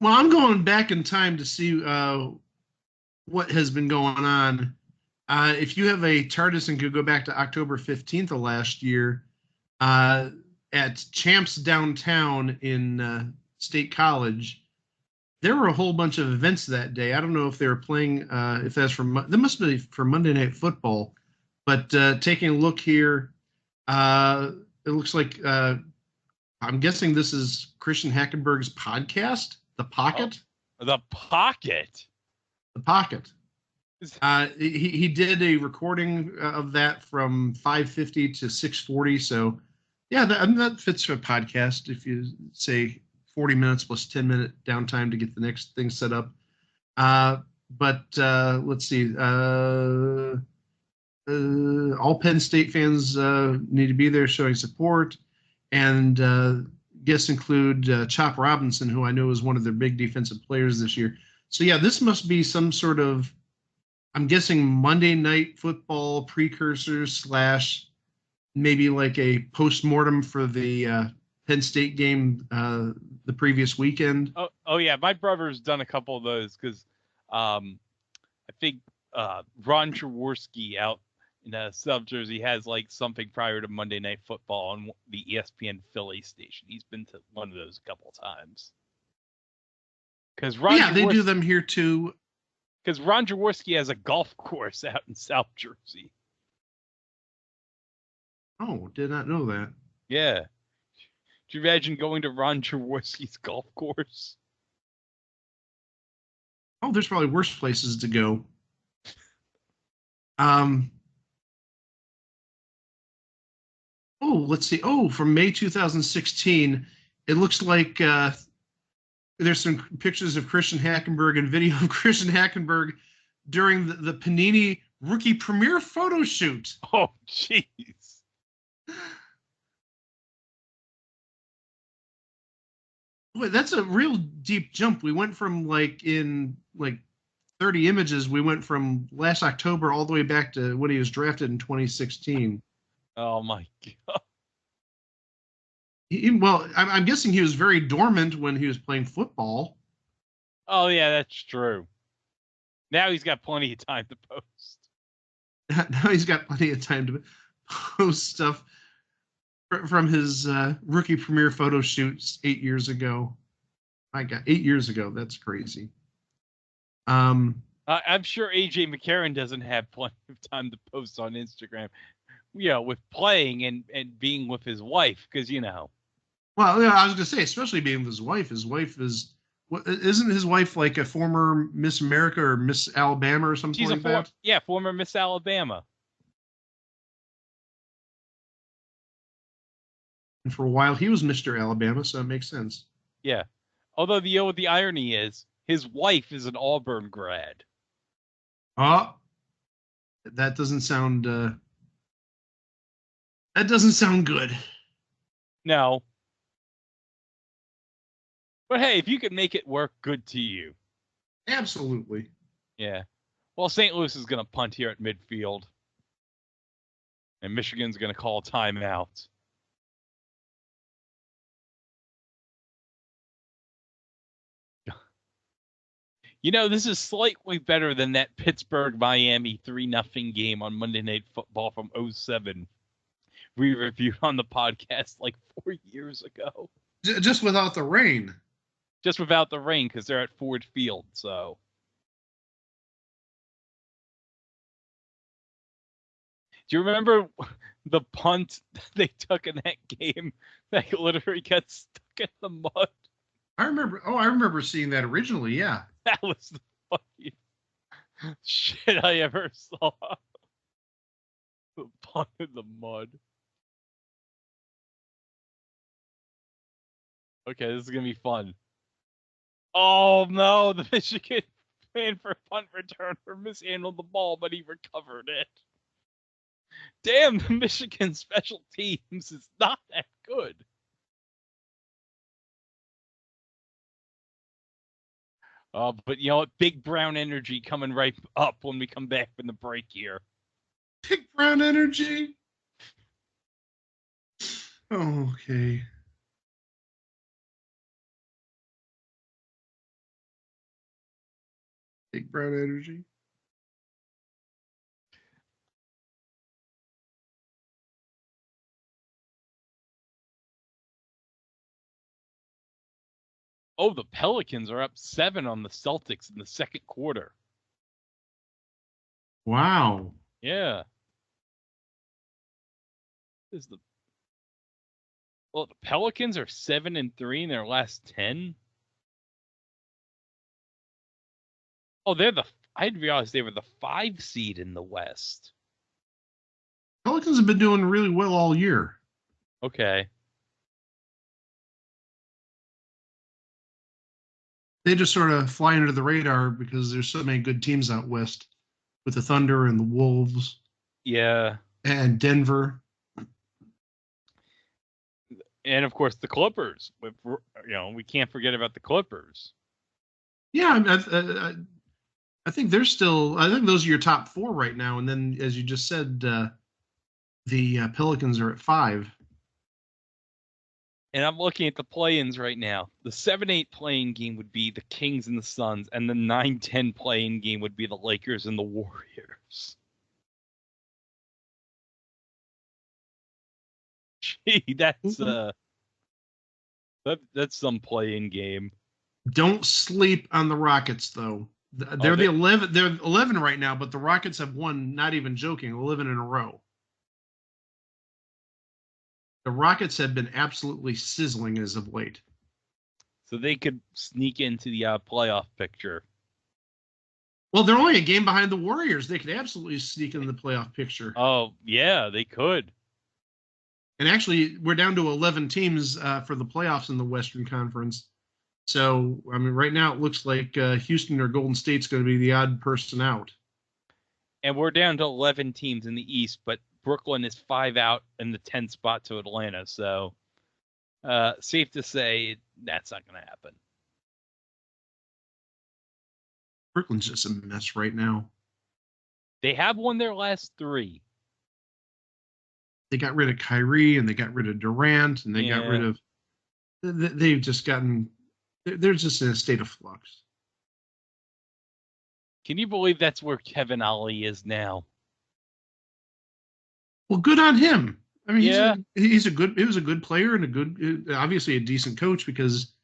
Well, I'm going back in time to see what has been going on. If you have a TARDIS and could go back to October 15th of last year, at Champs Downtown in State College, there were a whole bunch of events that day. I don't know if they were playing, if that's that must be for Monday Night Football. But taking a look here, it looks like I'm guessing this is Christian Hackenberg's podcast, The Pocket. Oh, The Pocket. The Pocket. He did a recording of that from 5:50 to 6:40. So, yeah, that fits for a podcast. If you say 40 minutes plus 10-minute downtime to get the next thing set up. But let's see. All Penn State fans need to be there showing support, and guests include Chop Robinson, who I know is one of their big defensive players this year. So yeah, this must be some sort of, I'm guessing, Monday Night Football precursor / maybe like a post-mortem for the Penn State game the previous weekend. Oh yeah, my brother's done a couple of those because I think Ron Jaworski out in South Jersey has like something prior to Monday Night Football on the ESPN Philly station. He's been to one of those a couple of times. Because they do them here too. Because Ron Jaworski has a golf course out in South Jersey. Oh, did not know that. Yeah. Do you imagine going to Ron Jaworski's golf course? Oh, there's probably worse places to go. Let's see. From May 2016, it looks like there's some pictures of Christian Hackenberg and video of Christian Hackenberg during the Panini rookie premiere photo shoot. Oh, jeez. Boy, that's a real deep jump. We went from in 30 images, we went from last October all the way back to when he was drafted in 2016. Oh my God. I'm guessing he was very dormant when he was playing football. Oh, yeah, that's true. Now he's got plenty of time to post. Now he's got plenty of time to post stuff from his rookie premiere photo shoots 8 years ago. My God, 8 years ago. That's crazy. I'm sure AJ McCarron doesn't have plenty of time to post on Instagram, with playing and being with his wife, because, Well, yeah, I was going to say, especially being with his wife. His wife isn't his wife like a former Miss America or Miss Alabama or something like that? Yeah, former Miss Alabama. And for a while, he was Mr. Alabama, so it makes sense. Yeah. Although the irony is, his wife is an Auburn grad. Oh, that doesn't sound good. No. But hey, if you can make it work, good to you. Absolutely. Yeah. Well, St. Louis is going to punt here at midfield. And Michigan's going to call a timeout. This is slightly better than that Pittsburgh-Miami 3-0 game on Monday Night Football from 2007. We reviewed on the podcast like 4 years ago. Just without the rain. Just without the rain, because they're at Ford Field, so. Do you remember the punt they took in that game that literally got stuck in the mud? I remember seeing that originally, yeah. That was the funniest shit I ever saw. The punt in the mud. Okay, this is going to be fun. Oh, no, the Michigan fan for punt returner mishandled the ball, but he recovered it. Damn, the Michigan special teams is not that good. But you know what? Big brown energy coming right up when we come back from the break here. Big brown energy? Okay. Big brown energy? Oh, the Pelicans are up 7 on the Celtics in the second quarter. Wow. Yeah. The Pelicans are 7-3 in their last 10. Oh, I didn't realize they were the 5 seed in the West. Pelicans have been doing really well all year. Okay. They just sort of fly under the radar because there's so many good teams out west with the Thunder and the Wolves. Yeah. And Denver. And of course the Clippers. We can't forget about the Clippers. Yeah, I think they're still. I think those are your top 4 right now. And then, as you just said, the Pelicans are at 5. And I'm looking at the play-ins right now. The 7-8 play-in game would be the Kings and the Suns, and the 9-10 play-in game would be the Lakers and the Warriors. Gee, that's some play-in game. Don't sleep on the Rockets, though. They're 11. They're 11 right now, but the Rockets have won. Not even joking, 11 in a row. The Rockets have been absolutely sizzling as of late. So they could sneak into the playoff picture. Well, they're only a game behind the Warriors. They could absolutely sneak into the playoff picture. Oh, yeah, they could. And actually, we're down to 11 teams for the playoffs in the Western Conference. So, I mean, right now it looks like Houston or Golden State's going to be the odd person out. And we're down to 11 teams in the East, but Brooklyn is 5 out in the 10th spot to Atlanta. So, safe to say that's not going to happen. Brooklyn's just a mess right now. They have won their last 3. They got rid of Kyrie and they got rid of Durant and they got rid of. They've just gotten. They're just in a state of flux. Can you believe that's where Kevin Ollie is now? Well, good on him. I mean, Yeah. he was a good player and obviously a decent coach because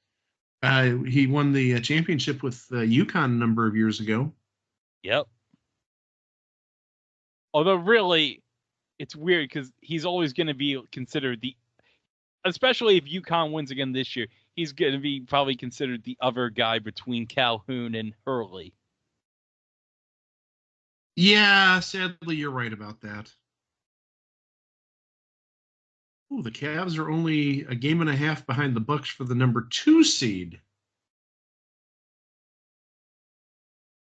he won the championship with UConn a number of years ago. Yep. Although really, it's weird because he's always going to be considered especially if UConn wins again this year, he's going to be probably considered the other guy between Calhoun and Hurley. Yeah, sadly, you're right about that. Oh, the Cavs are only a game and a half behind the Bucks for the number 2 seed.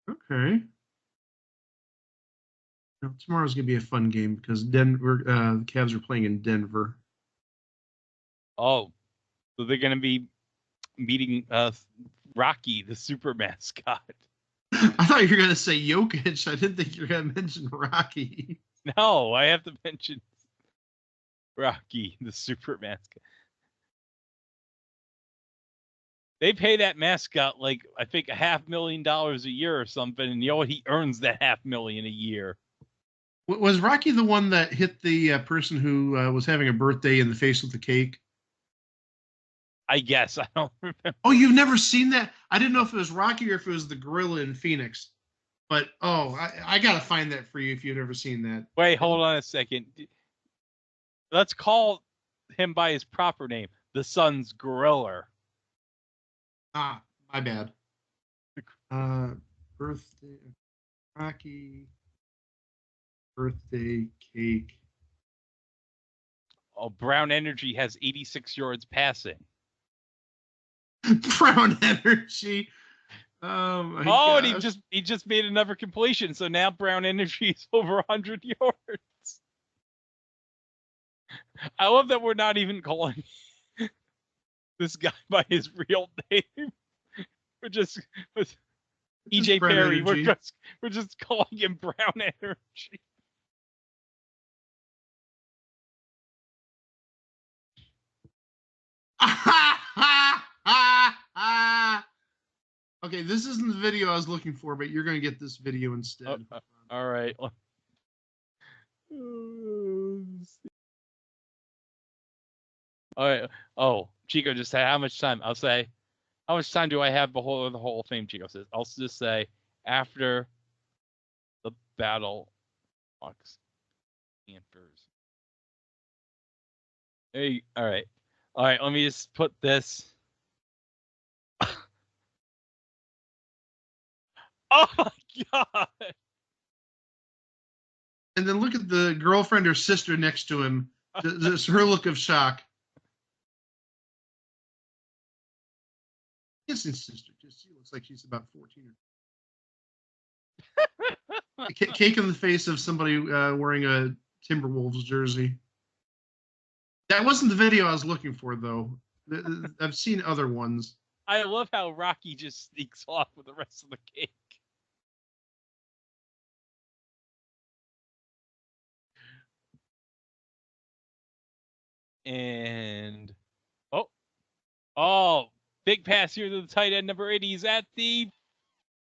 Okay. Well, tomorrow's going to be a fun game because the Cavs are playing in Denver. Oh, so they're going to be meeting Rocky, the super mascot. I thought you were going to say Jokic. I didn't think you were going to mention Rocky. No, I have to mention Rocky, the super mascot. They pay that mascot like I think $500,000 a year or something, and he earns that $500,000 a year. Was Rocky the one that hit the person who was having a birthday in the face with the cake? I guess. I don't remember. Oh, you've never seen that? I didn't know if it was Rocky or if it was the gorilla in Phoenix. But, I got to find that for you if you've ever seen that. Wait, hold on a second. Let's call him by his proper name, the Sun's Gorilla. Ah, my bad. Birthday, Rocky, birthday cake. Oh, Brown Energy has 86 yards passing. Brown Energy. Oh my gosh. And he just made another completion, so now Brown Energy is over 100 yards. I love that we're not even calling this guy by his real name. We're just EJ Perry. Energy. We're just calling him Brown Energy. Okay, this isn't the video I was looking for, but you're going to get this video instead. All right. All right. Oh, Chico just said how much time? I'll say, how much time do I have before the Hall of Fame? Chico says, I'll just say after the battle, Bucks, Panthers. Hey, all right. Let me just put this. Oh my God. And then look at the girlfriend or sister next to him. Just her look of shock. Yes, his sister. She looks like she's about 14. Cake in the face of somebody wearing a Timberwolves jersey. That wasn't the video I was looking for, though. I've seen other ones. I love how Rocky just sneaks off with the rest of the cake. And big pass here to the tight end, number 80. He's at the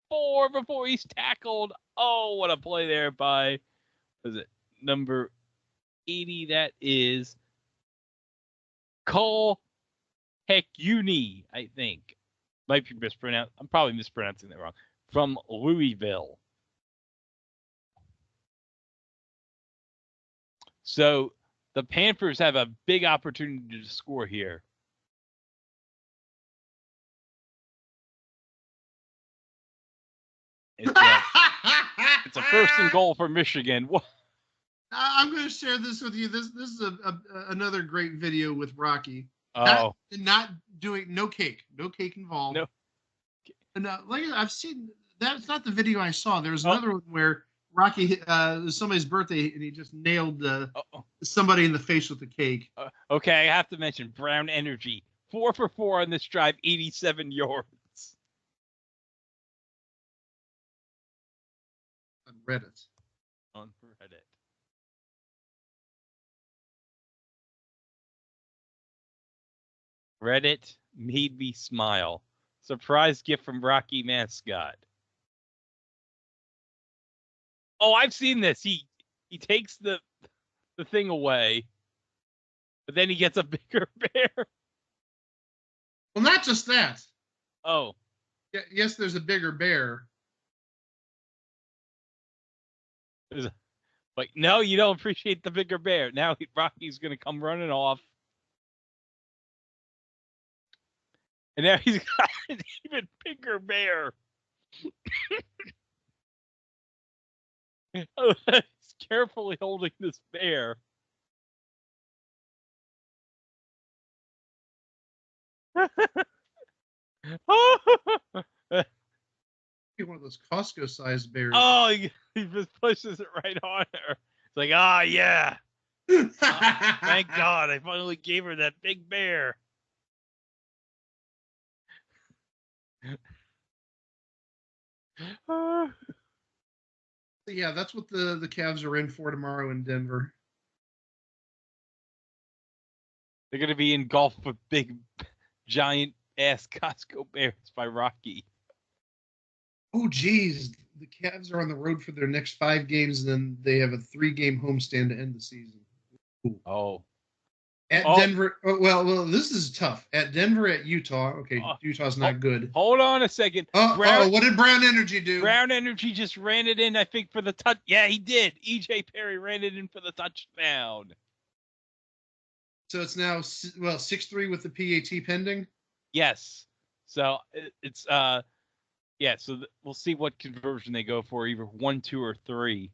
4 before he's tackled. Oh, what a play there by, was it number 80? That is Cole Hekuni, I think. Might be mispronounced. I'm probably mispronouncing that wrong. From Louisville. So the Panthers have a big opportunity to score here. It's a first and goal for Michigan. I'm going to share this with you. This is another great video with Rocky. Oh, not doing no cake involved. No. And like I've seen, that's not the video I saw. There was another one where Rocky it was somebody's birthday and he just nailed somebody in the face with the cake. Okay, I have to mention Brown Energy, 4 for 4 on this drive, 87 yards. On Reddit. Reddit made me smile. Surprise gift from Rocky Mascot. Oh, I've seen this. He takes the thing away, but then he gets a bigger bear. Well, not just that. Oh. Yes, there's a bigger bear. Like, no, you don't appreciate the bigger bear. Now Rocky's going to come running off. And now he's got an even bigger bear. He's carefully holding this bear. One of those Costco-sized bears. Oh, he just pushes it right on her. It's like, yeah. Thank God, I finally gave her that big bear. Yeah, that's what the Cavs are in for tomorrow in Denver. They're going to be engulfed with big, giant-ass Costco bears by Rocky. Oh, geez. The Cavs are on the road for their next 5 games, and then they have a 3-game homestand to end the season. Ooh. Oh. At Denver. Oh, well, this is tough. At Denver, at Utah. Okay, Utah's not good. Hold on a second. What did Brown Energy do? Brown Energy just ran it in, I think, for the touch. Yeah, he did. E.J. Perry ran it in for the touchdown. So it's now 6-3 with the PAT pending. Yes. So it's yeah. So we'll see what conversion they go for, either 1, 2, or 3.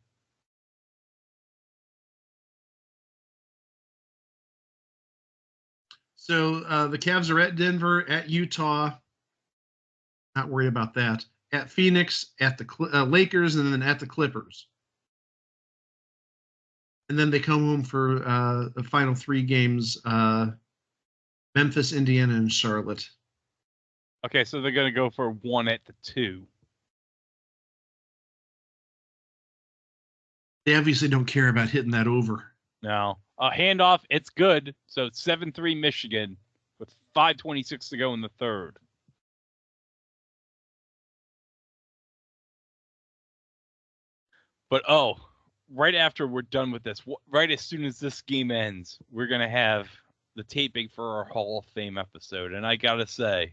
So the Cavs are at Denver, at Utah. Not worried about that. At Phoenix, at the Lakers, and then at the Clippers. And then they come home for the final 3 games, Memphis, Indiana, and Charlotte. Okay, so they're going to go for 1 at the 2. They obviously don't care about hitting that over. No. Handoff, it's good. So it's 7-3 Michigan with 5:26 to go in the third. But, right after we're done with this, right as soon as this game ends, we're going to have the taping for our Hall of Fame episode. And I got to say,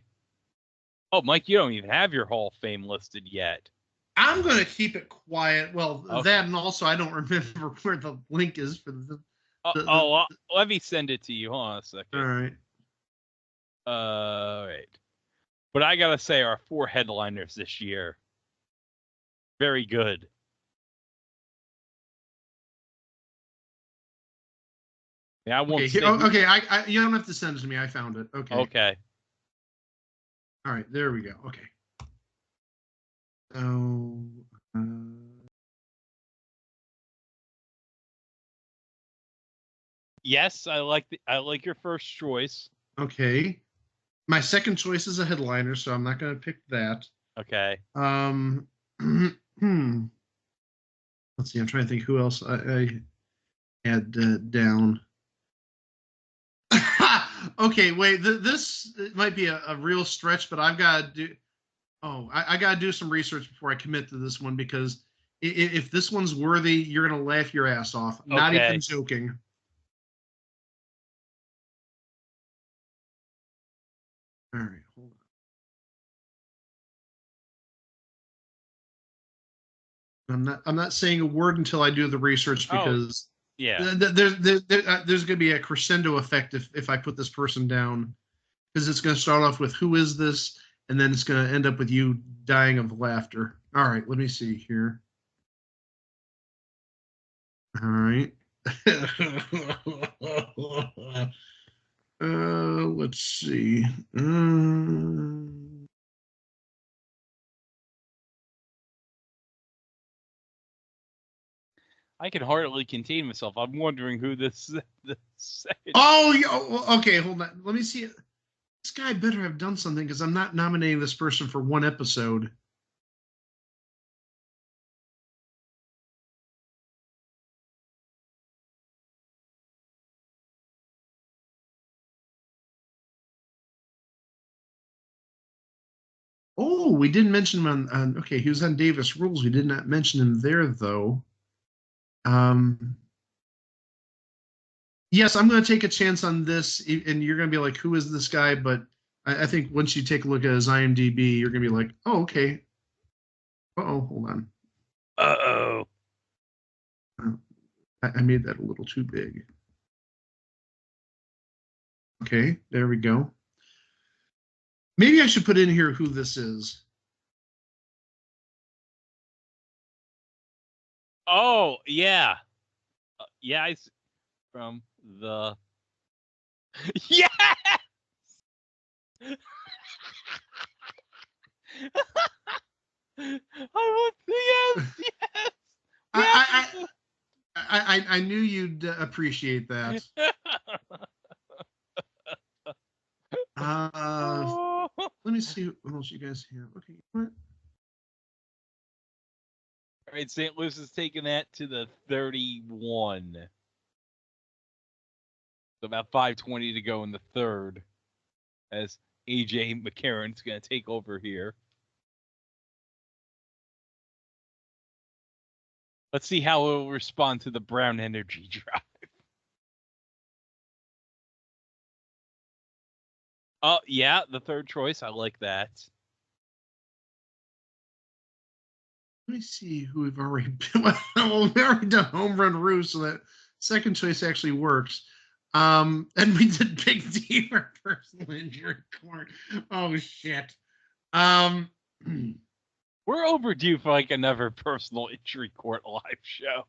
Mike, you don't even have your Hall of Fame listed yet. I'm going to keep it quiet. Well, okay. That, and also I don't remember where the link is for the let me send it to you. Hold on a second. All right. All right. But I got to say, our 4 headliners this year, very good. Yeah, I won't. Okay. I you don't have to send it to me. I found it. Okay. Okay. All right. There we go. Okay. So. Yes, I like your first choice. Okay. My second choice is a headliner, so I'm not going to pick that. Okay. Let's see. I'm trying to think who else I had down. Okay, wait. This might be a real stretch, but I've got to do. Oh, I got to do some research before I commit to this one, because if this one's worthy, you're going to laugh your ass off. Okay. Not even joking. All right, hold on. I'm not saying a word until I do the research, because there's going to be a crescendo effect if I put this person down, because it's going to start off with who is this, and then it's going to end up with you dying of laughter. All right, let me see here. All right. Let's see. I can hardly contain myself. I'm wondering who this second. Oh, okay. Hold on. Let me see. This guy better have done something, because I'm not nominating this person for 1 episode. Oh, we didn't mention him on. Okay, he was on Davis Rules. We did not mention him there though. Yes, I'm going to take a chance on this, and you're going to be like, "Who is this guy?" But I think once you take a look at his IMDb, you're going to be like, "Oh, okay." Oh, hold on. Uh-oh. I made that a little too big. Okay, there we go. Maybe I should put in here who this is. Oh, yeah. Yeah, from the... Yes! I want yes, yes, yes. I knew you'd appreciate that. Oh. Let me see what else you guys have. Okay, what? All right, St. Louis is taking that to the 31. So about 5:20 to go in the third, as AJ McCarron's going to take over here. Let's see how it'll respond to the Brown Energy drive. Oh, yeah, the third choice. I like that. Let me see who we've already been. Well, we've already done Home Run Roo, so that second choice actually works. And we did Big D for personal injury court. Oh shit. We're overdue for like another personal injury court live show.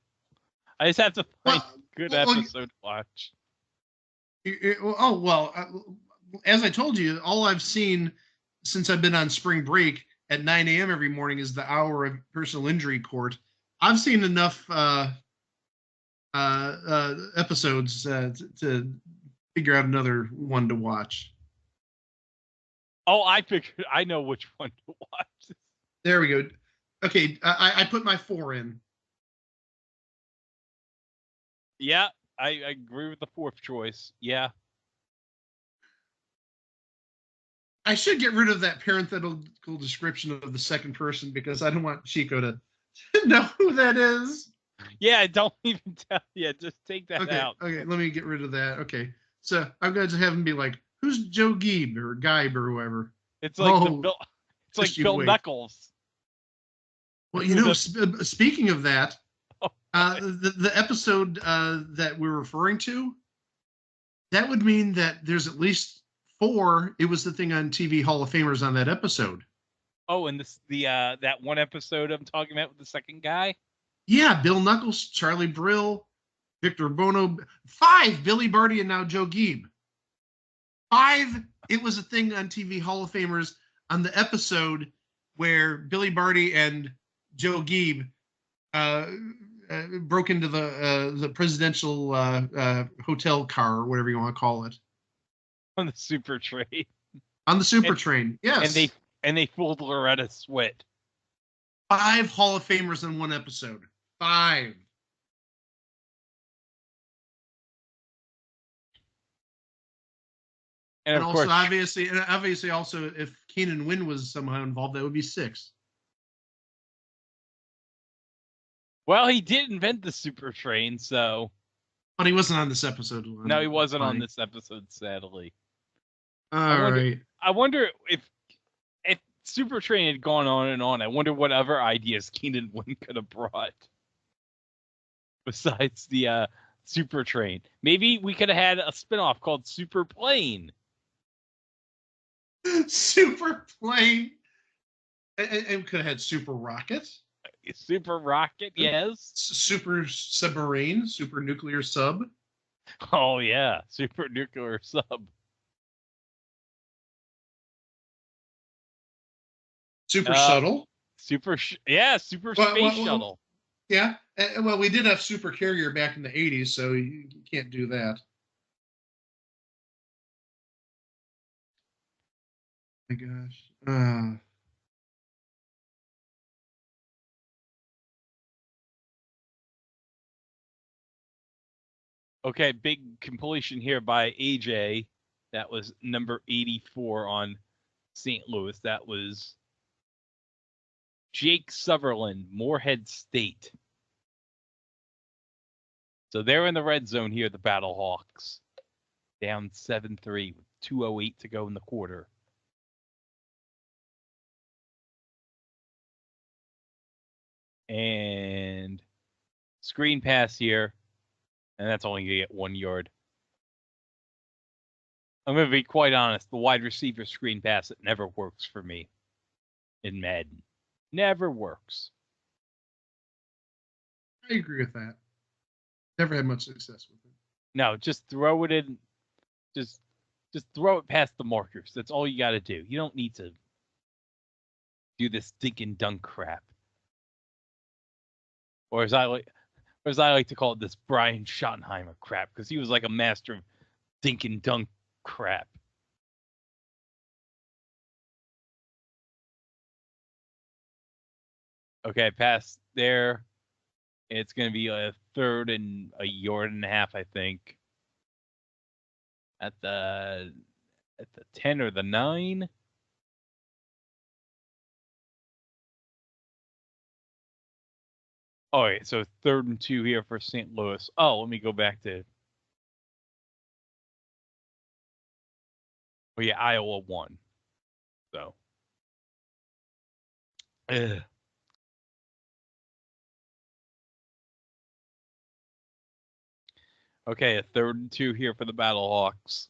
I just have to find a good episode to watch. As I told you, all I've seen since I've been on spring break at 9 a.m. every morning is the hour of personal injury court. I've seen enough episodes to figure out another one to watch. Oh, I know which one to watch. There we go. Okay, I put my 4 in. Yeah, I agree with the fourth choice. Yeah. I should get rid of that parenthetical description of the second person because I don't want Chico to know who that is. Yeah, don't even tell. Yeah, just take that out. Okay, let me get rid of that. Okay, so I'm going to have him be like, "Who's Joe Geeb or Geib or whoever?" It's like It's like Bill Knuckles. Well, you know, speaking of that, the episode that we're referring to, that would mean that there's at least 4. It was the thing on TV Hall of Famers on that episode. Oh, and that one episode I'm talking about with the second guy? Yeah, Bill Knuckles, Charlie Brill, Victor Bono. 5, Billy Barty, and now Joe Geeb. 5, it was a thing on TV Hall of Famers on the episode where Billy Barty and Joe Geeb broke into the presidential hotel car or whatever you want to call it. On the super train. On the super train, yes. And they fooled Loretta Swit. 5 Hall of Famers in one episode. 5. And of course, obviously, also, if Keenan Wynn was somehow involved, that would be 6. Well, he did invent the super train, so. But he wasn't on this episode. No, he wasn't on this episode, sadly. Right. I wonder if Super Train had gone on and on. I wonder what other ideas Keenan Wynn could have brought besides the Super Train. Maybe we could have had a spinoff called Super Plane. Super Plane. And could have had Super Rocket. Super Rocket, yes. Super Submarine, Super Nuclear Sub. Oh, yeah. Super Nuclear Sub. Super Shuttle. Super Space Shuttle. Yeah. Well, we did have Super Carrier back in the 80s, so you can't do that. Oh my gosh. Okay, big completion here by AJ. That was number 84 on St. Louis. That was Jake Sutherland, Morehead State. So they're in the red zone here, the Battlehawks. Down 7-3 with 2:08 to go in the quarter. And screen pass here. And that's only going to get 1 yard. I'm going to be quite honest. The wide receiver screen pass, it never works for me in Madden. Never works. I agree with that. Never had much success with it. No, just throw it in. Just throw it past the markers. That's all you got to do. You don't need to do this dink and dunk crap. Or as I like to call it, this Brian Schottenheimer crap, because he was like a master of dink and dunk crap. Okay, pass there. It's going to be a 3rd and a yard and a half, I think. At the 10 or the 9. All right, so 3rd and 2 here for St. Louis. Oh, let me go back to. Oh yeah, Iowa won. So. Ugh. Okay, a 3rd and 2 here for the Battlehawks.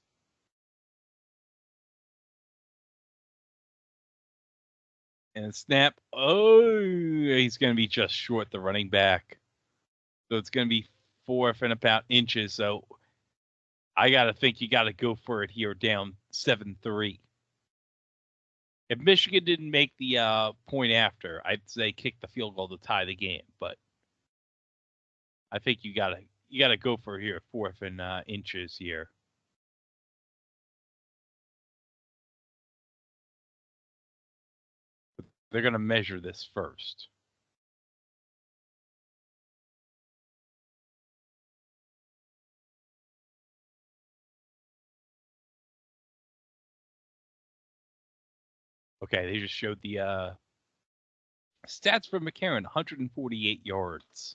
And snap. Oh, he's going to be just short, the running back. So it's going to be 4th and about inches. So I got to think you got to go for it here down 7-3. If Michigan didn't make the point after, I'd say kick the field goal to tie the game. But I think you got to go for it here, 4th and inches here. They're going to measure this first. Okay, they just showed the stats for McCarron, 148 yards.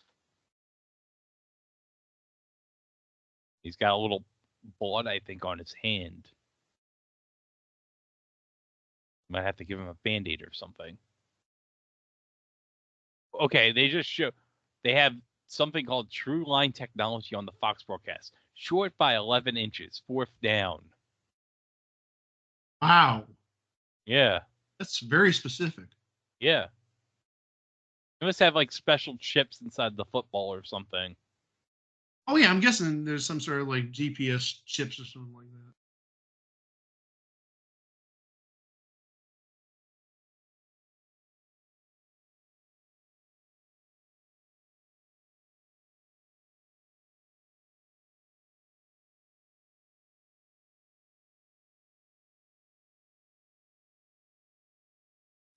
He's got a little blood, I think, on his hand. Might have to give him a Band-Aid or something. Okay, they have something called True Line technology on the Fox broadcast. Short by 11 inches, 4th down. Wow. Yeah. That's very specific. Yeah. They must have like special chips inside the football or something. Oh yeah, I'm guessing there's some sort of like GPS chips or something like that.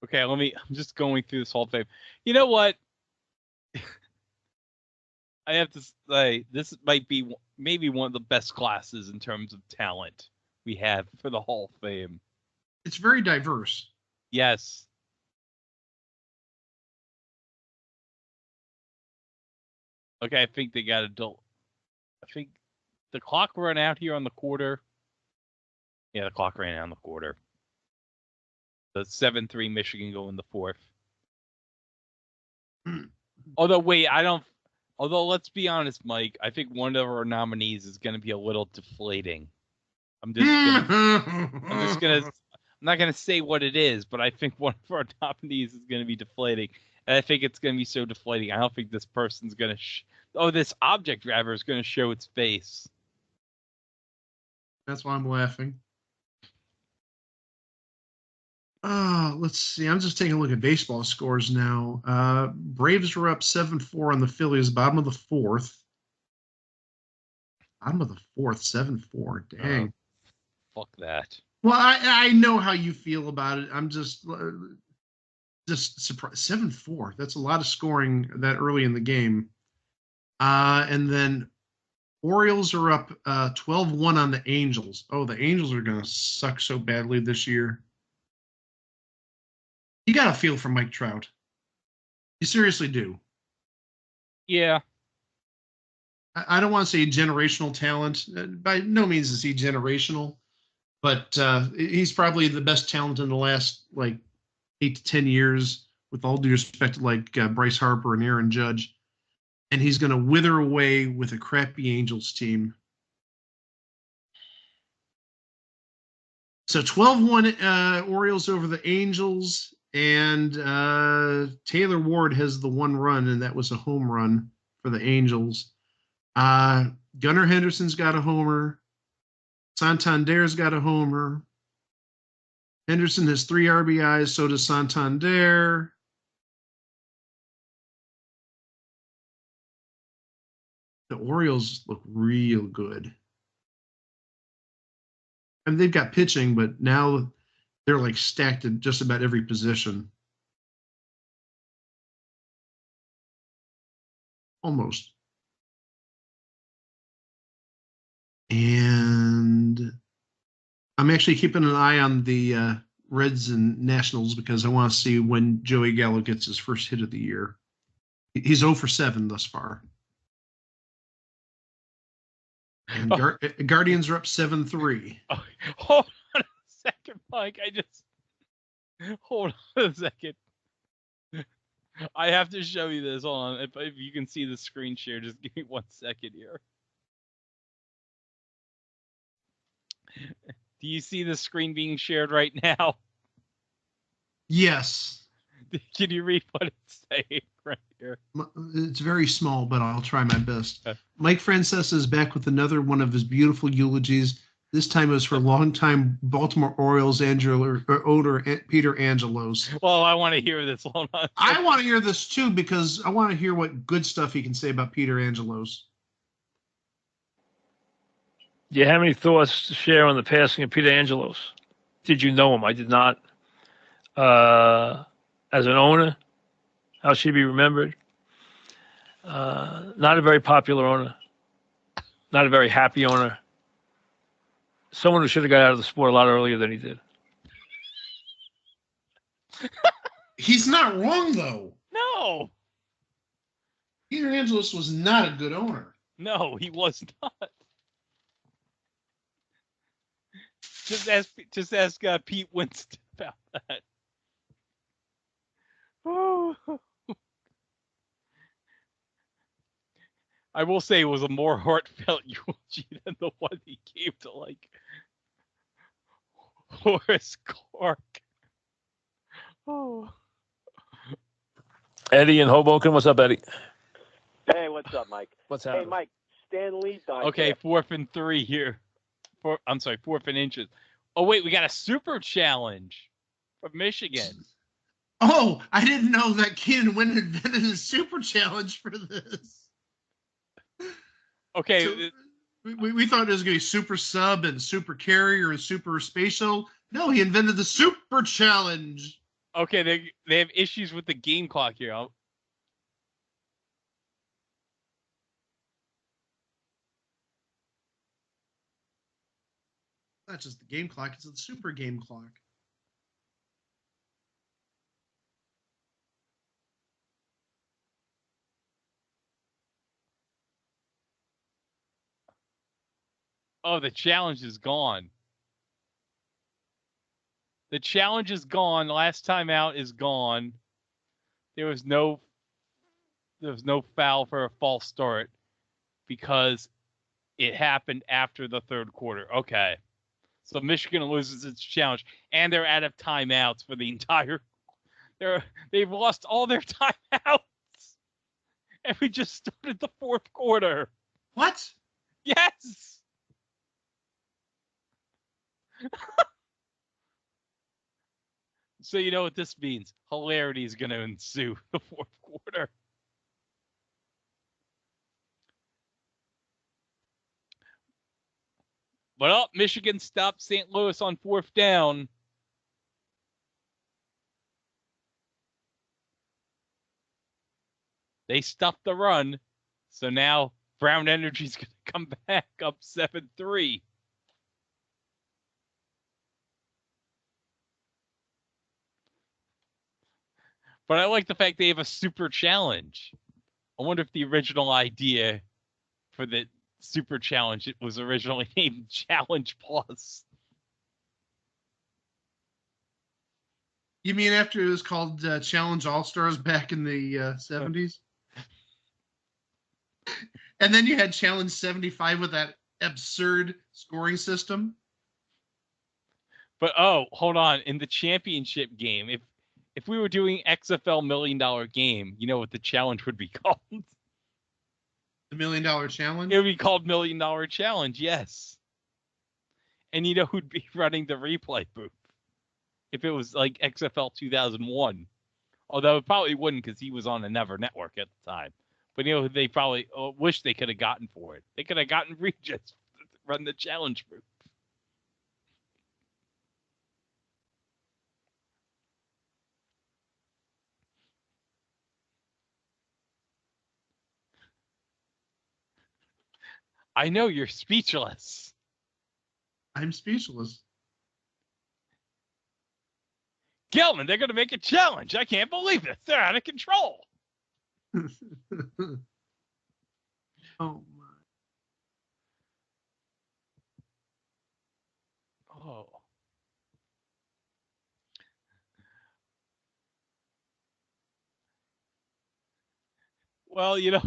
Okay, I'm just going through this whole thing. You know what? I have to say, this might be maybe one of the best classes in terms of talent we have for the Hall of Fame. It's very diverse. Yes. Okay, I think they got I think the clock ran out here on the quarter. Yeah, the clock ran out on the quarter. The 7-3 Michigan go in the 4th. Although let's be honest, Mike, I think one of our nominees is going to be a little deflating. I'm not going to say what it is, but I think one of our nominees is going to be deflating. And I think it's going to be so deflating. I don't think this person's going to this object grabber is going to show its face. That's why I'm laughing. Let's see. I'm just taking a look at baseball scores now. Braves were up 7-4 on the Phillies, bottom of the 4th. Bottom of the 4th, 7-4. Dang. Fuck that. Well, I know how you feel about it. I'm just surprised. 7-4. That's a lot of scoring that early in the game. And then Orioles are up 12-1 on the Angels. Oh, the Angels are going to suck so badly this year. You got a feel for Mike Trout. You seriously do. Yeah. I don't want to say generational talent. By no means is he generational, but he's probably the best talent in the last like 8 to 10 years, with all due respect to like Bryce Harper and Aaron Judge. And he's going to wither away with a crappy Angels team. So 12-1 Orioles over the Angels, and Taylor Ward has the one run, and that was a home run for the Angels. Gunnar Henderson's got a homer. Santander's got a homer. Henderson has 3 RBIs, so does Santander. The Orioles look real good. I mean, they've got pitching, but now they're like stacked at just about every position. Almost. And I'm actually keeping an eye on the Reds and Nationals because I want to see when Joey Gallo gets his first hit of the year. He's 0 for 7 thus far. And Guardians are up 7-3. Oh, hold on a second, Mike. Hold on a second. I have to show you this. Hold on. If you can see the screen share, just give me 1 second here. Do you see the screen being shared right now? Yes. Can you read what it's saying right here? It's very small, but I'll try my best. Mike Francesa is back with another one of his beautiful eulogies. This time it was for longtime Baltimore Orioles owner Peter Angelos. Well, I want to hear this. Hold on. I want to hear this too because I want to hear what good stuff he can say about Peter Angelos. Do you have any thoughts to share on the passing of Peter Angelos? Did you know him? I did not. As an owner, how should he be remembered? Not a very popular owner. Not a very happy owner. Someone who should have got out of the sport a lot earlier than he did. He's not wrong, though. No. Peter Angelos was not a good owner. No, he was not. Just ask Pete Winston about that. Oh. I will say it was a more heartfelt eulogy than the one he gave to like Horace Clark. Oh. Eddie in Hoboken. What's up, Eddie? Hey, what's up, Mike? What's happening? Hey, Mike. Stan Lee died. Okay, 4th and 3 here. 4th and inches. Oh wait, we got a super challenge from Michigan. Oh, I didn't know that Keenan Wynn invented a super challenge for this. Okay. So we thought it was going to be super sub and super carrier and super spatial. No, he invented the super challenge. Okay, they have issues with the game clock here. Not just the game clock, it's the super game clock. Oh, the challenge is gone. The challenge is gone. Last time out is gone. There was no foul for a false start because it happened after the 3rd quarter. Okay. So Michigan loses its challenge, and they're out of timeouts for the entire. They've lost all their timeouts, and we just started the 4th quarter. What? Yes. So you know what this means? Hilarity is going to ensue the 4th quarter. But Michigan stopped St. Louis on 4th down. They stopped the run. So now Brown Energy's going to come back up 7-3. But I like the fact they have a super challenge. I wonder if the original idea for the super challenge, it was originally named Challenge Plus. You mean after it was called Challenge All-Stars back in the 70s? And then you had Challenge 75 with that absurd scoring system. But oh, hold on. In the championship game, if we were doing XFL $1 million game, you know what the challenge would be called? The $1 Million Challenge? It would be called $1 Million Challenge, yes. And you know who'd be running the replay booth? If it was like XFL 2001. Although it probably wouldn't because he was on a Never network at the time. But you know, they probably wish they could have gotten for it. They could have gotten Regis to run the challenge booth. I know you're speechless. I'm speechless. Gelman, they're going to make a challenge. I can't believe this. They're out of control. Oh, my. Oh. Well, you know,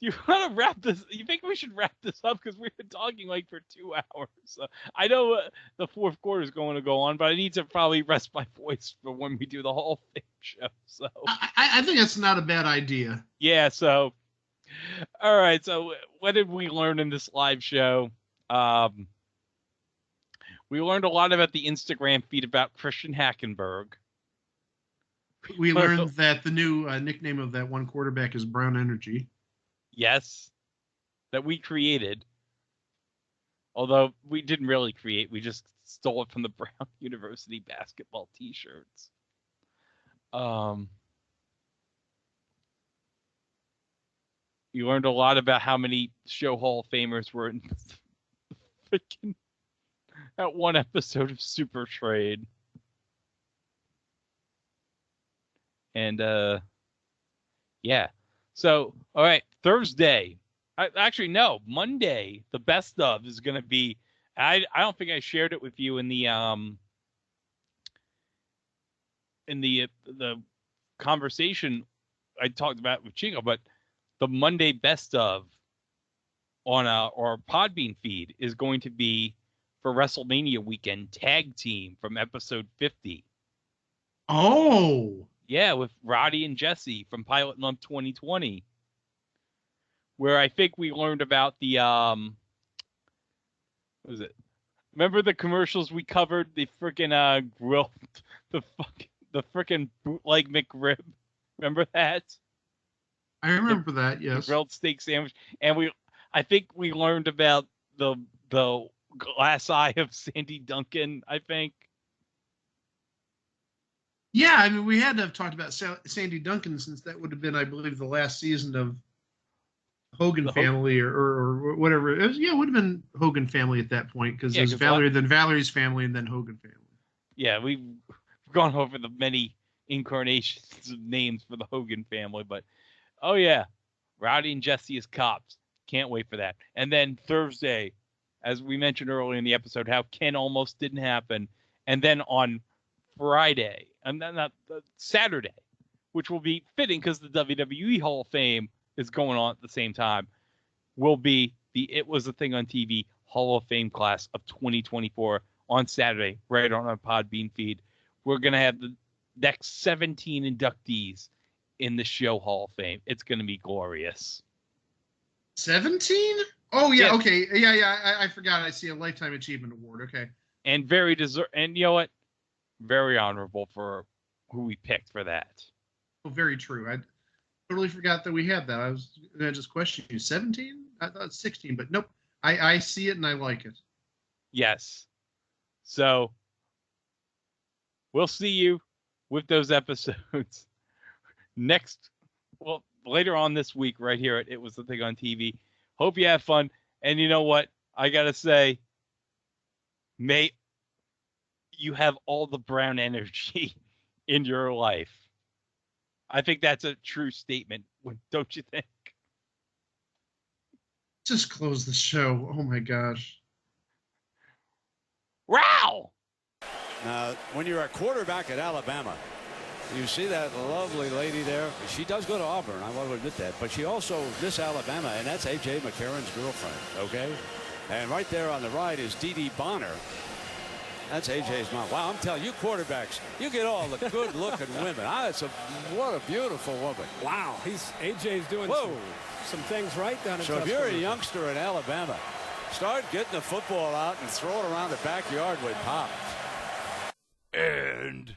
you want to wrap this? You think we should wrap this up because we've been talking like for 2 hours? I know the fourth quarter is going to go on, but I need to probably rest my voice for when we do the Hall of Fame show. So I think that's not a bad idea. yeah. So all right. So what did we learn in this live show? We learned a lot about the Instagram feed about Christian Hackenberg. We learned that the new nickname of that one quarterback is Brown Energy. Yes, that we created. Although we didn't really create, we just stole it from the Brown University basketball T-shirts. You learned a lot about how many show Hall of Famers were in freaking that one episode of Super Trade. And yeah. So, all right, Thursday. Actually, no, Monday. The best of is going to be. I don't think I shared it with you in the conversation I talked about with Chingo, but the Monday best of on our Podbean feed is going to be for WrestleMania weekend tag team from episode 50. Oh. Yeah, with Roddy and Jesse from Pilot Month 2020. Where I think we learned about the what was it? Remember the commercials we covered? The freaking grill, the freaking bootleg McRib. Remember that? I remember that. Yes. The grilled steak sandwich, and I think we learned about the glass eye of Sandy Duncan. I think. Yeah, I mean, we had to have talked about Sandy Duncan since that would have been, I believe, the last season of Hogan family or whatever. It would have been Hogan family at that point because there's Valerie, then Valerie's family, and then Hogan family. Yeah, we've gone over the many incarnations of names for the Hogan family, but oh yeah, Rowdy and Jesse as cops. Can't wait for that. And then Thursday, as we mentioned earlier in the episode, how Ken almost didn't happen, and then on Friday, and then not Saturday, which will be fitting because the WWE Hall of Fame is going on at the same time, will be the It Was a Thing on TV Hall of Fame class of 2024 on Saturday, right on our Podbean feed. We're going to have the next 17 inductees in the show Hall of Fame. It's going to be glorious. 17? Oh, yeah, okay. Yeah, I forgot. I see a Lifetime Achievement Award. Okay. And very and you know what? Very honorable for who we picked for that. Oh, very true. I totally forgot that we had that. I was going to just question you. 17? I thought 16, but nope. I see it and I like it. Yes. So we'll see you with those episodes later on this week right here at It Was the Thing on TV. Hope you have fun. And you know what? I got to say, may you have all the Brown energy in your life. I think that's a true statement, don't you think? Just close the show. Oh my gosh. Wow! Now, when you're a quarterback at Alabama, you see that lovely lady there. She does go to Auburn, I want to admit that. But she also Miss Alabama, and that's A.J. McCarron's girlfriend, okay? And right there on the right is Dee Dee Bonner. That's A.J.'s mom. Wow, I'm telling you, quarterbacks, you get all the good-looking women. What a beautiful woman. Wow, A.J.'s doing some things right down in So if you're a youngster in Alabama, start getting the football out and throw it around the backyard with Pop. And